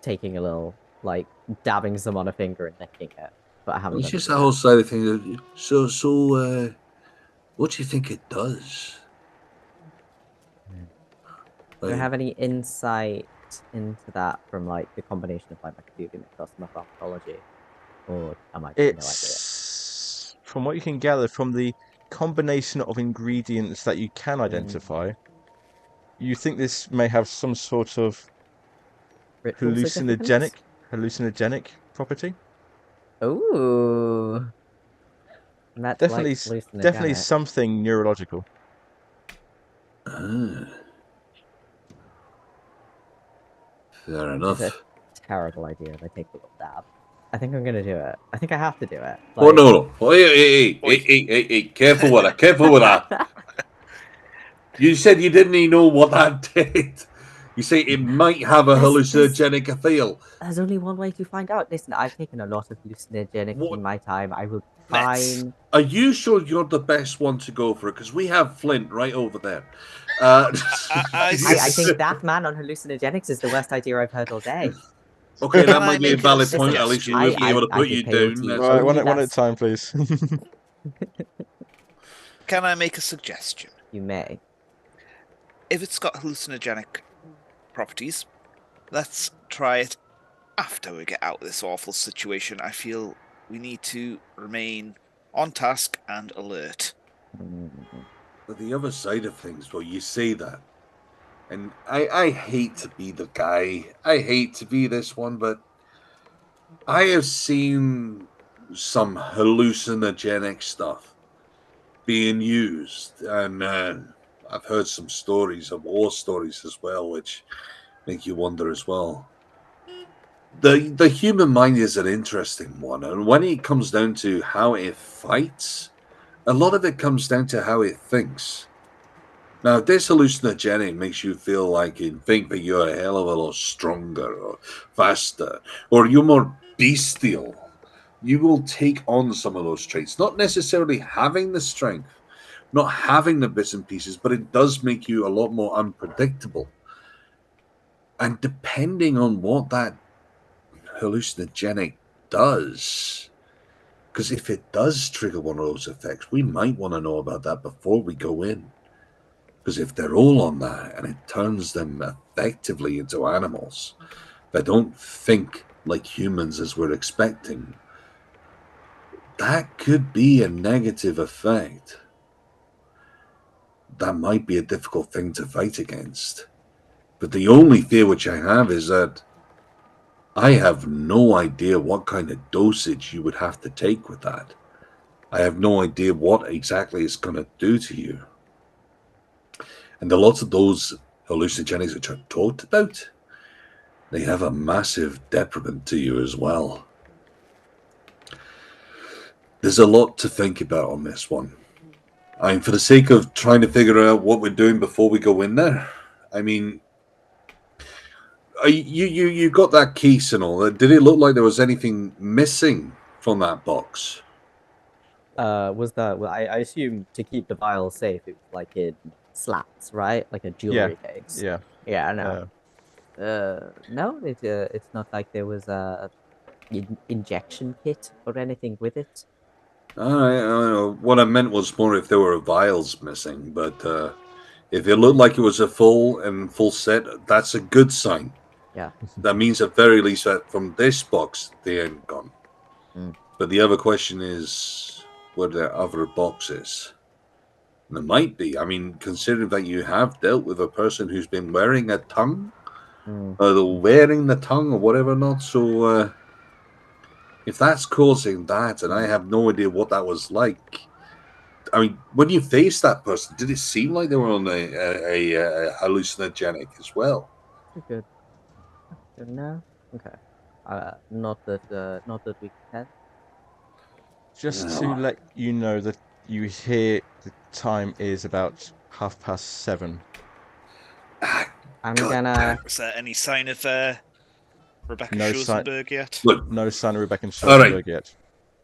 taking a little, like, dabbing some on a finger and licking it. But I haven't. It's just the whole side of things. So, what do you think it does? Do I have any insight looked into that from like the combination of like my Cthulhu mythos and my pharmacology, or am I no idea? It's from what you can gather from the combination of ingredients that you can identify. You think this may have some sort of Ritual significance? hallucinogenic property? Ooh. That's Definitely, like definitely hallucinogenic. something neurological. Fair enough. It's a terrible idea if I take a little dab. I think I'm gonna do it. I think I have to do it. Oh no! Oh, hey! Careful with that! Careful with that! You said you didn't even know what that did. You say it might have a hallucinogenic feel. There's only one way to find out. Listen, I've taken a lot of hallucinogenics in my time. I will fine. Are you sure you're the best one to go for it? Because we have Flint right over there. I think that man on hallucinogenics is the worst idea I've heard all day. Okay, that might be a valid point. At least we'll be able to put you down. Right, one at a time, please. Can I make a suggestion? You may. If it's got hallucinogenic properties, let's try it after we get out of this awful situation. I feel we need to remain on task and alert. But the other side of things, well, you say that. And I hate to be the guy. I hate to be this one, but I have seen some hallucinogenic stuff being used. And I've heard some stories, of war stories as well, which make you wonder as well. The human mind is an interesting one. And when it comes down to how it fights, a lot of it comes down to how it thinks. Now, if this hallucinogenic makes you feel like you think that you're a hell of a lot stronger or faster, or you're more bestial, you will take on some of those traits. Not necessarily having the strength, not having the bits and pieces, but it does make you a lot more unpredictable. And depending on what that hallucinogenic does, because if it does trigger one of those effects, we might want to know about that before we go in. Because if they're all on that and it turns them effectively into animals that don't think like humans as we're expecting, that could be a negative effect. That might be a difficult thing to fight against. But the only fear which I have is that I have no idea what kind of dosage you would have to take with that. I have no idea what exactly it's going to do to you. And a lot of those hallucinogenics which are talked about, they have a massive detriment to you as well. There's a lot to think about on this one. I mean, for the sake of trying to figure out what we're doing before we go in there, I mean, you got that case and all that. Did it look like there was anything missing from that box? Was that? Well, I assume to keep the vial safe, it was like in slats, right? Like a jewelry case. Yeah. Yeah, I know. No, it's not like there was a injection kit or anything with it. All right. I don't know. What I meant was more if there were vials missing, but if it looked like it was a full set, that's a good sign. Yeah. That means at very least that from this box they ain't gone. But the other question is, were there other boxes? And there might be. I mean, considering that you have dealt with a person who's been wearing a tongue, or wearing the tongue or whatever not. So if that's causing that, and I have no idea what that was like. I mean, when you faced that person, did it seem like they were on a hallucinogenic as well? Good. No. Okay. Not that we can. Just to let you know that you hear the time is about 7:30. I'm gonna. Is there any sign of Rebecca No Schoenberg yet? Look, No sign of Rebecca Schoenberg yet.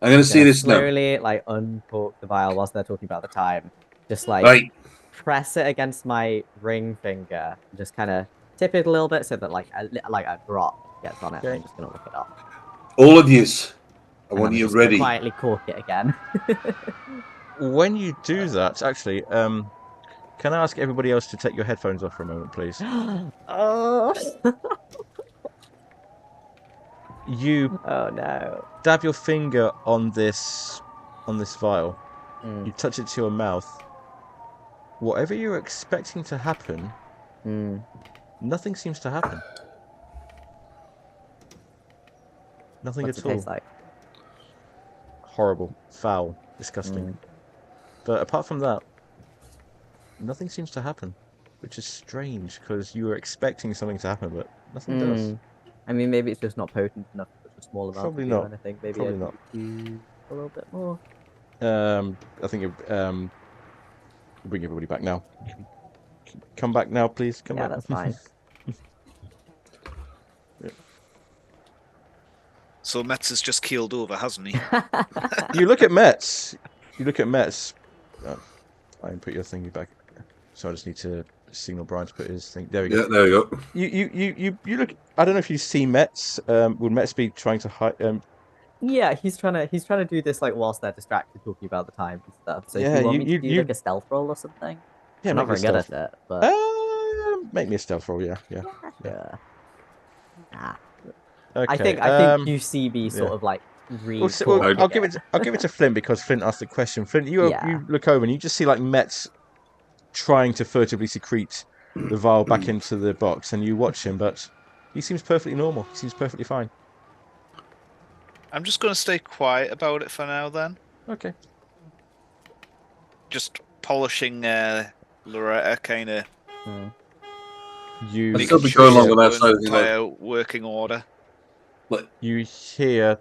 I'm going to see this now. Slowly, like, uncork the vial whilst they're talking about the time. Just, like, press it against my ring finger. Just kind of tip it a little bit so that, like a drop gets on it. Okay. I'm just going to look it up. All of yous, I want I'm you just gonna ready. quietly cork it again. When you do that, actually, can Can I ask everybody else to take your headphones off for a moment, please? Oh. You Oh no. dab your finger on this vial. Mm. You touch it to your mouth. Whatever you're expecting to happen, nothing seems to happen. Nothing What's at it all. taste like? Horrible, foul, disgusting. But apart from that, nothing seems to happen, which is strange because you were expecting something to happen, but nothing does. I mean, maybe it's just not potent enough for such a small amount Probably to do not. anything. Maybe Probably I not. need to do a little bit more. I think bring everybody back now. Come back now, please. Come Yeah, back. that's fine. So Metz has just keeled over, hasn't he? You look at Metz. You look at Metz. I can put your thingy back. So I just need to signal Brian to put his thing. There we go. Yeah, there you go. You look. I don't know if you see Metz. Would Metz be trying to hide? Yeah, he's trying to do this like whilst they're distracted talking about the time and stuff. So Yeah, if you want me to do like a stealth roll or something? Yeah, I'm make not me very a good stealth. at it, but Make me a stealth roll. Yeah. yeah. Okay. I think you see me sort of like read. I'll give it to Flint because Flint asked the question. Flint, you look over and you just see like Metz trying to furtively secrete the vial back into the box, and you watch him, but he seems perfectly normal. He seems perfectly fine. I'm just going to stay quiet about it for now, then. Okay. Just polishing Loretta, kind of. You still be going along with that side of the play out working order. You hear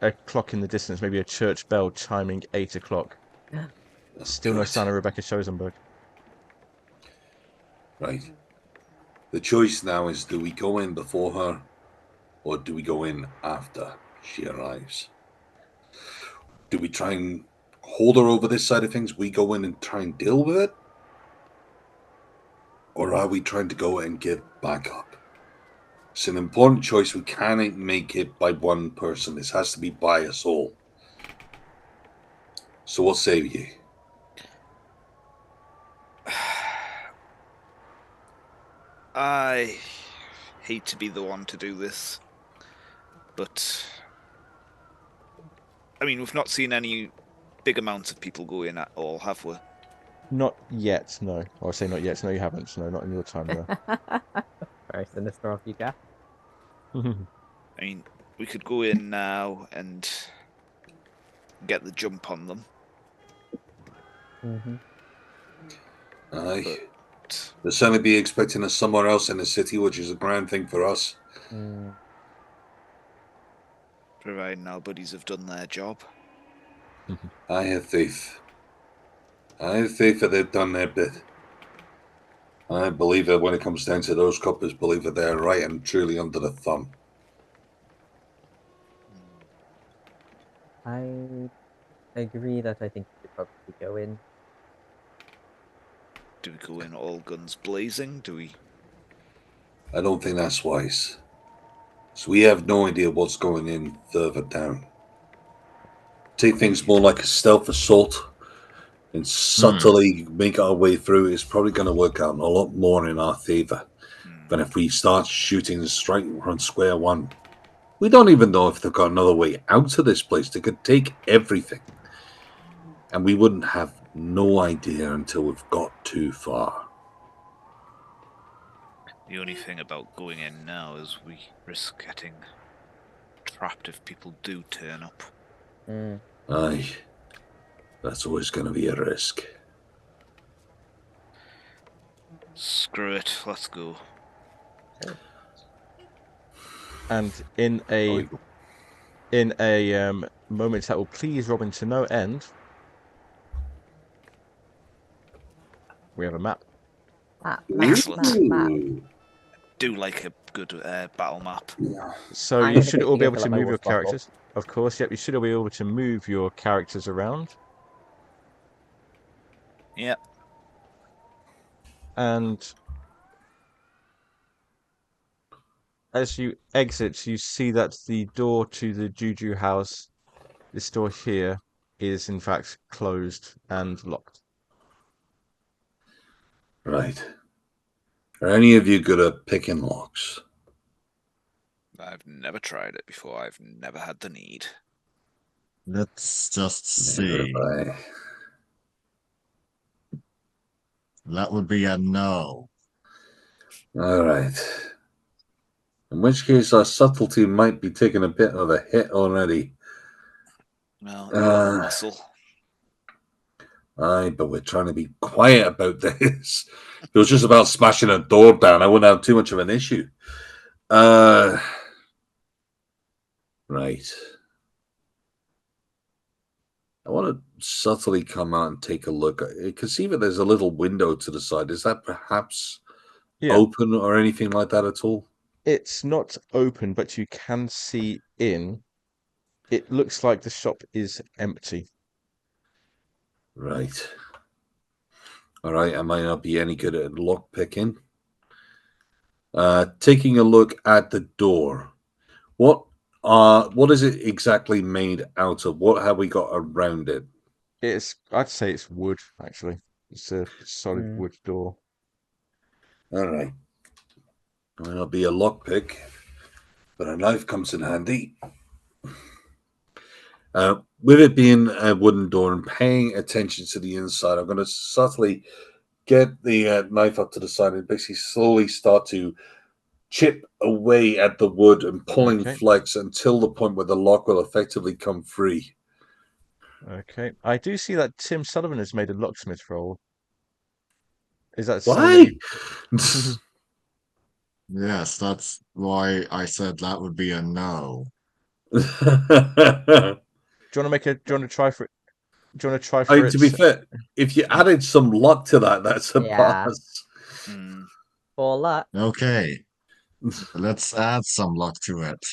a clock in the distance, maybe a church bell chiming 8 o'clock. Still no sign of Rebecca Schoenberg. Right. The choice now is, do we go in before her or do we go in after she arrives? Do we try and hold her over this side of things? We go in and try and deal with it? Or are we trying to go and give backup? It's an important choice. We can't make it by one person. This has to be by us all. So what say you? I hate to be the one to do this, but I mean, we've not seen any big amounts of people go in at all, have we? Not yet, no. Or I say not yet. No, you haven't. No, not in your time there. Very sinister of you, Gaff. I mean, we could go in now and get the jump on them. Aye. They'll certainly be expecting us somewhere else in the city, which is a grand thing for us. Providing our buddies have done their job. I have faith. I have faith that they've done their bit. I believe that when it comes down to those coppers, believe that they're right and truly under the thumb. I agree that I think we should probably go in. Do we go in all guns blazing? Do we? I don't think that's wise. So we have no idea what's going in further down. Take things more like a stealth assault and subtly make our way through is probably going to work out a lot more in our favor than if we start shooting and strike on square one. We don't even know if they've got another way out of this place. They could take everything. And we wouldn't have no idea until we've got too far. The only thing about going in now is we risk getting trapped if people do turn up. Aye. That's always going to be a risk. Screw it, let's go. And in a moment that will please Robin to no end, we have a map. Excellent. Do like a good battle map. So you should all be able to move your characters. Of course, yep, you should all be able to move your characters around. Yep. And as you exit, you see that the door to the JuJu House, this door here, is in fact closed and locked. Right. Are any of you good at picking locks? I've never tried it before. I've never had the need. Let's just Neither see. have I. That would be a no. All right. In which case, our subtlety might be taking a bit of a hit already. Well, you got the muscle. Aye, but we're trying to be quiet about this. If it was just about smashing a door down, I wouldn't have too much of an issue. Right. I want to subtly come out and take a look. I can see that there's a little window to the side. Is that perhaps open or anything like that at all? It's not open, but you can see in. It looks like the shop is empty. Right. All right, I might not be any good at lock picking. Taking a look at the door. What is it exactly made out of? What have we got around it? I'd say it's wood, actually. It's a solid wood door. All right. Might not be a lockpick, but a knife comes in handy. With it being a wooden door and paying attention to the inside, I'm going to subtly get the knife up to the side and basically slowly start to chip away at the wood and pulling flex until the point where the lock will effectively come free. Okay. I do see that Tim Sullivan has made a locksmith roll. Is that why? Yes, that's why I said that would be a no. Do you want to try for it? Do you want to try for it? To be fair, if you added some luck to that, that's a pass. For luck. Okay. Let's add some luck to it.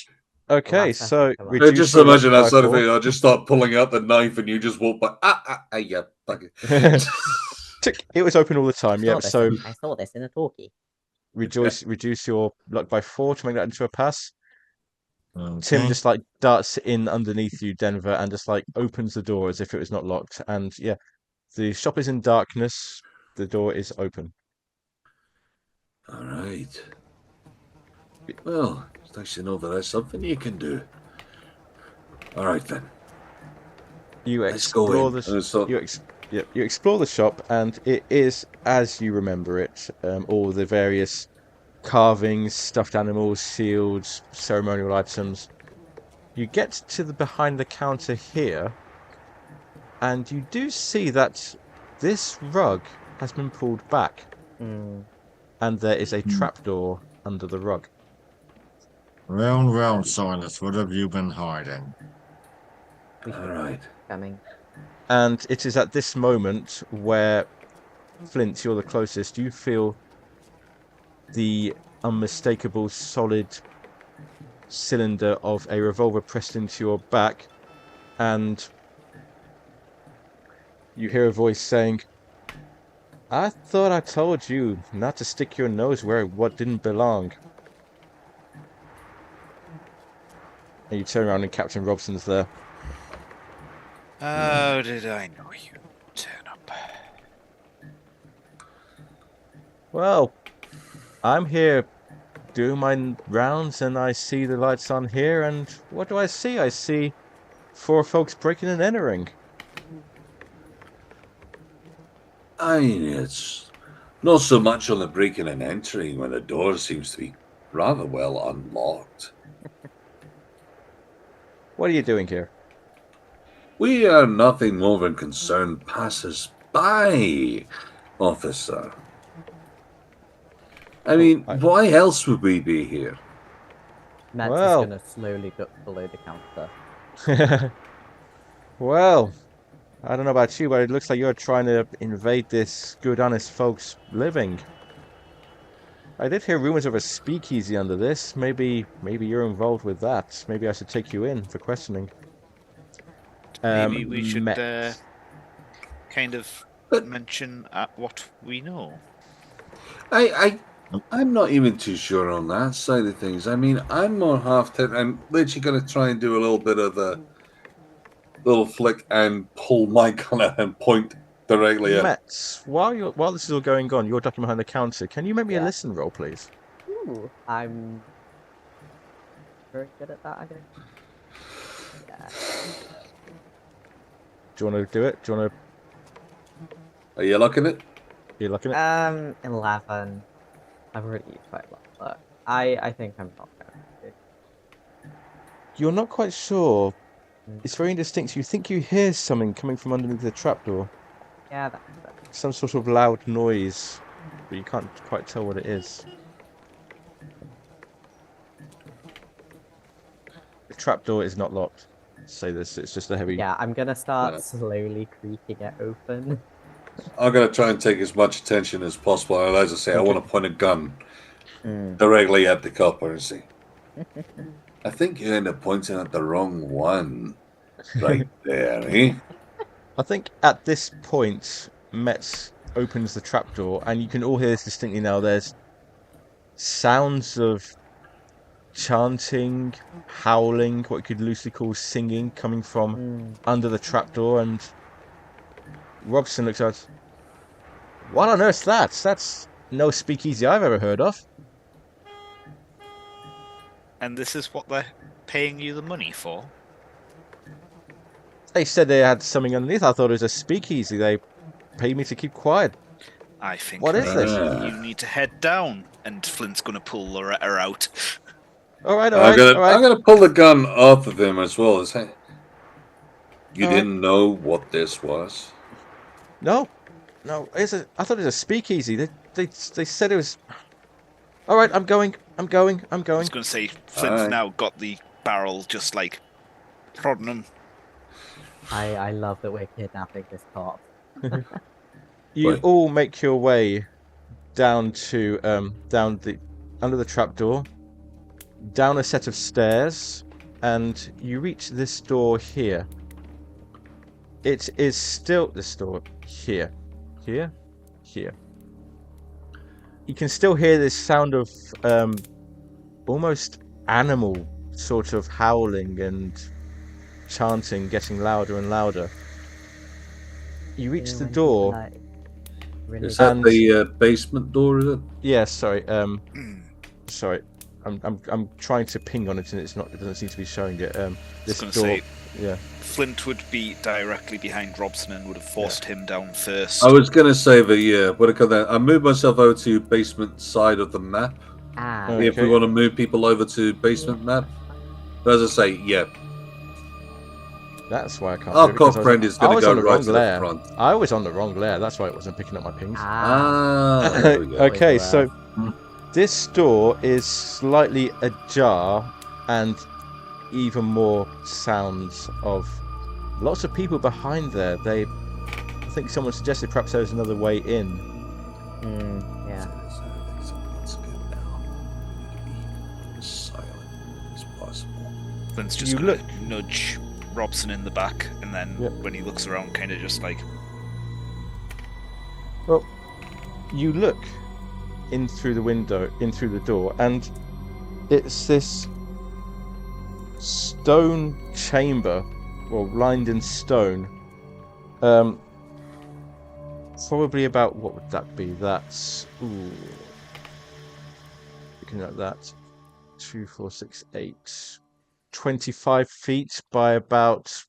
Okay, so just imagine that sort of thing. I'll just start pulling out the knife and you just walk by. Yeah. It was open all the time. Yeah, so I saw this in a talkie. Reduce your luck by 4 to make that into a pass. Okay. Tim just like darts in underneath you, Denver, and just like opens the door as if it was not locked. And yeah, the shop is in darkness. The door is open. All right. Well, it's nice to know that there's something you can do. All right then. You explore you explore the shop, and it is as you remember it. All the various carvings, stuffed animals, shields, ceremonial items. You get to the behind the counter here, and you do see that this rug has been pulled back, and there is a trapdoor under the rug. Round, Silas, what have you been hiding? All right. Coming. And it is at this moment where, Flint, you're the closest, you feel the unmistakable solid cylinder of a revolver pressed into your back, and you hear a voice saying, "I thought I told you not to stick your nose where what didn't belong." And you turn around and Captain Robson's there. How did I know you'd turn up? Well, I'm here doing my rounds and I see the lights on here, and what do I see? I see 4 folks breaking and entering. I mean, it's not so much on the breaking and entering when the door seems to be rather well unlocked. What are you doing here? We are nothing more than concerned passers-by, officer. I mean, why else would we be here? Matt's is going to slowly go below the counter. Well, I don't know about you, but it looks like you're trying to invade this good, honest folks' living. I did hear rumors of a speakeasy under this. Maybe you're involved with that. Maybe I should take you in for questioning. Maybe we should kind of mention what we know. I'm not even too sure on that side of things. I mean, I'm more I'm literally going to try and do a little bit of a little flick and pull my gun out and point Directly in. Mets, while this is all going on, you're ducking behind the counter. Can you make me a listen roll, please? Ooh, I'm very good at that, I guess. Yeah. Do you want to do it? Do you want to? Are you looking at it? You're looking at 11. I've already used quite a lot, but I think I'm not going to. You're not quite sure. It's very indistinct. You think you hear something coming from underneath the trapdoor. Yeah, that's Some sort of loud noise, but you can't quite tell what it is. The trapdoor is not locked. Say this, it's just a heavy... Yeah, I'm gonna start slowly creaking it open. I'm going to try and take as much attention as possible. And as I say, I want to point a gun directly at the copper and see. I think you end up pointing at the wrong one. Right there, eh? I think at this point, Metz opens the trapdoor, and you can all hear this distinctly now. There's sounds of chanting, howling, what you could loosely call singing, coming from under the trapdoor, and Robson looks out. What on earth's that? That's no speakeasy I've ever heard of. And this is what they're paying you the money for? They said they had something underneath. I thought it was a speakeasy. They paid me to keep quiet. I think What is this? you need to head down, and Flint's going to pull Loretta out. All right. I'm gonna pull the gun off of him as well. You didn't know what this was? No. I thought it was a speakeasy. They said it was. All right, I'm going. I was going to say, Flint's now got the barrel just like prodding him. I love that we're kidnapping this cop. You all make your way down to under the trapdoor, down a set of stairs, and you reach this door here. It is still this door here. You can still hear this sound of almost animal sort of howling and chanting getting louder and louder. You reach the door. Is that the basement door, is it? Yeah, sorry. Sorry. I'm trying to ping on it and it doesn't seem to be showing it. This door. Say, yeah. Flint would be directly behind Robson and would have forced him down first. I was going to say that, I moved myself over to basement side of the map. If we want to move people over to basement map. But as I say, That's why I can't. Our cop friend is going to go right to the front. I was on the wrong layer. That's why it wasn't picking up my pings. There we go. Okay, so this door is slightly ajar, and even more sounds of lots of people behind there. I think someone suggested perhaps there was another way in. Yeah. Flint's just going to nudge Robson in the back, and then when he looks around, kind of just like... Well, you look in through the door, and it's this stone chamber, lined in stone. Probably about, what would that be? That's looking at that, 2, 4, 6, 8, 25 feet by about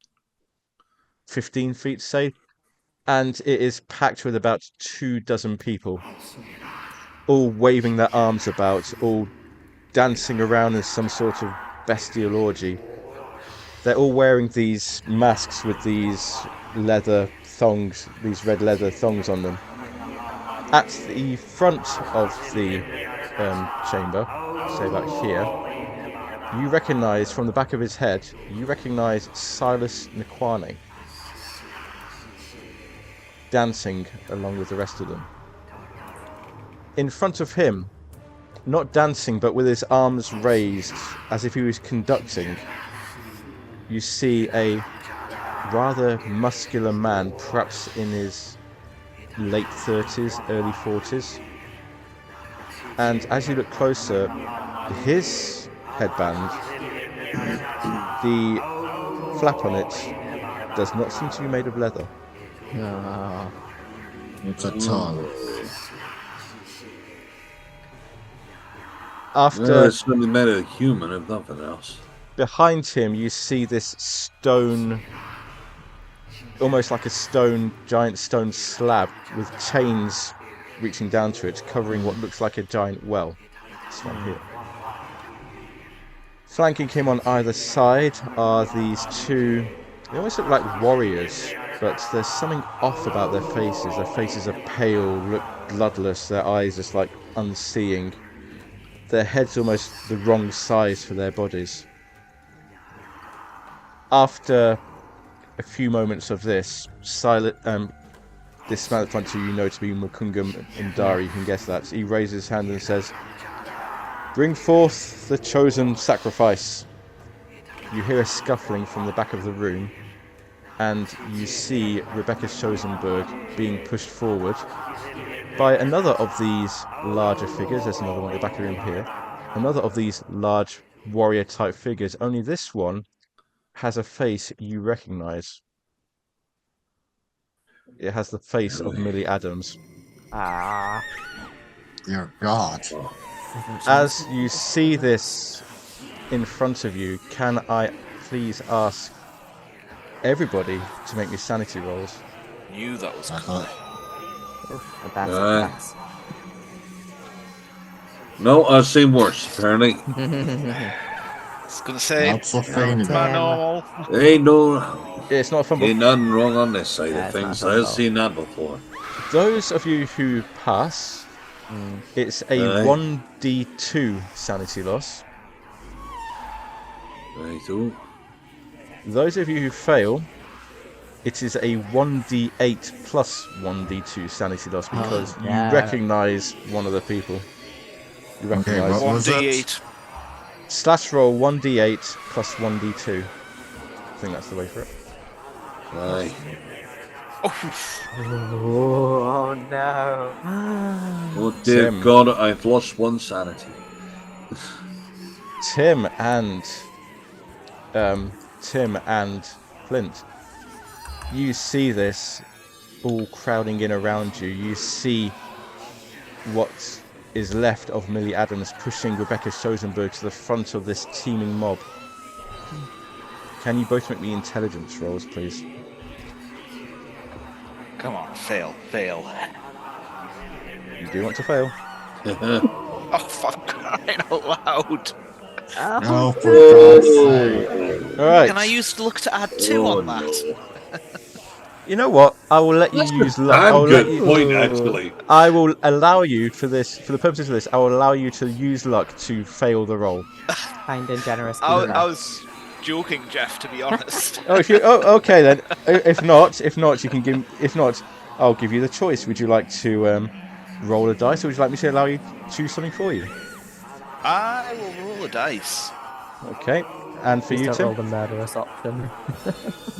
15 feet, say, and it is packed with about 24 people, all waving their arms about, all dancing around in some sort of bestial orgy. They're all wearing these masks with these leather thongs, these red leather thongs on them. At the front of the chamber, say about here, you recognise from the back of his head, Silas Nkwane dancing along with the rest of them. In front of him, not dancing but with his arms raised as if he was conducting, you see a rather muscular man, perhaps in his late 30s, early 40s. And as you look closer, his headband, the flap on it, does not seem to be made of leather. Oh. It's a tongue. After it's only made of human, if nothing else. behind him, you see this stone, almost like a giant stone slab with chains reaching down to it, covering what looks like a giant well. This one here. Flanking him on either side are these two. They almost look like warriors, but there's something off about their faces. Their faces are pale, look bloodless. Their eyes just like unseeing. Their head's almost the wrong size for their bodies. After a few moments of this, this man at the front who you know to be Mukungum Indari, you can guess that. He raises his hand and says, "Bring forth the chosen sacrifice." You hear a scuffling from the back of the room, and you see Rebecca Chosenberg being pushed forward by another of these larger figures. There's another one at the back of the room here. Another of these large warrior-type figures, only this one has a face you recognize. It has the face of Millie Adams. Ah. Dear God. As you see this in front of you, can I please ask everybody to make me sanity rolls? Knew that was coming. That's No, I've seen worse, apparently. I was gonna say, Not so funny. my normal. Ain't no, Yeah, it's not a fumble. ain't nothing wrong on this side Yeah, of it's things. not a I've fumble. seen that before. Those of you who pass, it's a Aye. 1d2 sanity loss. Right, oh. Those of you who fail, it is a 1d8 plus 1d2 sanity loss because yeah. you recognise one of the people. You Okay, recognise. what was it? 1d8. Slash roll 1d8 plus 1d2. I think that's the way for it. Aye. Oh no. Oh dear Tim. God, I've lost one sanity. Tim and Flint, you see this all crowding in around you. You see what is left of Millie Adams pushing Rebecca Chosenberg to the front of this teeming mob. Can you both make me intelligence rolls, please? Come on, fail. You do want to fail. Oh, fuck, crying out loud. Oh, for God's sake. Alright, Can I use luck to add 2 on that? you know what? I will let you use luck. I Damn will let good you... point, actually. I will allow you for the purposes of this. I will allow you to use luck to fail the roll. Kind and generous. I Peter. was joking, Jeff, to be honest. Okay then. If not, you can give. If not, I'll give you the choice. Would you like to roll a dice, or would you like me to allow you to choose something for you? I will roll a dice. Okay. And for Please you, don't Tim. roll the murderous option.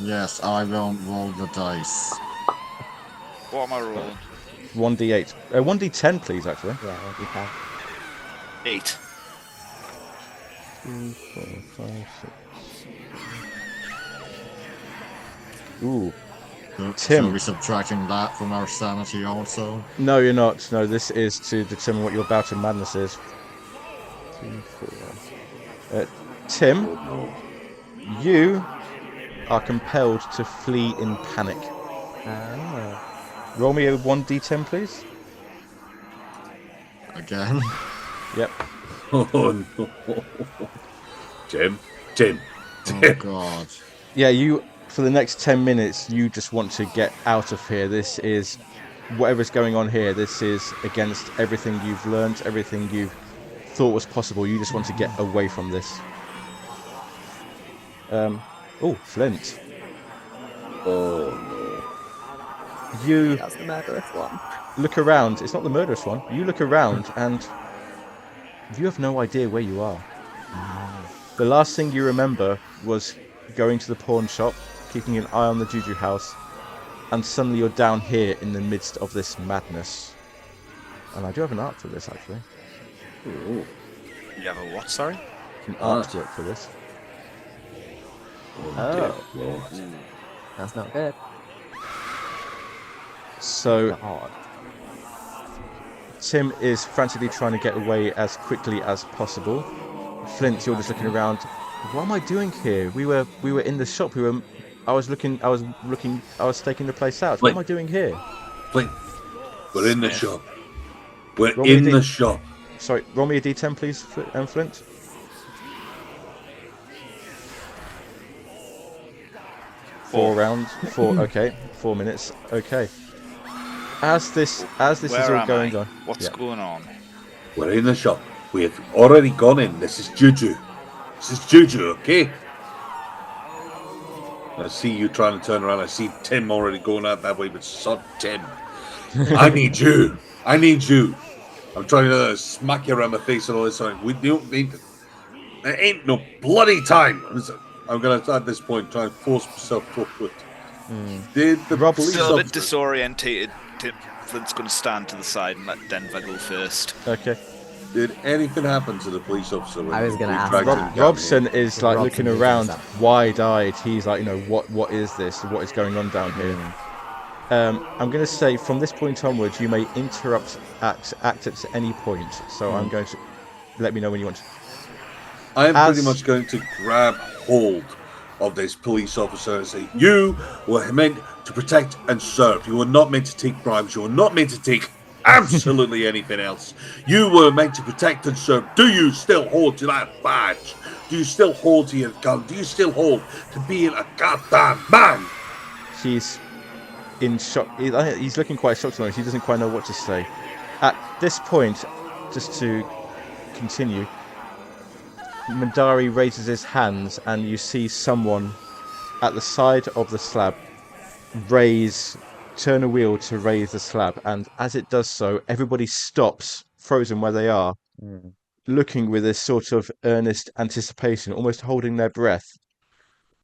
Yes, I will roll the dice. What am I rolling? 1d8. 1d10, please. Actually. Yeah, you can. 8. 2, 4, 5, 6. Ooh. So Tim. we're subtracting that from our sanity also. No, you're not. No, this is to determine what your bout of madness is. 2, 4. Tim, you are compelled to flee in panic. Oh. Roll me a 1d10, please. Again. Yep. Oh no. Tim. Oh God. Yeah, you, for the next 10 minutes, you just want to get out of here. This is, whatever's going on here, this is against everything you've learned, everything you've thought was possible. You just want to get away from this. Oh, Flint. Oh You That's the murderous one. look around. It's not the murderous one. You look around and you have no idea where you are. The last thing you remember was going to the pawn shop, keeping an eye on the JuJu House, and suddenly you're down here in the midst of this madness. And I do have an art for this, actually. no. You have a what, sorry? An artwork for this. Oh, Lord. that's not good. So God. Tim is frantically trying to get away as quickly as possible. Flint, you're just looking around. What am I doing here? We were in the shop. I was taking the place out. What am I doing here? Flint, we're in the Smith. shop. We're Roll me in a the shop. Sorry, roll me a d10, please, Flint. 4 rounds. 4. Okay. 4 minutes. Okay. As this is Where all am going I? on. What's going on? We're in the shop. We have already gone in. This is JuJu. This is JuJu, okay? I see you trying to turn around. I see Tim already going out that way, but son, Tim. I need you. I need you. I'm trying to smack you around the face and all this. We don't need. There ain't no bloody time. I'm going to, at this point, try and force myself forward. Did the Rob's police Still a bit officer... disorientated. Flint's going to stand to the side and let Denver go first. Okay. Did anything happen to the police officer? When I was gonna we ask dragged that. him down Robson here? is like Robson looking is around, exact. wide-eyed. He's like, what is this? What is going on down here? I'm going to say from this point onwards, you may interrupt act at any point. So I'm going to let me know when you want to. I am As- pretty much going to grab hold of this police officer and say, you were meant to protect and serve. You were not meant to take bribes. You were not meant to take absolutely anything else. You were meant to protect and serve. Do you still hold to that badge? Do you still hold to your gun? Do you still hold to being a goddamn man? He's in shock. He's looking quite shocked at the moment. He doesn't quite know what to say. At this point, just to continue, Mandari raises his hands and you see someone at the side of the slab turn a wheel to raise the slab, and as it does so, everybody stops, frozen where they are, looking with this sort of earnest anticipation, almost holding their breath.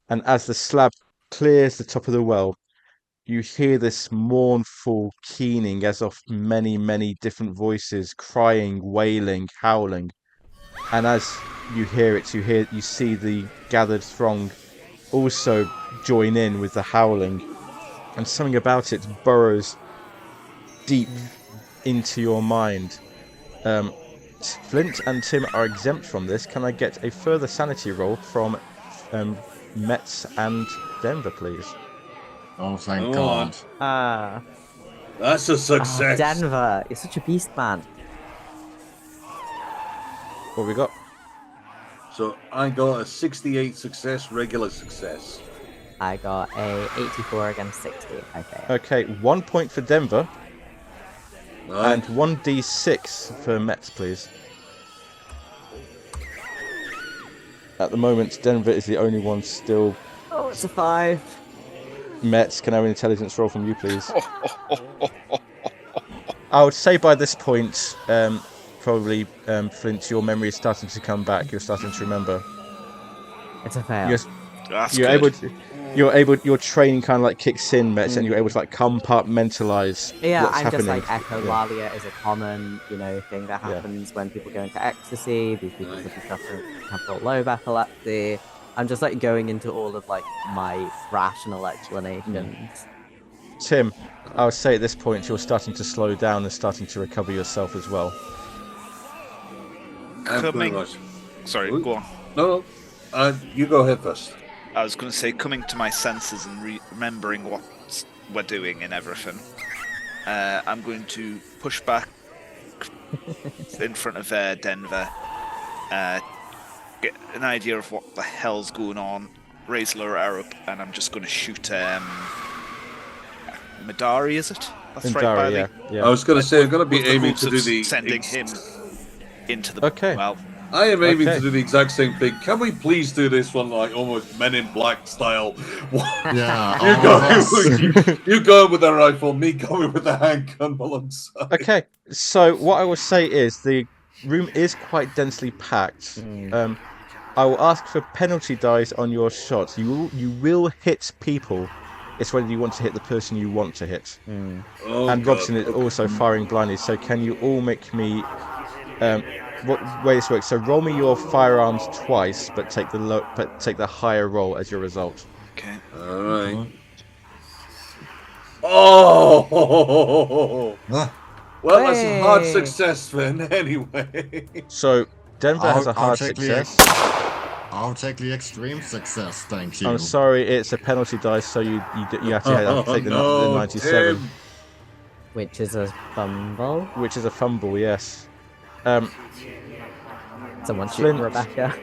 And as the slab clears the top of the well, you hear this mournful keening as of many, many different voices, crying, wailing, howling. And as you hear it, you see the gathered throng also join in with the howling. And something about it burrows deep into your mind. Flint and Tim are exempt from this. Can I get a further sanity roll from Metz and Denver, please? Oh, thank Come God. on. That's a success. Denver, you're such a beast, man. What have we got? So I got a 68 success, regular success. I got a 84 against 60. Okay. Okay, 1 point for Denver Right. and 1d6 for Metz, please. At the moment, Denver is the only one still. Oh, it's a 5. Metz, can I have an intelligence roll from you, please? I would say by this point, probably, Flint, your memory is starting to come back. You're starting to remember. It's a fail. That's You're good. your training kind of like kicks in, Metz, and you're able to like compartmentalize Yeah, what's I'm happening. just like echolalia is a common, thing that Yeah. happens when people go into ecstasy. These people have temporal lobe epilepsy. I'm just like going into all of like my rational explanations. Tim, I would say at this point you're starting to slow down and starting to recover yourself as well. I'm pretty Coming. much... Sorry, Ooh. go on. No, you go ahead first. I was going to say, coming to my senses and remembering what we're doing and everything, I'm going to push back in front of Denver, get an idea of what the hell's going on, raise Laura up, and I'm just going to shoot Madari, is it? That's right, Indari, Bailey? yeah. I was going to say, I'm going to be With the aiming hopes to of do the... sending him into the... Okay. Well, I am aiming Okay. to do the exact same thing. Can we please do this one like almost Men in Black style? Yeah. You go with the rifle, me going with the handgun alongside. Okay, so what I will say is the room is quite densely packed. I will ask for penalty dice on your shots. You will hit people. It's whether you want to hit the person you want to hit. Oh, And God. Robson is also firing blindly. So can you all make me? What way this works? So roll me your firearms twice, but take the higher roll as your result. okay. All right. Oh! Huh? Well, that's a hard Hey. success then, anyway. So Denver has a hard take success. I'll take the extreme success, thank you. I'm sorry, it's a penalty dice, so you have to take the 97, Tim. Which is a fumble. which is a fumble. Yes. Someone shoot Flint. Rebecca.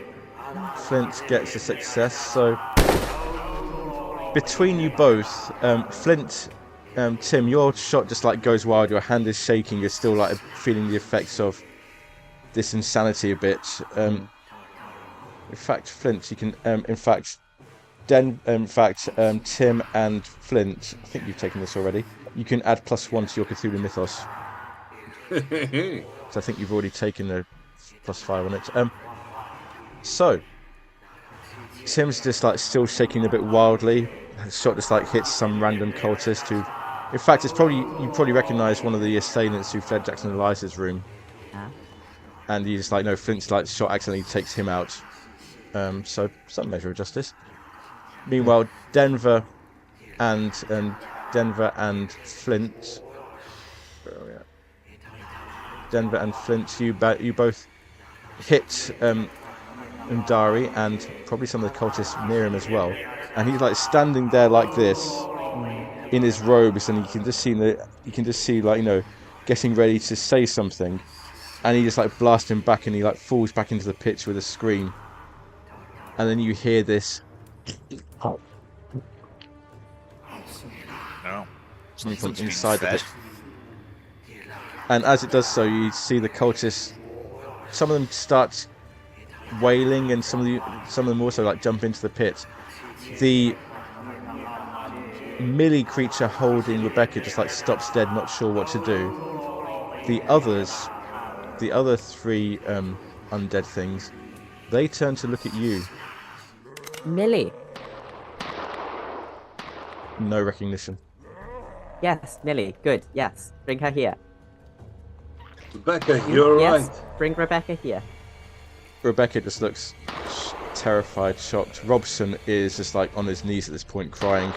Flint gets a success. So between you both, Flint, Tim, your shot just like goes wild. Your hand is shaking. You're still like feeling the effects of this insanity a bit. In fact, Flint, you can. Tim and Flint. I think you've taken this already. You can add +1 to your Cthulhu Mythos. So I think you've already taken a +5 on it. So Tim's just like still shaking a bit wildly. His shot just like hits some random cultist who, in fact, you probably recognise one of the assailants who fled Jackson Elias's room. And you just like no, Flint's like shot accidentally takes him out. So some measure of justice. Meanwhile, Denver and Flint. Where are we at? Denver and Flint, you both hit Undari and probably some of the cultists near him as well. And he's like standing there like this in his robes, and you can just see like, you know, getting ready to say something. And he just like blasts him back, and he like falls back into the pitch with a scream. And then you hear this coming from inside the pit. And as it does so, you see the cultists. Some of them start wailing, and some of them also like jump into the pit. The Millie creature holding Rebecca just like stops dead, not sure what to do. The other 3 undead things, they turn to look at you. Millie. No recognition. Yes, Millie. Good. Yes. Bring her here. Rebecca, you're Yes. right. Bring Rebecca here. Rebecca just looks terrified, shocked. Robson is just like on his knees at this point, crying.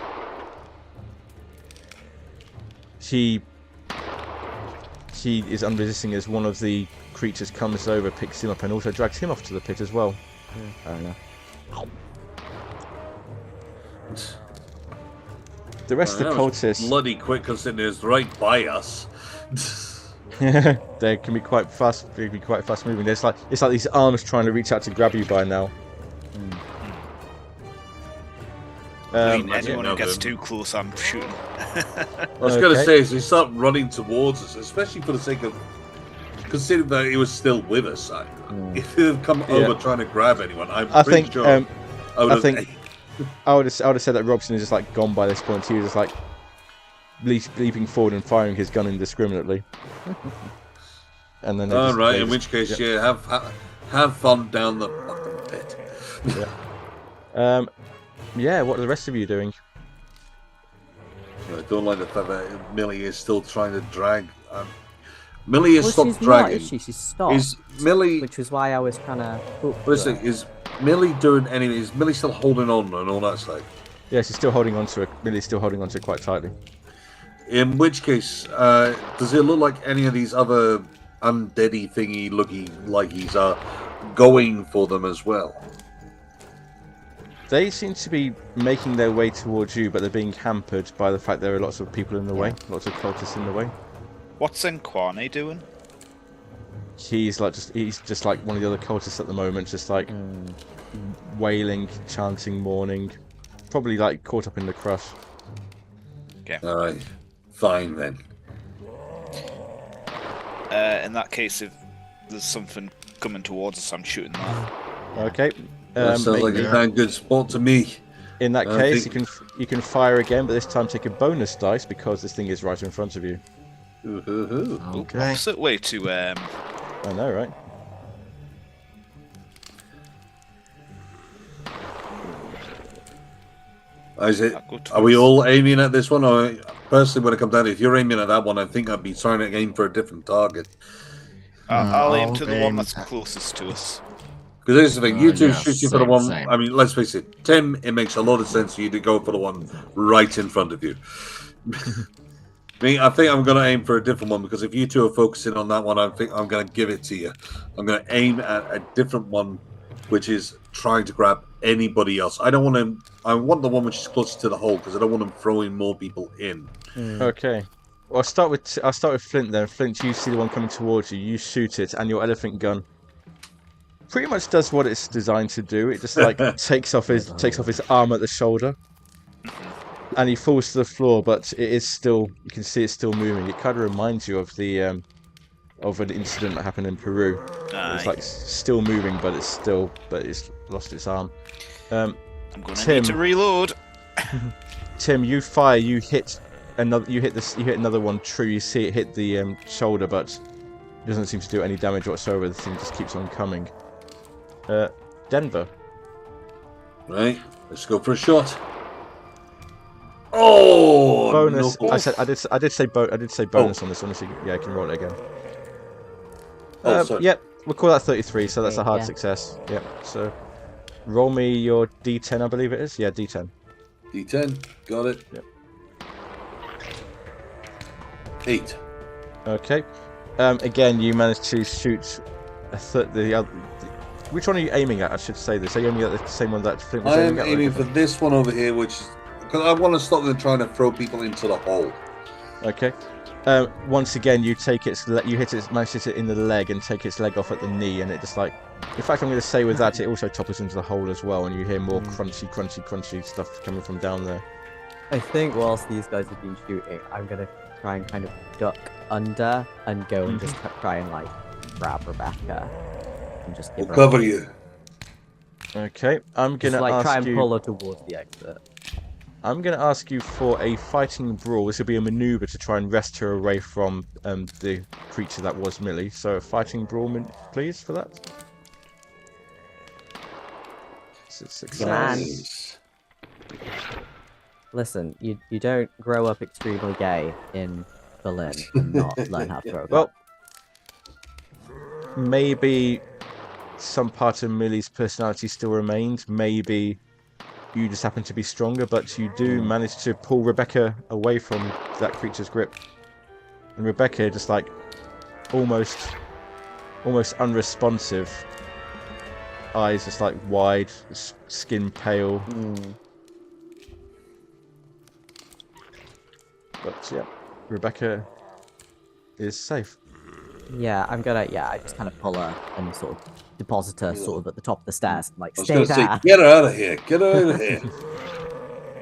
He is unresisting as one of the creatures comes over, picks him up, and also drags him off to the pit as well. Fair enough. The rest of the That was cultists, bloody quick, considering it's right by us. they can be quite fast. They can be quite fast moving. It's like these arms trying to reach out to grab you by now. I mean, anyone who yeah. gets too close, I'm shooting. I was going to say, as they start running towards us, especially for the sake of considering that he was still with us. If they had come over trying to grab anyone, I think I would have said that Robson is just like gone by this point. He was just like leaping forward and firing his gun indiscriminately. And then all right, in which case, have fun down the fucking pit. Yeah, what are the rest of you doing? I don't like the fact that Millie is still trying to drag. Millie has stopped she's dragging. Not, is she? She's stopped. Is Millie? Which was why I was trying to. Listen, is Millie doing anything? Is Millie still holding on and all that stuff? Yeah, she's still holding on to it. Millie's still holding on to it quite tightly. In which case, does it look like any of these other undeady thingy looking like he's going for them as well? They seem to be making their way towards you, but they're being hampered by the fact there are lots of people in the way, lots of cultists in the way. What's Nkwane doing? He's just like one of the other cultists at the moment, just like wailing, chanting, mourning, probably like caught up in the crush. Okay. All right, fine then. In that case, if there's something coming towards us, I'm shooting that. Okay. That sounds like a damn good spot to me. In that case, you can fire again, but this time take a bonus dice because this thing is right in front of you. Okay. Opposite way to I know, right? Are we all aiming at this one? Or personally, when it comes down to it, if you're aiming at that one, I think I'd be trying to aim for a different target. I'll aim to the one that's closest to us. Because here's the thing, you two shooting for the one. same. I mean, let's face it, Tim. It makes a lot of sense for you to go for the one right in front of you. I think I'm going to aim for a different one because if you two are focusing on that one, I think I'm going to give it to you. I'm going to aim at a different one, which is trying to grab anybody else. I don't want to. I want the one which is closer to the hole because I don't want them throwing more people in. Okay. Well, I'll start with Flint then. Flint, you see the one coming towards you. You shoot it, and your elephant gun pretty much does what it's designed to do. It just like takes off his arm at the shoulder, and he falls to the floor. But it is still, you can see it's still moving. It kind of reminds you of the of an incident that happened in Peru. It's like still moving, but it's lost its arm. I'm gonna need to reload. Tim, you fire. You hit another one. True, you see it hit the shoulder, but it doesn't seem to do any damage whatsoever. The thing just keeps on coming. Denver. Right, let's go for a shot. Oh, bonus. No. I did say bonus on this one. So I can roll it again. Sorry. Yep, we'll call that 33. So that's a hard success. Yep. So roll me your D10, I believe it is. Yeah, D10. D10, got it. Yep. 8. Okay. Again, you managed to shoot which one are you aiming at? I should say this. Are you aiming at the same one that Flint was aiming at? I'm aiming for this one over here, which is because I want to stop them trying to throw people into the hole. Okay. Once again, you take its, you hit it, manage to hit it in the leg and take its leg off at the knee, and it just like. In fact, I'm going to say with that, it also topples into the hole as well, and you hear more crunchy stuff coming from down there. I think whilst these guys have been shooting, I'm going to try and kind of duck under and go and just try and like grab Rebecca and just give We'll her cover you. Okay, I'm going to ask try and you. pull her towards the exit. I'm going to ask you for a fighting brawl. This will be a maneuver to try and wrest her away from the creature that was Millie. So a fighting brawl, please, for that. It's a success. Listen, you don't grow up extremely gay in Berlin and not learn how to throw a gun. Well, maybe some part of Millie's personality still remained. Maybe you just happen to be stronger, but you do manage to pull Rebecca away from that creature's grip. And Rebecca, just like almost unresponsive, eyes just like wide, skin pale. But yeah, Rebecca is safe. Yeah, I just kind of pull her and sort of deposit her sort of at the top of the stairs and like, I was stay going to say, there. get her out of here. Get her out of here.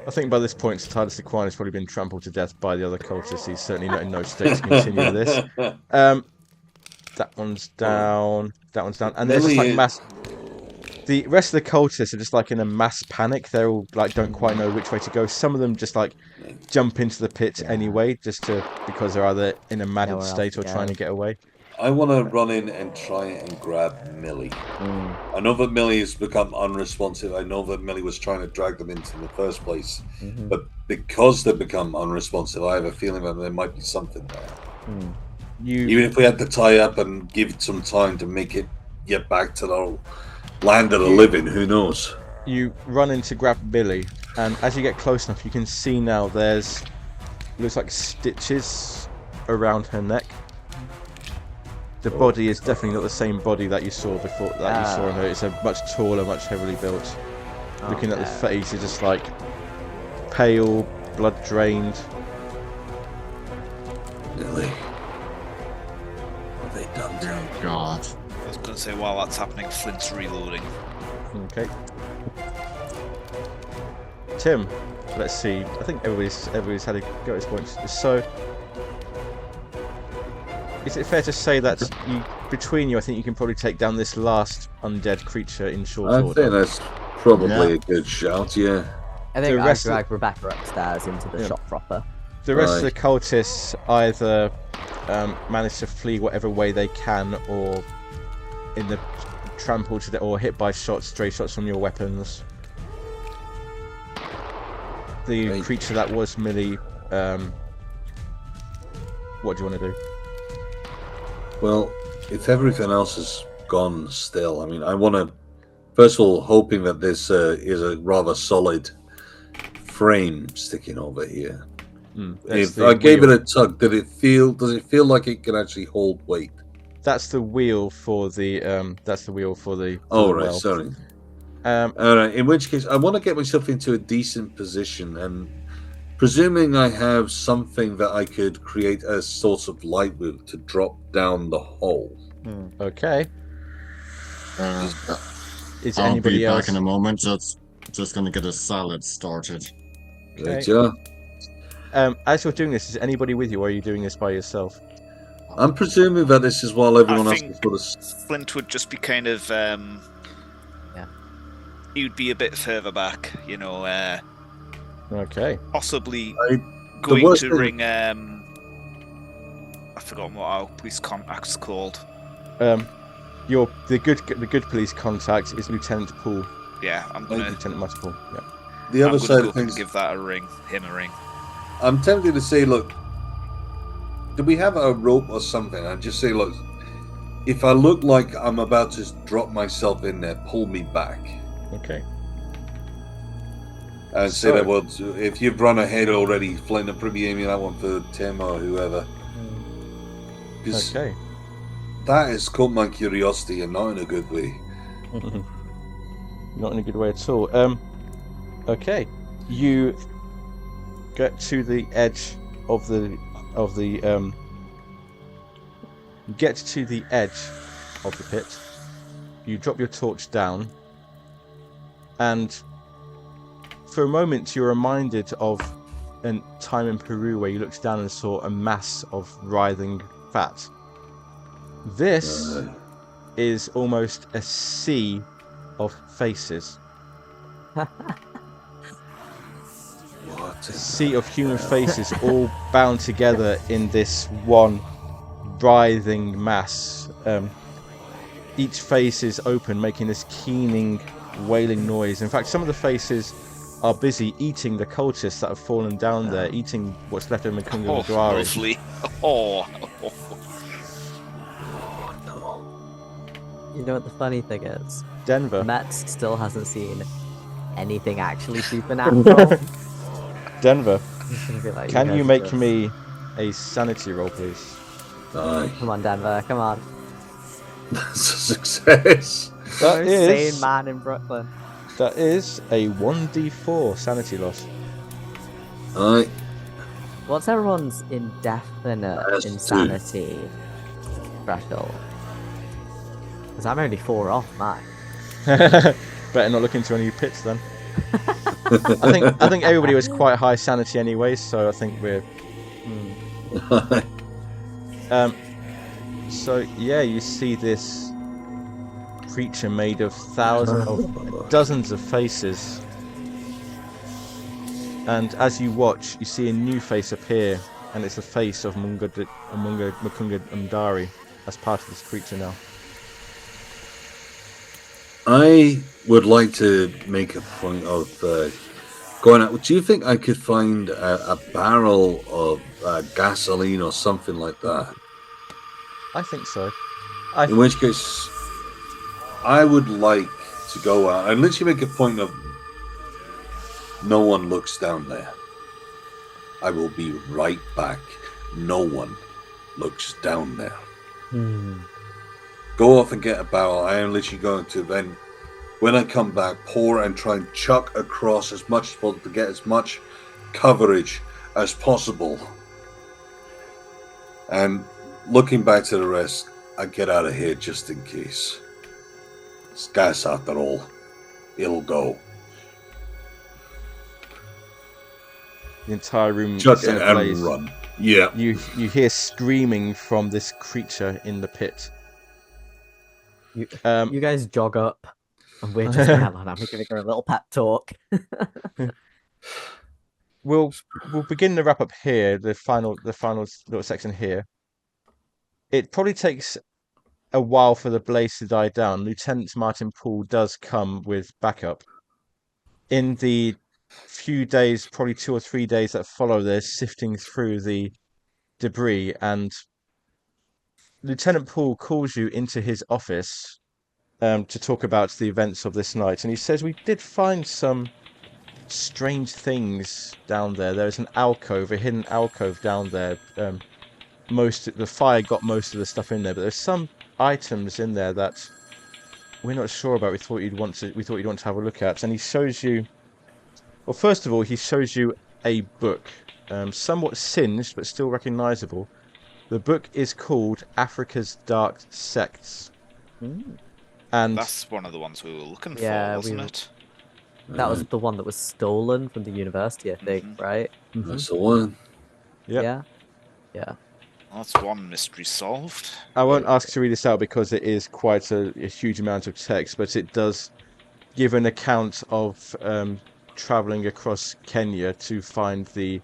I think by this point, Titus Aquan has probably been trampled to death by the other cultists. He's certainly not in no state to continue with this. That one's down. That one's down. And there's just like mass. The rest of the cultists are just like in a mass panic. They're all like don't quite know which way to go. Some of them just like jump into the pit anyway, just because they're either in a maddened state or trying to get away. I want to run in and try and grab Millie. I know that Millie has become unresponsive. I know that Millie was trying to drag them into the first place. But because they've become unresponsive, I have a feeling that there might be something there. Even if we had to tie up and give it some time to make it get back to the land of the living, who knows? You run in to grab Millie, and as you get close enough, you can see now there's looks like stitches around her neck. The body is definitely not the same body that you saw before. That you saw on her. It's a much taller, much heavily built. Looking at the face, it's just like pale, blood drained. Millie, what have they done to her? God. I was going to say, while that's happening, Flint's reloading. Okay. Tim, let's see. I think everybody's had a go at this point. So, is it fair to say that between you, I think you can probably take down this last undead creature in short order? I think that's probably a good shout, yeah. I think I drag Rebecca upstairs into the shop proper. The rest of the cultists either manage to flee whatever way they can, or in the trampled to or hit by stray shots from your weapons. The creature that was Millie, what do you want to do? Well, if everything else is gone still, I mean, I want to, first of all, hoping that this is a rather solid frame sticking over here. If I gave it a tug, does it feel like it can actually hold weight? That's the wheel for the Oh, right, well. sorry. All right. In which case, I want to get myself into a decent position, and presuming I have something that I could create a source of light with to drop down the hole. Okay. Is I'll anybody be else? back in a moment. Just gonna get a salad started. Okay. Right, yeah. As you're doing this, is anybody with you, or are you doing this by yourself? I'm presuming that this is while everyone else is sort of... Flint would just be kind of He'd be a bit further back, you know. Okay. Possibly going to ring. I've forgotten what our police contact's called. The good police contact is Lieutenant Poole. Yeah, I'm gonna Lieutenant Matt Poole. Yeah. The other side of things, give that him a ring. I'm tempted to say, look, do we have a rope or something? I'd just say, look, if I look like I'm about to drop myself in there, pull me back. Okay. And say that, well, if you've run ahead already, Flint, and probably aiming that one for Tim or whoever. Okay. That has caught my curiosity, and not in a good way. Not in a good way at all. Okay. You get to the edge of the pit. You drop your torch down, and for a moment you're reminded of a time in Peru where you looked down and saw a mass of writhing fat. This is almost a sea of faces. What? A sea of human faces all bound together in this one writhing mass. Each face is open, making this keening, wailing noise. In fact, some of the faces are busy eating the cultists that have fallen down there, eating what's left of Makunga Madrari. Lovely. Oh. You know what the funny thing is? Denver. Matt still hasn't seen anything actually supernatural. Denver, He's gonna be like, can you guys make just- me a sanity roll, please? Aye. Come on, Denver, come on. That's a success. That Most is sane man in Brooklyn. that is a 1d4 sanity loss. Aye. What's everyone's indefinite That's insanity threshold? Because I'm only 4 off mine. Better not look into any pits then. I think everybody was quite high sanity anyway, so I think we're. So yeah, you see this creature made of dozens of faces, and as you watch, you see a new face appear, and it's the face of Makunga Mdari as part of this creature now. I would like to make a point of going out. Do you think I could find a barrel of gasoline or something like that? I think so. In which case, I would like to go out and literally make a point of no one looks down there. I will be right back. No one looks down there. Go off and get a barrel. I am literally going to then, when I come back, pour and try and chuck across as much as possible to get as much coverage as possible. And looking back to the rest, I get out of here just in case. It's gas after all. It'll go. The entire room Chuck set it ablaze. and run. Yeah. You hear screaming from this creature in the pit. You guys jog up, and we're just hang on. I'm giving her a little pep talk. We'll begin the wrap up here. The final little section here. It probably takes a while for the blaze to die down. Lieutenant Martin Poole does come with backup. In the few days, probably 2 or 3 days that follow, they're sifting through the debris, and Lieutenant Poole calls you into his office to talk about the events of this night, and he says we did find some strange things down there. There's an alcove, a hidden alcove down there. The fire got most of the stuff in there, but there's some items in there that we're not sure about. We thought you'd want to have a look at. And he shows you. Well, first of all, he shows you a book, somewhat singed but still recognizable. The book is called Africa's Dark Sects. And that's one of the ones we were looking for, wasn't it? That was the one that was stolen from the university, I think, right? That's the one. Yeah. That's one mystery solved. I won't ask to read this out because it is quite a huge amount of text, but it does give an account of traveling across Kenya to find the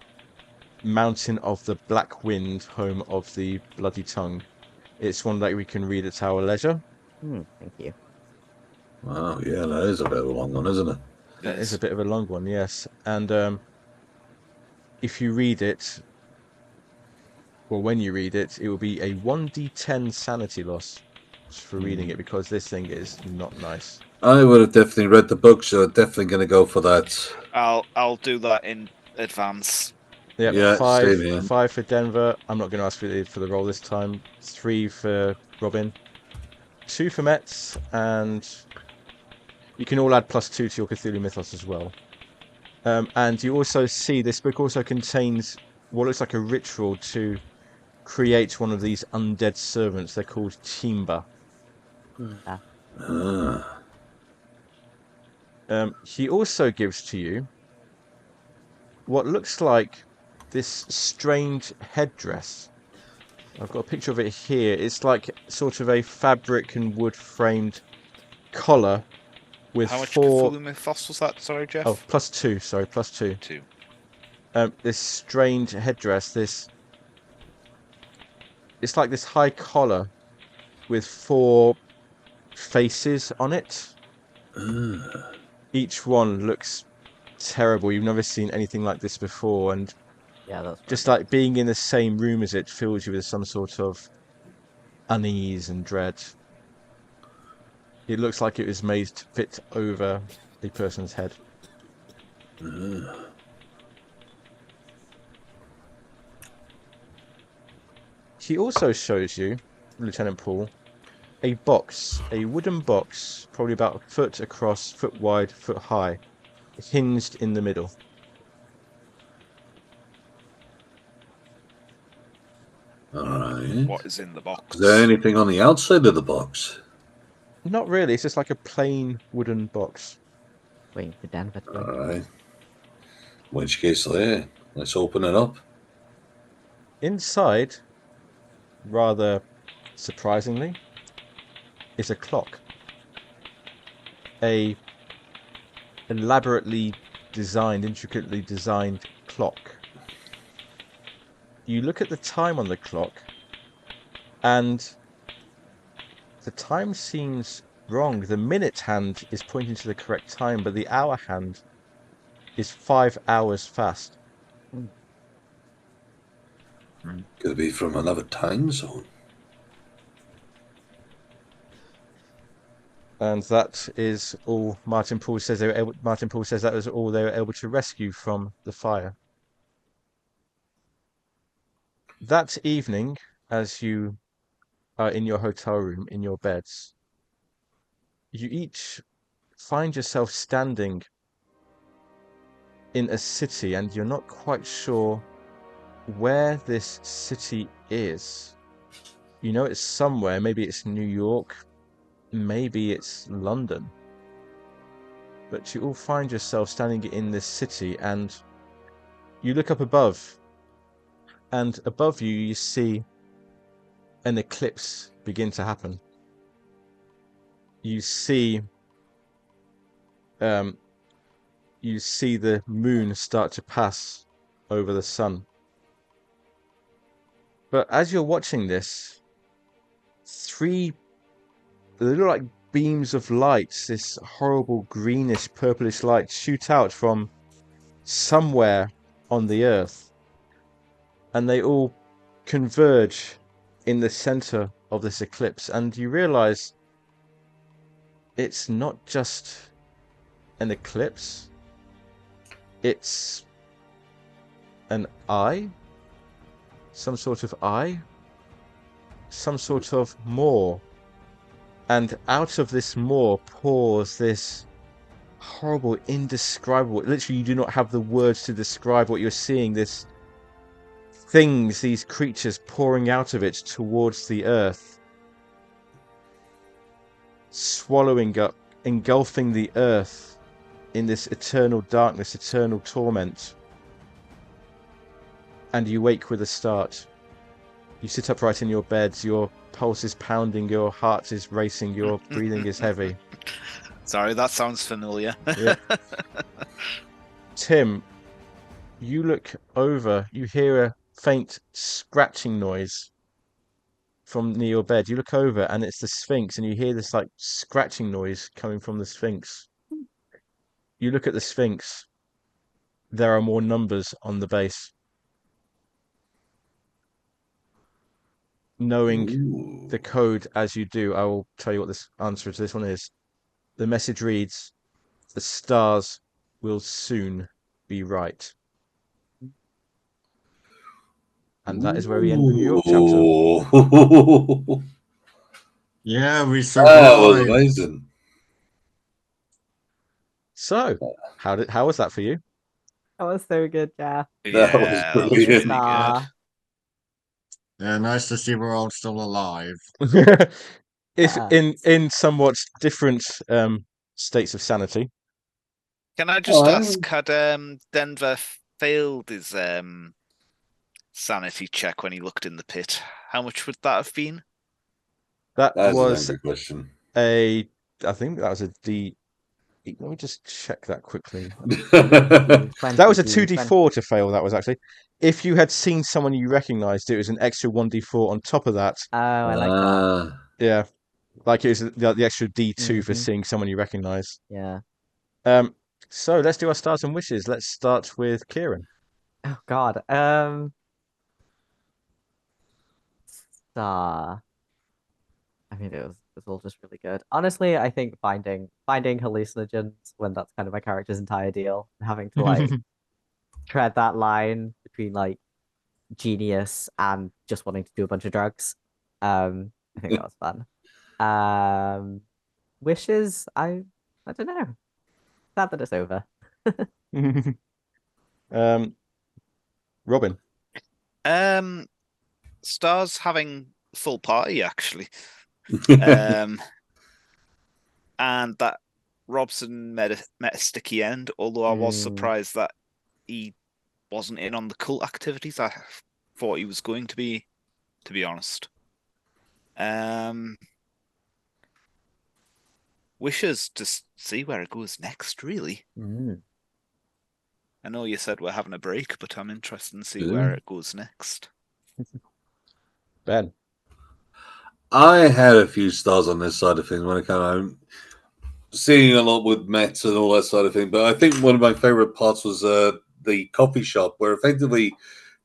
Mountain of the Black Wind, home of the Bloody Tongue. It's one that we can read at our leisure. Thank you. Wow, yeah, that is a bit of a long one, isn't it? That is a bit of a long one, yes. And if you read it, or when you read it, it will be a 1d10 sanity loss for reading it, because this thing is not nice. I would have definitely read the book, so I'm definitely going to go for that. I'll do that in advance. Yep, Yeah, same here. 5 for Denver. I'm not going to ask for the roll this time. 3 for Robin. 2 for Metz, and you can all add +2 to your Cthulhu Mythos as well. And you also see this book also contains what looks like a ritual to create one of these undead servants. They're called Timba. He also gives to you what looks like this strange headdress. I've got a picture of it here. It's like sort of a fabric and wood framed collar with How much 4... Cthulhu Mythos was that? Sorry, Jeff? Oh, +2. Sorry, +2. 2. This strange headdress. It's like this high collar with 4 faces on it. Each one looks terrible. You've never seen anything like this before, and that's just like being in the same room as it fills you with some sort of unease and dread. It looks like it was made to fit over a person's head. He also shows you, Lieutenant Paul, a box, a wooden box, probably about a foot across, foot wide, foot high, hinged in the middle. Alright. What is in the box? Is there anything on the outside of the box? Not really, it's just like a plain wooden box. Waiting for Denver to Alright. In which case, there. Let's open it up. Inside, rather surprisingly, is a clock. A elaborately designed, intricately designed clock. You look at the time on the clock, and the time seems wrong. The minute hand is pointing to the correct time, but the hour hand is 5 hours fast. Could it be from another time zone? And that is all Martin Paul says. Martin Paul says that was all they were able to rescue from the fire. That evening, as you are in your hotel room, in your beds, you each find yourself standing in a city, and you're not quite sure where this city is. You know it's somewhere. Maybe it's New York. Maybe it's London. But you all find yourself standing in this city, and you look up above, and above you, you see an eclipse begin to happen. You see the moon start to pass over the sun. But as you're watching this, 3 little like beams of light, this horrible greenish purplish light, shoot out from somewhere on the earth, and they all converge in the center of this eclipse, and you realize it's not just an eclipse, It's an eye, some sort of eye, some sort of maw, and out of this maw pours this horrible, indescribable. Literally, you do not have the words to describe what you're seeing. These creatures pouring out of it towards the earth, swallowing up, engulfing the earth in this eternal darkness, eternal torment. And you wake with a start. You sit upright in your beds, your pulse is pounding, your heart is racing, your breathing is heavy. Sorry, that sounds familiar. Yeah. Tim, you look over, you hear a faint scratching noise from near your bed. You look over and it's the Sphinx, and you hear this like scratching noise coming from the Sphinx. You look at the Sphinx. There are more numbers on the base. Knowing the code as you do, I will tell you what this answer to this one is. The message reads, "The stars will soon be right." And that is where we end the New York chapter. Yeah, we That was survived. amazing. So, how was that for you? That was so good, Jeff. That was Yeah, that was brilliant. really good. Ah. Yeah, nice to see we're all still alive. If in somewhat different states of sanity. Can I just ask, had Denver failed his sanity check when he looked in the pit? How much would that have been? That That's was an angry question. I think that was a D. Let me just check that quickly. 20, That was a 20. 2d4 to fail. That was actually. If you had seen someone you recognised, it was an extra 1d4 on top of that. Oh, I like that. Yeah, like it was the extra D2 for Mhm. seeing someone you recognise. Yeah. So let's do our stars and wishes. Let's start with Kieran. Oh God. Star. I mean, it was all just really good. Honestly, I think finding hallucinogens when that's kind of my character's entire deal, and having to like tread that line between like genius and just wanting to do a bunch of drugs. I think that was fun. Wishes, I don't know. Sad that it's over. Robin. Stars having full party actually. And that Robson met a sticky end, although I was surprised that he wasn't in on the cult activities. I thought he was going to be honest. Wishes to see where it goes next, really. I know you said we're having a break, but I'm interested in see where it goes next. Ben. I had a few stars on this side of things when it came out. Seeing a lot with Mets and all that side of thing, but I think one of my favorite parts was the coffee shop, where effectively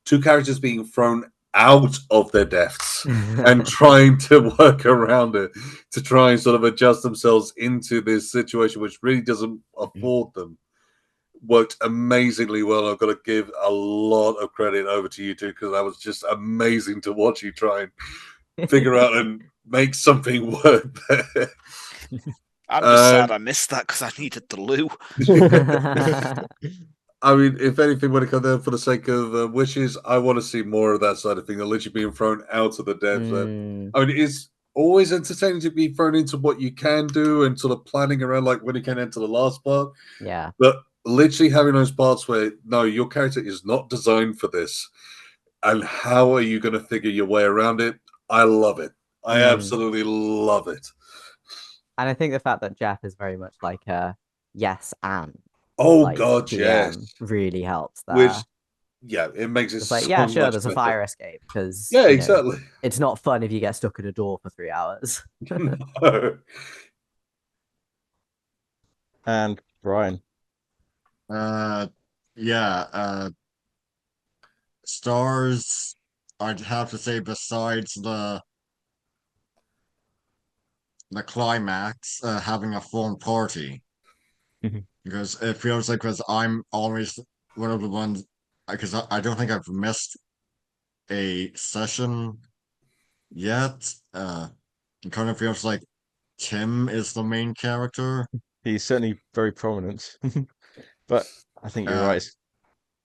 two characters being thrown out of their deaths and trying to work around it to try and sort of adjust themselves into this situation, which really doesn't afford them. Worked amazingly well. I've got to give a lot of credit over to you two, because that was just amazing to watch you try and figure out and make something work there. I'm just sad I missed that because I needed the loo. I mean, if anything, when it comes there for the sake of wishes, I want to see more of that side of thing. Literally being thrown out of the depths. I mean, it's always entertaining to be thrown into what you can do and sort of planning around, like when you can enter the last part. Yeah. But literally having those parts where, no, your character is not designed for this. And how are you going to figure your way around it? I love it. I absolutely love it. And I think the fact that Jeff is very much like a yes and. Oh, like, God, PM yes. really helps there. Which, yeah, it makes it it's like, so yeah, sure, much there's better. a fire escape because yeah, exactly. It's not fun if you get stuck in a door for 3 hours. No. And Brian. Stars, I'd have to say, besides the climax, having a fun party. Because it feels like because I'm always one of the ones because I don't think I've missed a session yet. It kind of feels like Tim is the main character. He's certainly very prominent. But I think you're right. It's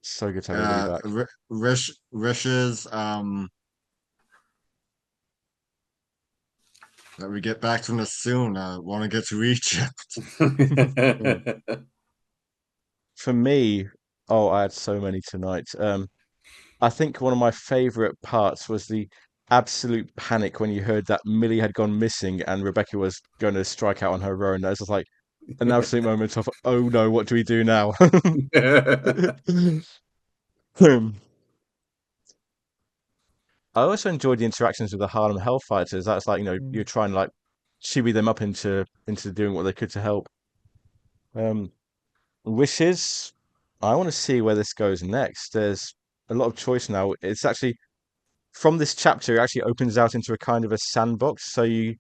so good to have everybody back. Wishes that we get back to this soon. Want to get to Egypt. For me, I had so many tonight. I think one of my favorite parts was the absolute panic when you heard that Millie had gone missing and Rebecca was going to strike out on her own. That was just like an absolute moment of, oh no, what do we do now? I also enjoyed the interactions with the Harlem Hellfighters. That's like, you're trying to like chibi them up into doing what they could to help. Wishes, I want to see where this goes next. There's a lot of choice now. It's actually from this chapter, it actually opens out into a kind of a sandbox, so you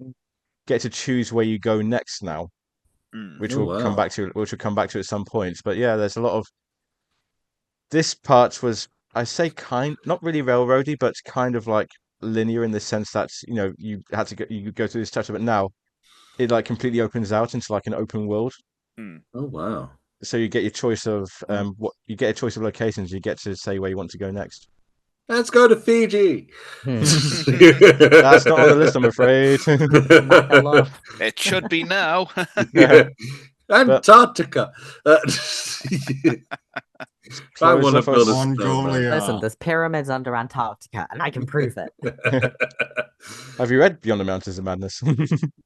get to choose where you go next now, which we'll come back to at some point. But yeah, there's a lot of this part was, I say, not really railroady, but kind of like linear in the sense that you had to you go through this chapter, but now it like completely opens out into like an open world. Oh wow! So you get your choice of locations. You get to say where you want to go next. Let's go to Fiji. That's not on the list, I'm afraid. It should be now. Antarctica. I want to build a Mongolia. Listen, there's pyramids under Antarctica, and I can prove it. Have you read Beyond the Mountains of Madness?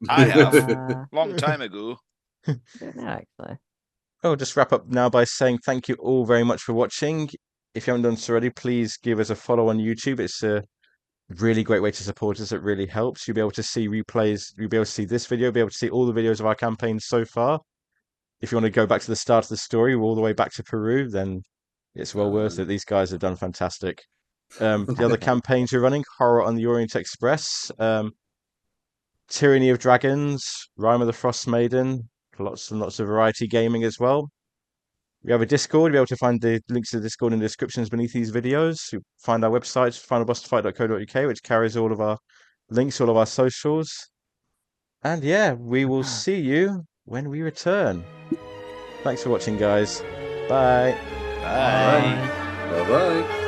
I have. Long time ago. No, actually. I'll just wrap up now by saying thank you all very much for watching. If you haven't done so already, please give us a follow on YouTube. It's a really great way to support us. It really helps. You'll be able to see replays. You'll be able to see this video. You'll be able to see all the videos of our campaign so far. If you want to go back to the start of the story, all the way back to Peru, then it's well worth it. These guys have done fantastic. The other campaigns you're running, Horror on the Orient Express, Tyranny of Dragons, Rime of the Frost Maiden, lots and lots of variety gaming as well. We have a Discord. You'll be able to find the links to the Discord in the descriptions beneath these videos. You find our website, finalbossfight.co.uk, which carries all of our links, all of our socials. And yeah, we will see you when we return. Thanks for watching, guys. Bye. Bye. Bye-bye.